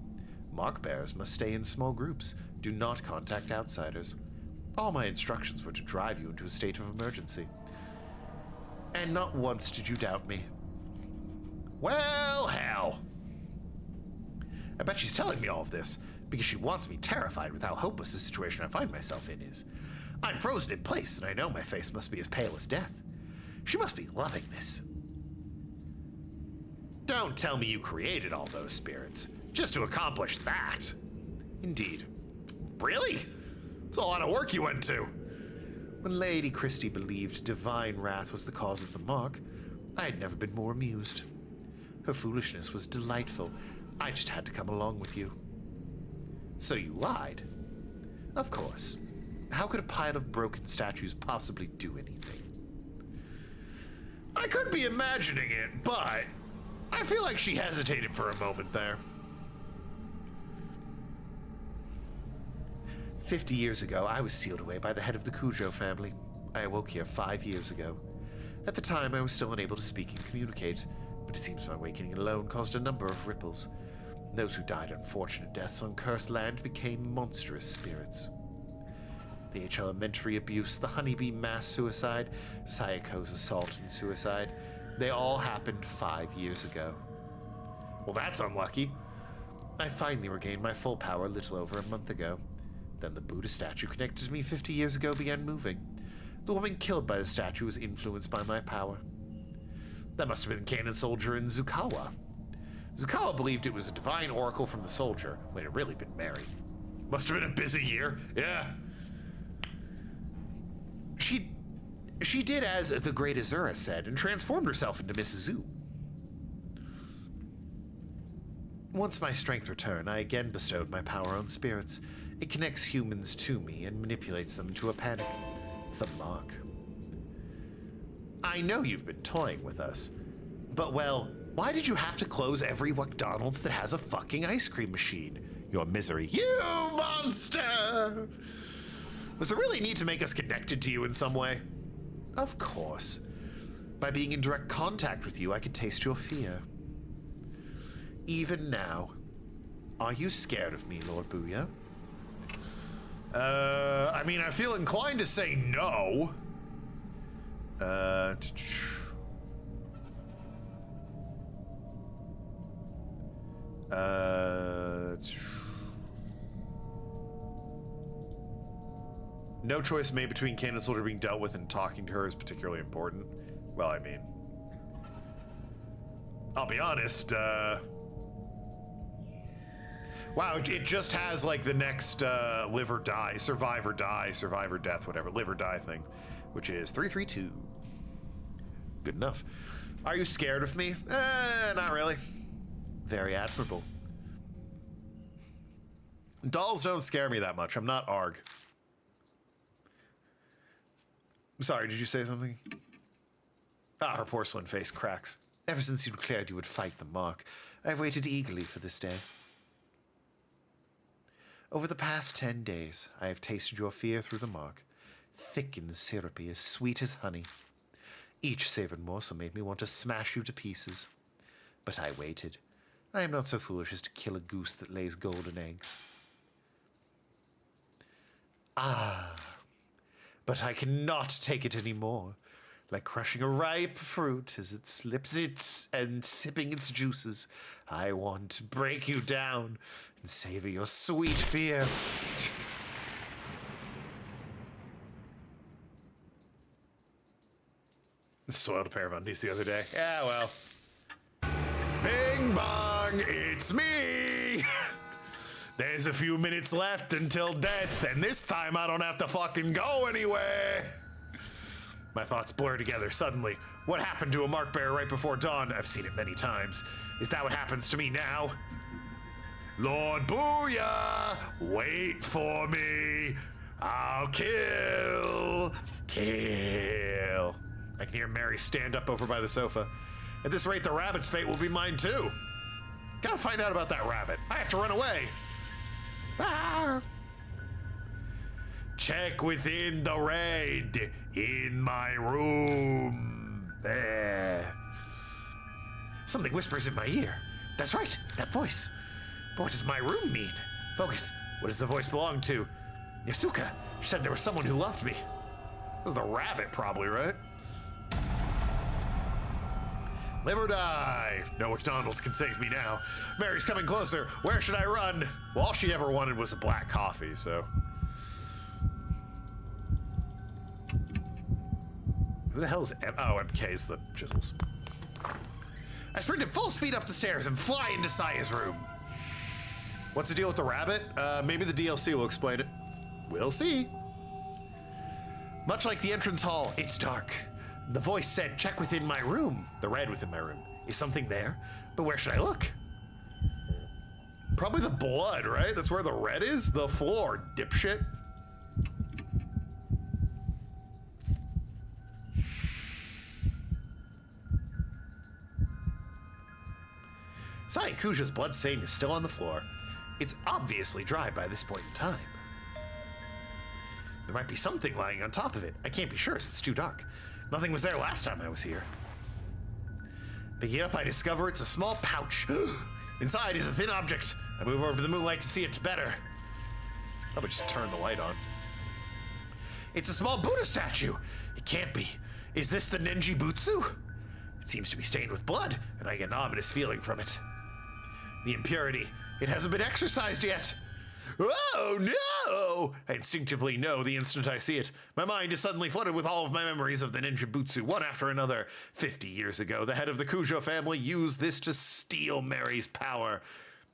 Mark bearers must stay in small groups. Do not contact outsiders. All my instructions were to drive you into a state of emergency. And not once did you doubt me. Well, hell. I bet she's telling me all of this because she wants me terrified with how hopeless the situation I find myself in is. I'm frozen in place, and I know my face must be as pale as death. She must be loving this. Don't tell me you created all those spirits just to accomplish that. Indeed. Really? It's a lot of work you went to. When Lady Christie believed divine wrath was the cause of the mark, I had never been more amused. Her foolishness was delightful. I just had to come along with you. So you lied? Of course. How could a pile of broken statues possibly do anything? I could be imagining it, but I feel like she hesitated for a moment there. 50 years ago, I was sealed away by the head of the Cujo family. I awoke here 5 years ago. At the time, I was still unable to speak and communicate, but it seems my awakening alone caused a number of ripples. Those who died unfortunate deaths on cursed land became monstrous spirits. The H elementary abuse, the honeybee mass suicide, Sayako's assault and suicide, they all happened 5 years ago. Well, that's unlucky. I finally regained my full power a little over a month ago. Then the Buddha statue connected to me 50 years ago began moving. The woman killed by the statue was influenced by my power. That must have been Cannon Soldier in Zukawa. Zukawa believed it was a divine oracle from the soldier, when it really been Mary. Must have been a busy year, yeah. She did as the great Azura said and transformed herself into Miss Zoo. Once my strength returned, I again bestowed my power on spirits. It connects humans to me and manipulates them into a panic. The mark. I know you've been toying with us, but well, why did you have to close every McDonald's that has a fucking ice cream machine? Your misery. You monster! Was there really need to make us connected to you in some way? Of course. By being in direct contact with you, I could taste your fear. Even now. Are you scared of me, Lord Booyah? I mean, I feel inclined to say no. No choice made between Cannon Soldier being dealt with and talking to her is particularly important. Well, I mean, I'll be honest, wow, it just has like the next live or die, survive or death, whatever, live or die thing, which is 332. Good enough. Are you scared of me? Not really. Very admirable. Dolls don't scare me that much. I'm not Arg. Sorry, did you say something? Ah, her porcelain face cracks. Ever since you declared you would fight the mark, I've waited eagerly for this day. Over the past 10 days, I have tasted your fear through the mark, thick and syrupy, as sweet as honey. Each savored morsel made me want to smash you to pieces. But I waited. I am not so foolish as to kill a goose that lays golden eggs. Ah, but I cannot take it anymore. Like crushing a ripe fruit as it slips and sipping its juices, I want to break you down and savor your sweet fear. Soiled a pair of undies the other day. Yeah, well. Bing bong, it's me! There's a few minutes left until death, and this time I don't have to fucking go anywhere. My thoughts blur together suddenly. What happened to a mark bearer right before dawn? I've seen it many times. Is that what happens to me now? Lord Booyah, wait for me. I'll kill. I can hear Mary stand up over by the sofa. At this rate, the rabbit's fate will be mine too. Gotta find out about that rabbit. I have to run away. Ah. Check within the raid in my room. There. Something whispers in my ear. That's right, that voice. But what does my room mean? Focus. What does the voice belong to? Yasuka. She said there was someone who loved me. It was the rabbit, probably, right? Live or die. No McDonald's can save me now. Mary's coming closer. Where should I run? Well, all she ever wanted was a black coffee, so. Who the hell is MK's the chisels. I sprinted full speed up the stairs and fly into Saya's room. What's the deal with the rabbit? Maybe the DLC will explain it. We'll see. Much like the entrance hall, it's dark. The voice said, check within my room. The red within my room. Is something there? But where should I look? Probably the blood, right? That's where the red is? The floor, dipshit. Sayakuja's blood stain is still on the floor. It's obviously dry by this point in time. There might be something lying on top of it. I can't be sure as it's too dark. Nothing was there last time I was here. Picking it up, I discover it's a small pouch. Inside is a thin object. I move over to the moonlight to see it better. Probably just turn the light on. It's a small Buddha statue. It can't be. Is this the Nenji Butsu? It seems to be stained with blood, and I get an ominous feeling from it. The impurity. It hasn't been exorcised yet. Oh, no! I instinctively know the instant I see it. My mind is suddenly flooded with all of my memories of the Ninja Butsu, one after another. 50 years ago, the head of the Kujo family used this to steal Mary's power.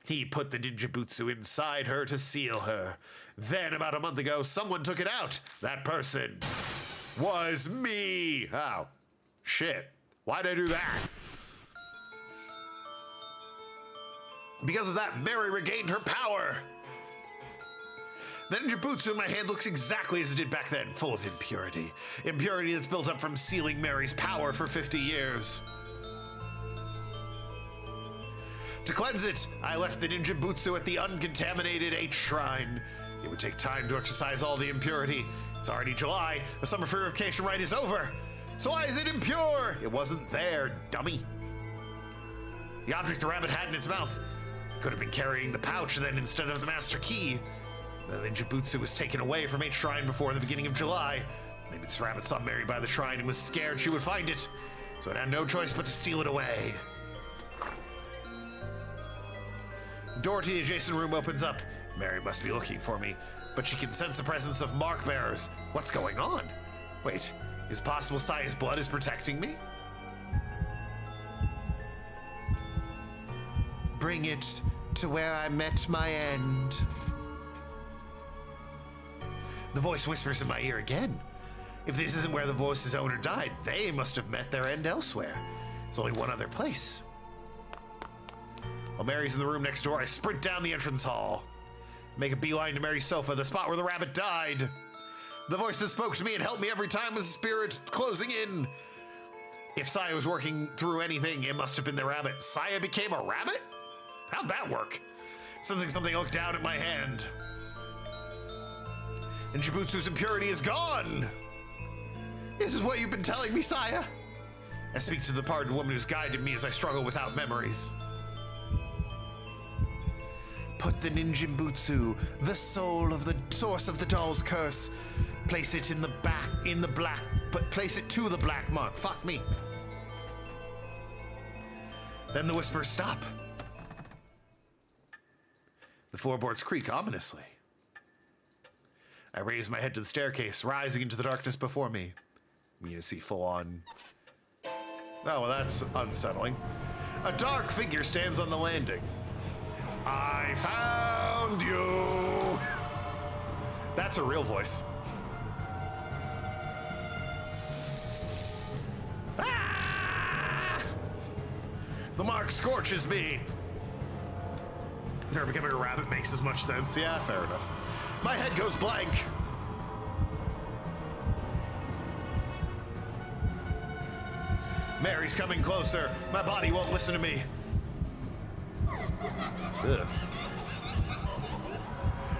He put the Ninja Butsu inside her to seal her. Then, about a month ago, someone took it out. That person was me. Oh, shit. Why'd I do that? Because of that, Mary regained her power. The Ninja Butsu in my hand looks exactly as it did back then, full of impurity. Impurity that's built up from sealing Mary's power for 50 years. To cleanse it, I left the Ninja Butsu at the uncontaminated H Shrine. It would take time to exorcise all the impurity. It's already July. The summer purification rite is over. So why is it impure? It wasn't there, dummy. The object the rabbit had in its mouth could have been carrying the pouch then instead of the master key. The Ninja Butsu was taken away from H Shrine before the beginning of July. Maybe this rabbit saw Mary by the shrine and was scared she would find it, so it had no choice but to steal it away. Door to the adjacent room opens up. Mary must be looking for me, but she can sense the presence of mark bearers. What's going on? Wait, is it possible Saya's blood is protecting me? Bring it to where I met my end. The voice whispers in my ear again. If this isn't where the voice's owner died, they must have met their end elsewhere. There's only one other place. While Mary's in the room next door, I sprint down the entrance hall. Make a beeline to Mary's sofa, the spot where the rabbit died. The voice that spoke to me and helped me every time was a spirit closing in. If Saya was working through anything, it must have been the rabbit. Saya became a rabbit? How'd that work? Sensing something, I look down at my hand. And Jibutsu's impurity is gone. This is what you've been telling me, Saya? I speak to the pardoned woman who's guided me as I struggle without memories. Put the Ninjinbutsu, the soul of the source of the doll's curse. Place it in the black, but place it to the black mark. Fuck me. Then the whispers stop. The floorboards creak ominously. I raise my head to the staircase, rising into the darkness before me. You see full on. Oh, well, that's unsettling. A dark figure stands on the landing. I found you. That's a real voice. Ah! The mark scorches me. Her becoming a rabbit makes as much sense. Yeah, fair enough. My head goes blank. Mary's coming closer. My body won't listen to me. Ugh.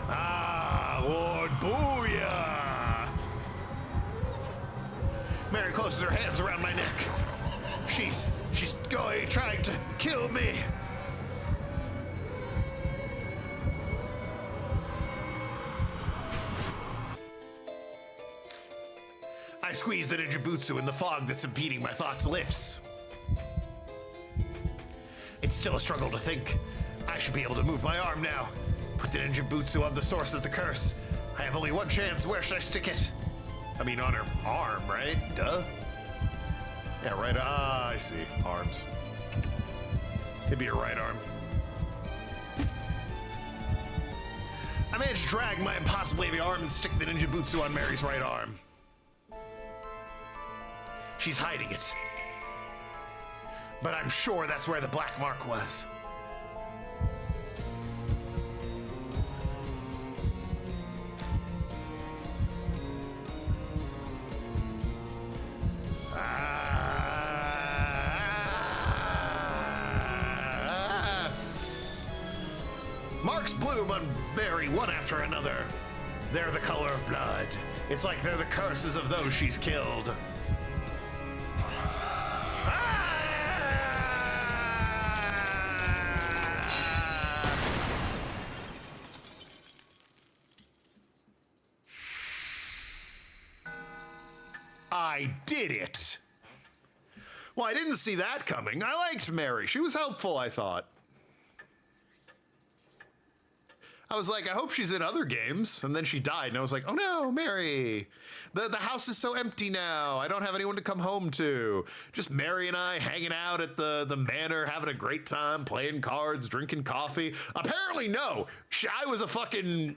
Ah, Lord Booyah! Mary closes her hands around my neck. She's trying to kill me. I squeeze the Ninjibutsu and the fog that's impeding my thoughts lifts. It's still a struggle to think. I should be able to move my arm now. Put the Ninjibutsu on the source of the curse. I have only one chance. Where should I stick it? I mean, on her arm, right? Duh. Yeah, right. Ah, I see. Arms. It'd be her right arm. I managed to drag my impossibly heavy arm and stick the Ninjibutsu on Mary's right arm. She's hiding it. But I'm sure that's where the black mark was. consume and bury one after another. They're the color of blood. It's like they're the curses of those she's killed. I did it. Well, I didn't see that coming. I liked Mary. She was helpful, I thought. I was like, I hope she's in other games. And then she died, and I was like, oh no, Mary. The house is so empty now. I don't have anyone to come home to. Just Mary and I hanging out at the manor, having a great time, playing cards, drinking coffee. Apparently, no. I was a fucking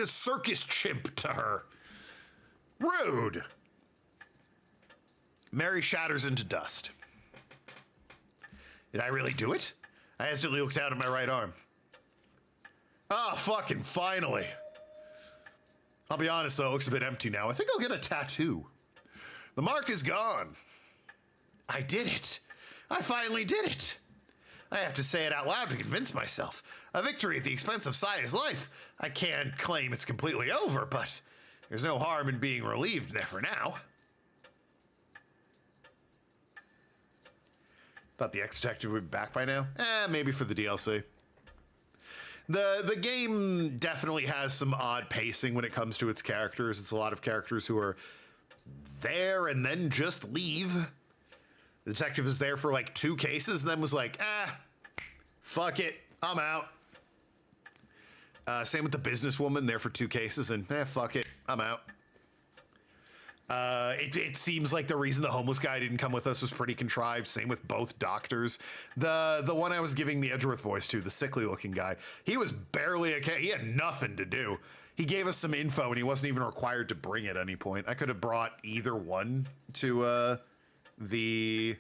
circus chimp to her. Rude. Mary shatters into dust. Did I really do it? I instantly looked down at my right arm. Oh, fucking finally. I'll be honest, though, it looks a bit empty now. I think I'll get a tattoo. The mark is gone. I did it. I finally did it. I have to say it out loud to convince myself. A victory at the expense of Saya's life. I can't claim it's completely over, but there's no harm in being relieved for now. Thought the ex-detective would be back by now. Maybe for the DLC. The game definitely has some odd pacing when it comes to its characters. It's a lot of characters who are there and then just leave. The detective is there for like 2 cases and then was like, fuck it, I'm out. Same with the businesswoman, there for 2 cases and fuck it, I'm out. It seems like the reason the homeless guy didn't come with us was pretty contrived. Same with both doctors. The one I was giving the Edgeworth voice to, the sickly looking guy, he was barely he had nothing to do. He gave us some info and he wasn't even required to bring it at any point. I could have brought either one to the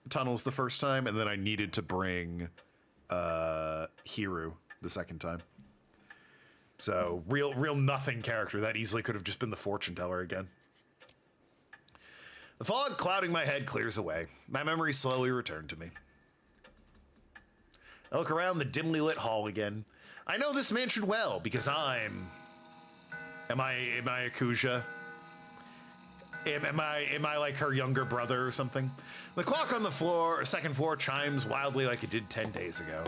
tunnels the first time, and then I needed to bring Hiru the second time. So real nothing character. That easily could have just been the fortune teller again. The fog clouding my head clears away. My memories slowly return to me. I look around the dimly lit hall again. I know this mansion well because I'm... Am I Akuja? Am I like her younger brother or something? The clock on the floor, second floor, chimes wildly like it did 10 days ago.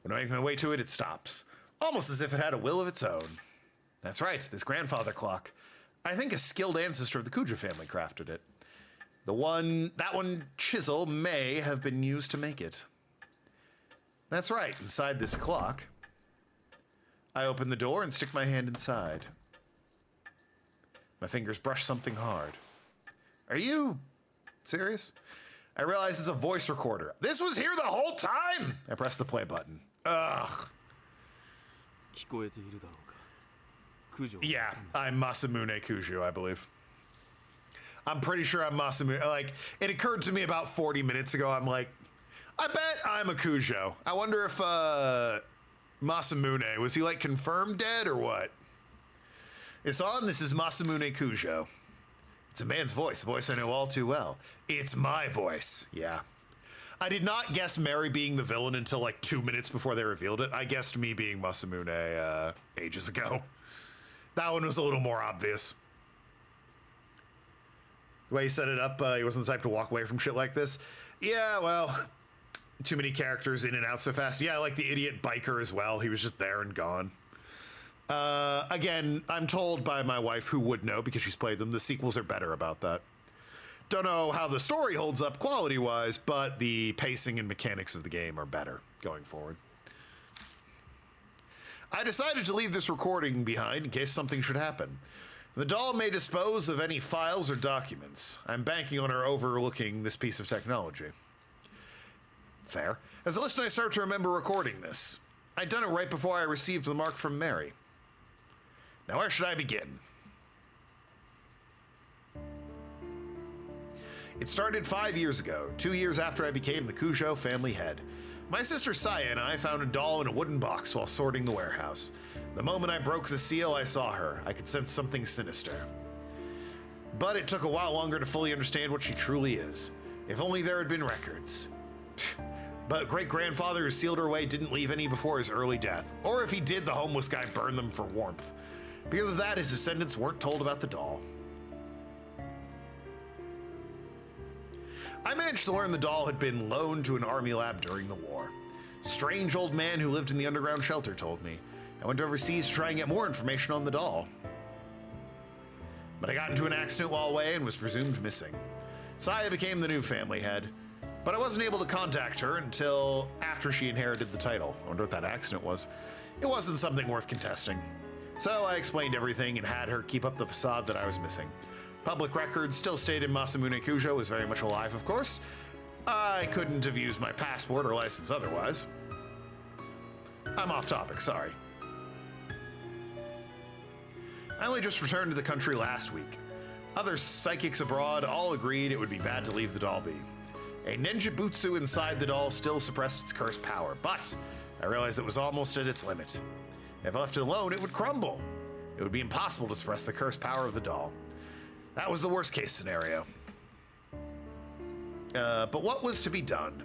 When I make my way to it, it stops. Almost as if it had a will of its own. That's right, this grandfather clock. I think a skilled ancestor of the Kuja family crafted it. That one chisel may have been used to make it. That's right, inside this clock. I open the door and stick my hand inside. My fingers brush something hard. Are you serious? I realize it's a voice recorder. This was here the whole time! I press the play button. Ugh. Yeah, I'm Masamune Kujo, I believe. I'm pretty sure I'm Masamune. Like, it occurred to me about 40 minutes ago. I'm like, I bet I'm a Kujo. I wonder if Masamune, was he like confirmed dead or what? It's on. This is Masamune Kujo. It's a man's voice, a voice I know all too well. It's my voice. Yeah. I did not guess Mary being the villain until like 2 minutes before they revealed it. I guessed me being Masamune ages ago. That one was a little more obvious. The way he set it up, he wasn't the type to walk away from shit like this. Yeah, well, too many characters in and out so fast. Yeah, like the idiot biker as well. He was just there and gone. Again, I'm told by my wife, who would know because she's played them, the sequels are better about that. Don't know how the story holds up quality-wise, but the pacing and mechanics of the game are better going forward. I decided to leave this recording behind in case something should happen. The doll may dispose of any files or documents. I'm banking on her overlooking this piece of technology. Fair. As a listener, I start to remember recording this. I'd done it right before I received the mark from Mary. Now where should I begin? It started 5 years ago, 2 years after I became the Kujo family head. My sister Saya and I found a doll in a wooden box while sorting the warehouse. The moment I broke the seal, I saw her. I could sense something sinister. But it took a while longer to fully understand what she truly is. If only there had been records. But great-grandfather who sealed her away didn't leave any before his early death. Or if he did, the homeless guy burned them for warmth. Because of that, his descendants weren't told about the doll. I managed to learn the doll had been loaned to an army lab during the war. Strange old man who lived in the underground shelter told me. I went overseas to try and get more information on the doll. But I got into an accident while away and was presumed missing. Saya became the new family head, but I wasn't able to contact her until after she inherited the title. I wonder what that accident was. It wasn't something worth contesting. So I explained everything and had her keep up the facade that I was missing. Public records still stated Masamune Kujo was very much alive, of course. I couldn't have used my passport or license otherwise. I'm off topic, sorry. I only just returned to the country last week. Other psychics abroad all agreed it would be bad to leave the doll be. A ninjutsu inside the doll still suppressed its cursed power, but I realized it was almost at its limit. If left alone, it would crumble. It would be impossible to suppress the cursed power of the doll. That was the worst case scenario. But what was to be done?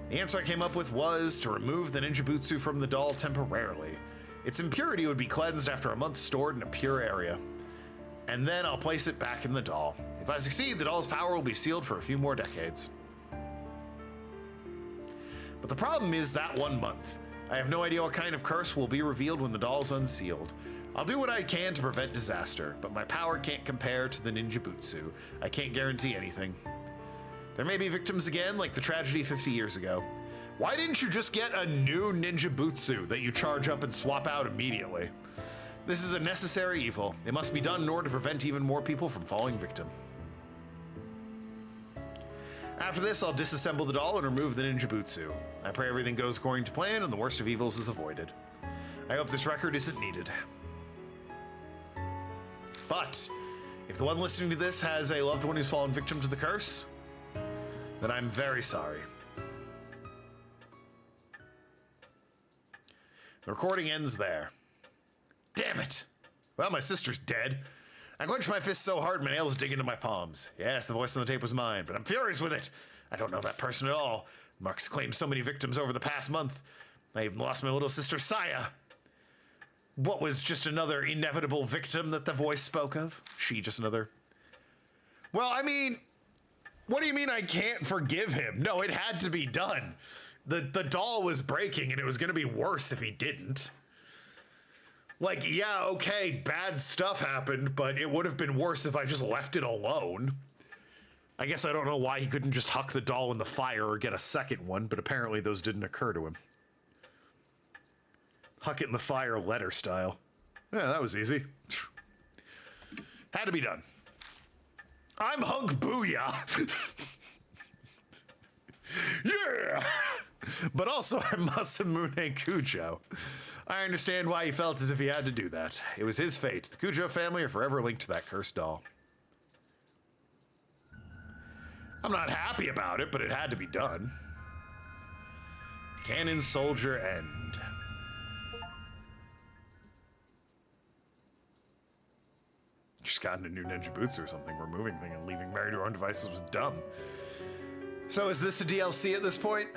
The answer I came up with was to remove the ninjutsu from the doll temporarily. Its impurity would be cleansed after a month stored in a pure area. And then I'll place it back in the doll. If I succeed, the doll's power will be sealed for a few more decades. But the problem is that 1 month. I have no idea what kind of curse will be revealed when the doll's unsealed. I'll do what I can to prevent disaster, but my power can't compare to the ninjutsu. I can't guarantee anything. There may be victims again, like the tragedy 50 years ago. Why didn't you just get a new ninjutsu that you charge up and swap out immediately? This is a necessary evil. It must be done in order to prevent even more people from falling victim. After this, I'll disassemble the doll and remove the ninjutsu. I pray everything goes according to plan and the worst of evils is avoided. I hope this record isn't needed. But if the one listening to this has a loved one who's fallen victim to the curse, then I'm very sorry. The recording ends there. Damn it! Well, my sister's dead. I clenched my fist so hard my nails dig into my palms. Yes, the voice on the tape was mine, but I'm furious with it. I don't know that person at all. Mark's claimed so many victims over the past month. I even lost my little sister, Saya. What was just another inevitable victim that the voice spoke of? She just another... Well, I mean, what do you mean I can't forgive him? No, it had to be done. The doll was breaking and it was going to be worse if he didn't. Like, yeah, okay, bad stuff happened, but it would have been worse if I just left it alone. I guess I don't know why he couldn't just huck the doll in the fire or get a second one, but apparently those didn't occur to him. Huck it in the fire letter style. Yeah, that was easy. Had to be done. I'm Hunk Booyah. Yeah! But also I'm Masamune Kujo. I understand why he felt as if he had to do that. It was his fate. The Kujo family are forever linked to that cursed doll. I'm not happy about it, but it had to be done. Cannon Soldier End. Just gotten a new ninjutsu or something. Removing thing and leaving Mary to her own devices was dumb. So is this the DLC at this point?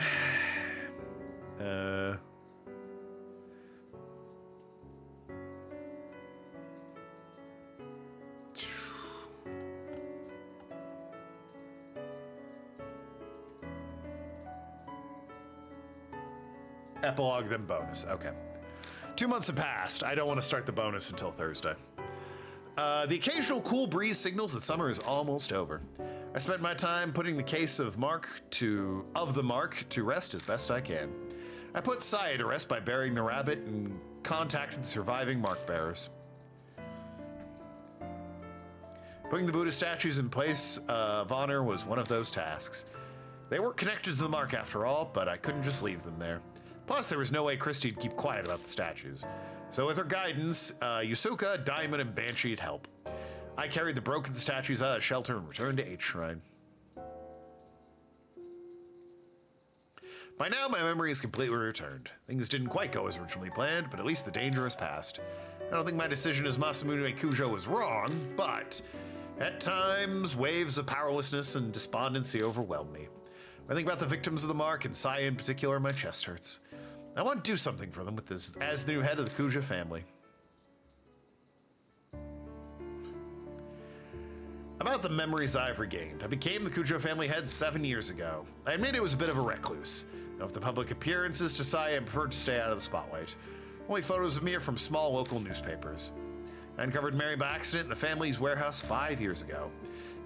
Epilogue, then bonus. Okay. 2 months have passed. I don't want to start the bonus until Thursday. The occasional cool breeze signals that summer is almost over. I spent my time putting the case of the mark to rest as best I can. I put Saya to rest by burying the rabbit and contacted the surviving mark bearers. Putting the Buddha statues in place of honor was one of those tasks. They weren't connected to the mark after all, but I couldn't just leave them there. Plus, there was no way Christie'd keep quiet about the statues. So with her guidance, Yusuka, Diamond, and Banshee'd help. I carried the broken statues out of the shelter and returned to H Shrine. By now, my memory is completely returned. Things didn't quite go as originally planned, but at least the danger has passed. I don't think my decision as Masamune Kujo was wrong, but At times, waves of powerlessness and despondency overwhelm me. I think about the victims of the mark, and Saya in particular, my chest hurts. I want to do something for them with this as the new head of the Kuja family. About the memories I've regained. I became the Kujo family head 7 years ago. I admit it was a bit of a recluse. Of the public appearances to Saya, I preferred to stay out of the spotlight. Only photos of me are from small local newspapers. I uncovered Mary by accident in the family's warehouse 5 years ago.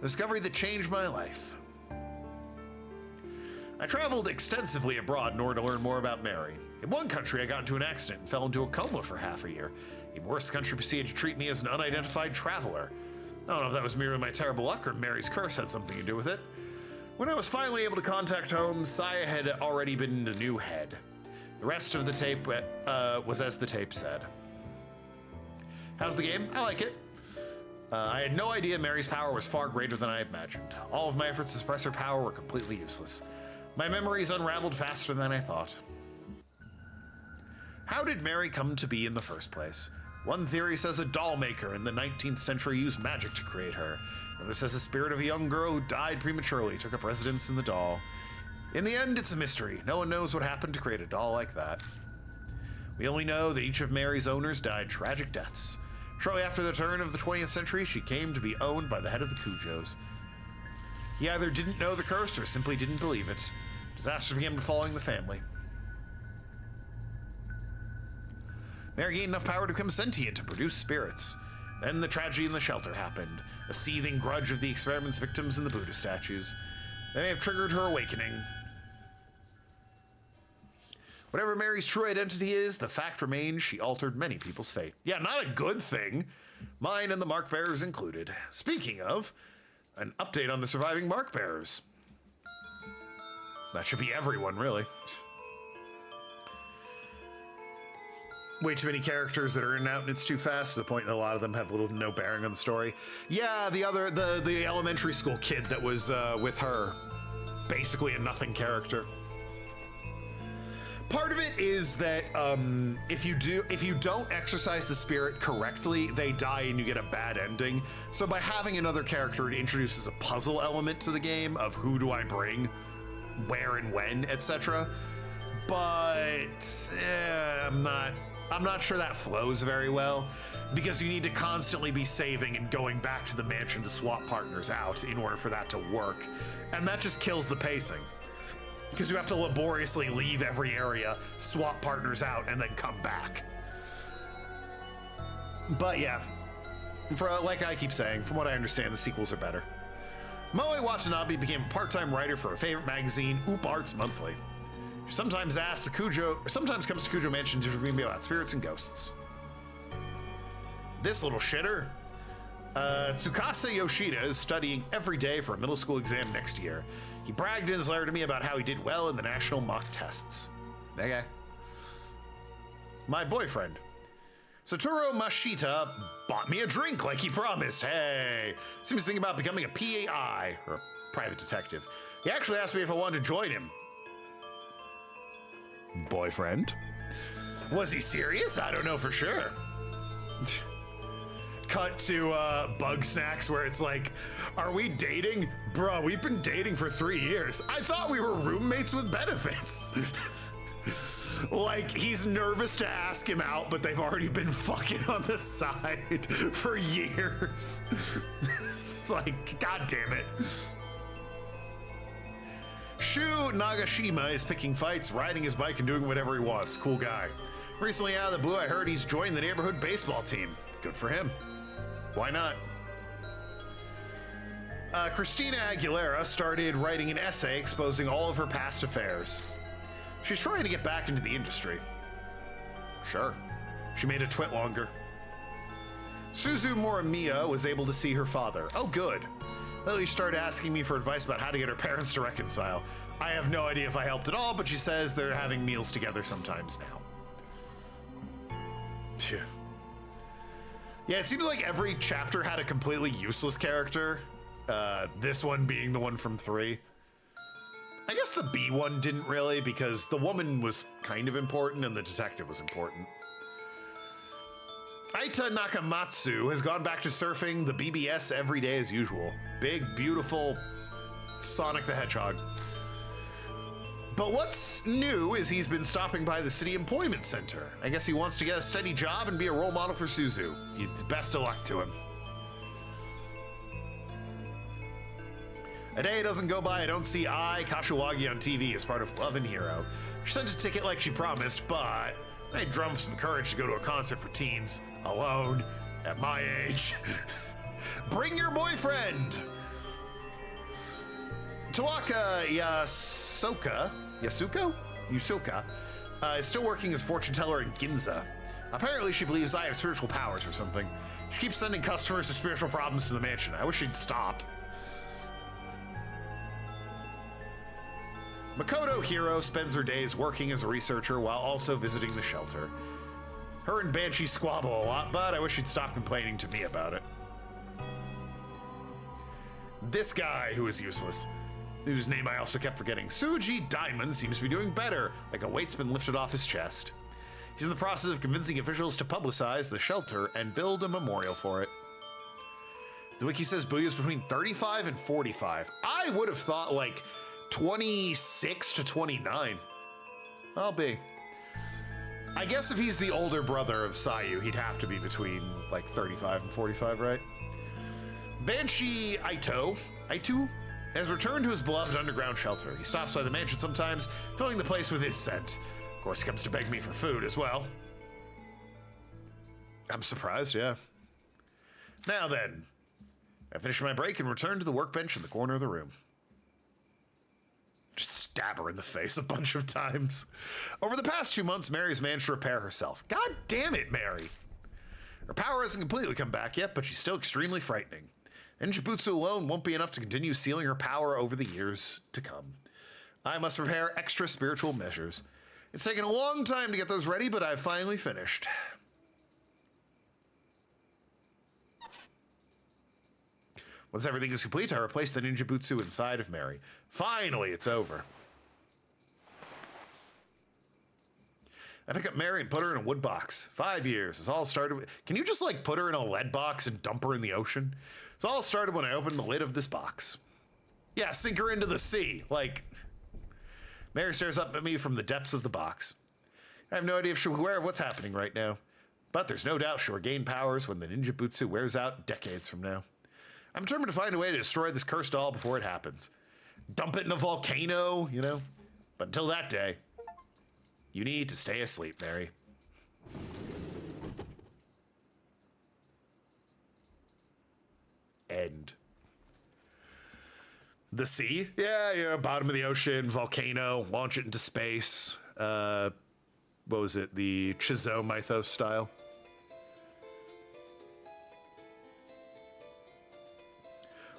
A discovery that changed my life. I traveled extensively abroad in order to learn more about Mary. In one country, I got into an accident and fell into a coma for half a year. In worse, the country proceeded to treat me as an unidentified traveler. I don't know if that was merely my terrible luck or Mary's curse had something to do with it. When I was finally able to contact home, Saya had already been the new head. The rest of the tape was as the tape said. How's the game? I like it. I had no idea Mary's power was far greater than I imagined. All of my efforts to suppress her power were completely useless. My memories unraveled faster than I thought. How did Mary come to be in the first place? One theory says a doll maker in the 19th century used magic to create her. Another says the spirit of a young girl who died prematurely took up residence in the doll. In the end, it's a mystery. No one knows what happened to create a doll like that. We only know that each of Mary's owners died tragic deaths. Shortly after the turn of the 20th century, she came to be owned by the head of the Kujos. He either didn't know the curse or simply didn't believe it. Disaster began befalling the family. Mary gained enough power to become sentient to produce spirits. Then the tragedy in the shelter happened, a seething grudge of the experiment's victims and the Buddha statues. They may have triggered her awakening. Whatever Mary's true identity is, the fact remains she altered many people's fate. Yeah, not a good thing. Mine and the mark bearers included. Speaking of, an update on the surviving mark bearers. That should be everyone, really. Way too many characters that are in and out, and it's too fast to the point that a lot of them have little to no bearing on the story. Yeah, the elementary school kid that was with her, basically a nothing character. Part of it is that if you don't exercise the spirit correctly, they die and you get a bad ending. So by having another character, it introduces a puzzle element to the game of who do I bring, where and when, etc. But I'm not sure that flows very well, because you need to constantly be saving and going back to the mansion to swap partners out in order for that to work. And that just kills the pacing, because you have to laboriously leave every area, swap partners out, and then come back. But yeah, like I keep saying, from what I understand, the sequels are better. Moe Watanabe became a part-time writer for her favorite magazine, Oop Arts Monthly. She sometimes comes to Kujo Mansion to interview me about spirits and ghosts. This little shitter. Tsukasa Yoshida is studying every day for a middle school exam next year. He bragged in his letter to me about how he did well in the national mock tests. Okay. My boyfriend. Satoru Mashita bought me a drink like he promised. Hey, seems thinking about becoming a PAI, or a private detective. He actually asked me if I wanted to join him. Boyfriend? Was he serious? I don't know for sure. Cut to Bug Snacks where it's like, are we dating? Bruh, we've been dating for 3 years. I thought we were roommates with benefits. Like, he's nervous to ask him out, but they've already been fucking on the side for years. It's like, god damn it. Shu Nagashima is picking fights, riding his bike, and doing whatever he wants. Cool guy. Recently, out of the blue, I heard he's joined the neighborhood baseball team. Good for him. Why not? Christina Aguilera started writing an essay exposing all of her past affairs. She's trying to get back into the industry. Sure. She made a twit longer. Suzu Morimiya was able to see her father. Oh, good. Lily started asking me for advice about how to get her parents to reconcile. I have no idea if I helped at all, but she says they're having meals together sometimes now. Phew. Yeah, it seems like every chapter had a completely useless character. This one being the one from 3. I guess the B one didn't really, because the woman was kind of important and the detective was important. Aita Nakamatsu has gone back to surfing the BBS every day as usual. Big, beautiful Sonic the Hedgehog. But what's new is he's been stopping by the City Employment Center. I guess he wants to get a steady job and be a role model for Suzu. Best of luck to him. A day doesn't go by I don't see Kashiwagi on TV as part of Love and Hero. She sent a ticket like she promised, but I drummed some courage to go to a concert for teens, alone, at my age. Bring your boyfriend! Tawaka Yasuko is still working as fortune teller in Ginza. Apparently she believes I have spiritual powers or something. She keeps sending customers with spiritual problems to the mansion. I wish she'd stop. Makoto Hiro spends her days working as a researcher while also visiting the shelter. Her and Banshee squabble a lot, but I wish she'd stop complaining to me about it. This guy who is useless, whose name I also kept forgetting, Suji Diamond, seems to be doing better, like a weight's been lifted off his chest. He's in the process of convincing officials to publicize the shelter and build a memorial for it. The wiki says Booya's between 35 and 45. I would have thought like 26 to 29. I'll be. I guess if he's the older brother of Sayu, he'd have to be between like 35 and 45, right? Banshee Aitu has returned to his beloved underground shelter. He stops by the mansion sometimes, filling the place with his scent. Of course, he comes to beg me for food as well. I'm surprised, yeah. Now then, I finish my break and return to the workbench in the corner of the room. Just stab her in the face a bunch of times. Over the past 2 months, Mary's managed to repair herself. God damn it, Mary. Her power hasn't completely come back yet, but she's still extremely frightening. And Jibutsu alone won't be enough to continue sealing her power over the years to come. I must prepare extra spiritual measures. It's taken a long time to get those ready, but I've finally finished. Once everything is complete, I replace the ninjabutsu inside of Mary. Finally, it's over. I pick up Mary and put her in a wood box. 5 years. It's all started with... Can you just, like, put her in a lead box and dump her in the ocean? It's all started when I opened the lid of this box. Yeah, sink her into the sea. Like... Mary stares up at me from the depths of the box. I have no idea if she'll be aware of what's happening right now. But there's no doubt she'll regain powers when the ninjabutsu wears out decades from now. I'm determined to find a way to destroy this cursed doll before it happens. Dump it in a volcano, you know? But until that day, you need to stay asleep, Mary. End. The sea? Yeah, bottom of the ocean, volcano, launch it into space. What was it? The Chizo mythos style.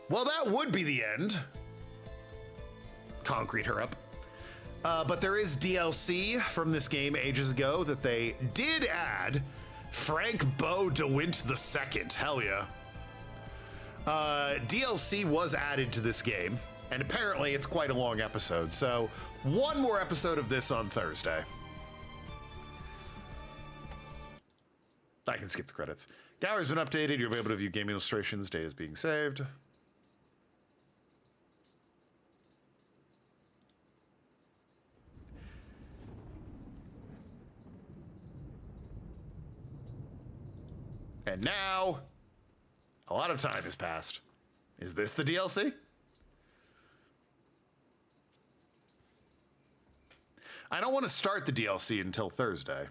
Well, that would be the end. Concrete her up. But there is DLC from this game ages ago that they did add. Frank Bo DeWint II. Hell yeah. DLC was added to this game, and apparently it's quite a long episode. So, one more episode of this on Thursday. I can skip the credits. Gallery's been updated. You'll be able to view game illustrations. Data is being saved. And now, a lot of time has passed. Is this the DLC? I don't want to start the DLC until Thursday.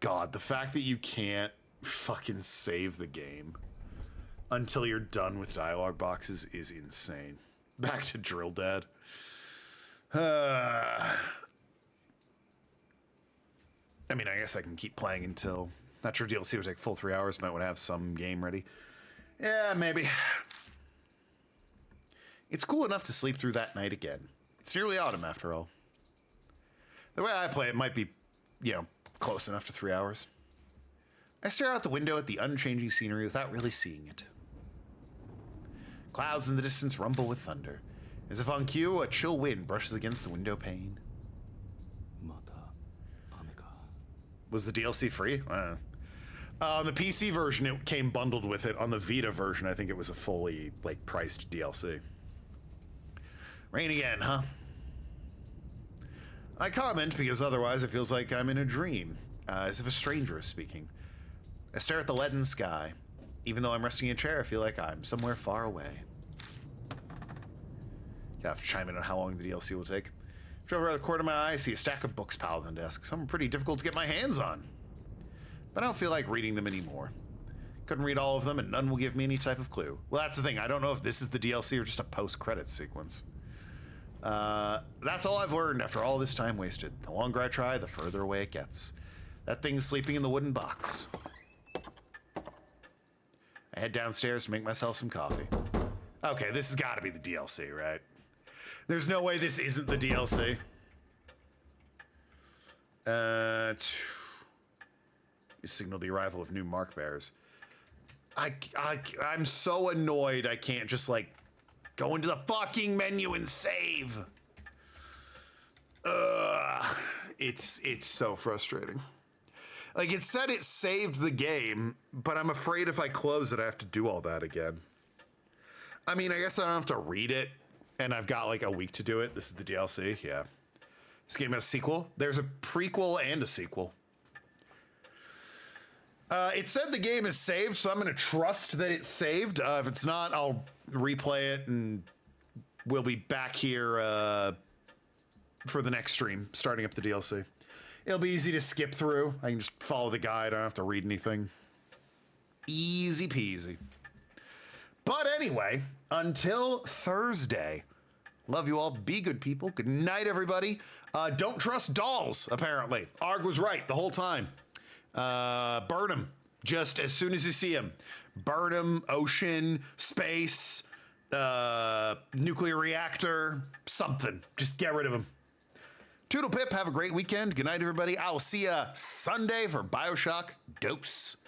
God, the fact that you can't fucking save the game until you're done with dialogue boxes is insane. Back to Drill Dad. I mean, I guess I can keep playing until... Not sure DLC would take full 3 hours. Might want to have some game ready. Yeah, maybe. It's cool enough to sleep through that night again. It's nearly autumn, after all. The way I play it might be, you know, close enough to 3 hours. I stare out the window at the unchanging scenery without really seeing it. Clouds in the distance rumble with thunder. As if on cue, a chill wind brushes against the window pane. Was the DLC free? On the PC version, it came bundled with it. On the Vita version, I think it was a fully, like, priced DLC. Rain again, huh? I comment because otherwise it feels like I'm in a dream, as if a stranger is speaking. I stare at the leaden sky. Even though I'm resting in a chair, I feel like I'm somewhere far away. You have to chime in on how long the DLC will take. Drove around the corner of my eye, I see a stack of books piled on the desk. Some are pretty difficult to get my hands on. But I don't feel like reading them anymore. Couldn't read all of them, and none will give me any type of clue. Well, that's the thing. I don't know if this is the DLC or just a post-credits sequence. That's all I've learned after all this time wasted. The longer I try, the further away it gets. That thing's sleeping in the wooden box. I head downstairs to make myself some coffee. Okay, this has got to be the DLC, right? There's no way this isn't the DLC. You signal the arrival of new mark bearers. I'm so annoyed I can't just, like, go into the fucking menu and save. It's so frustrating. Like, it said it saved the game, but I'm afraid if I close it, I have to do all that again. I mean, I guess I don't have to read it, and I've got like a week to do it. This is the DLC, yeah. This game has a sequel. There's a prequel and a sequel. It said the game is saved, so I'm going to trust that it's saved. If it's not, I'll replay it, and we'll be back here for the next stream, starting up the DLC. It'll be easy to skip through. I can just follow the guide. I don't have to read anything. Easy peasy. But anyway, until Thursday, love you all. Be good people. Good night, everybody. Don't trust dolls, apparently. Arg was right the whole time. Burn them just as soon as you see them. Burn them, ocean, space, nuclear reactor, something. Just get rid of them. Toodle pip, have a great weekend. Good night, everybody. I'll see ya Sunday for Bioshock Dose.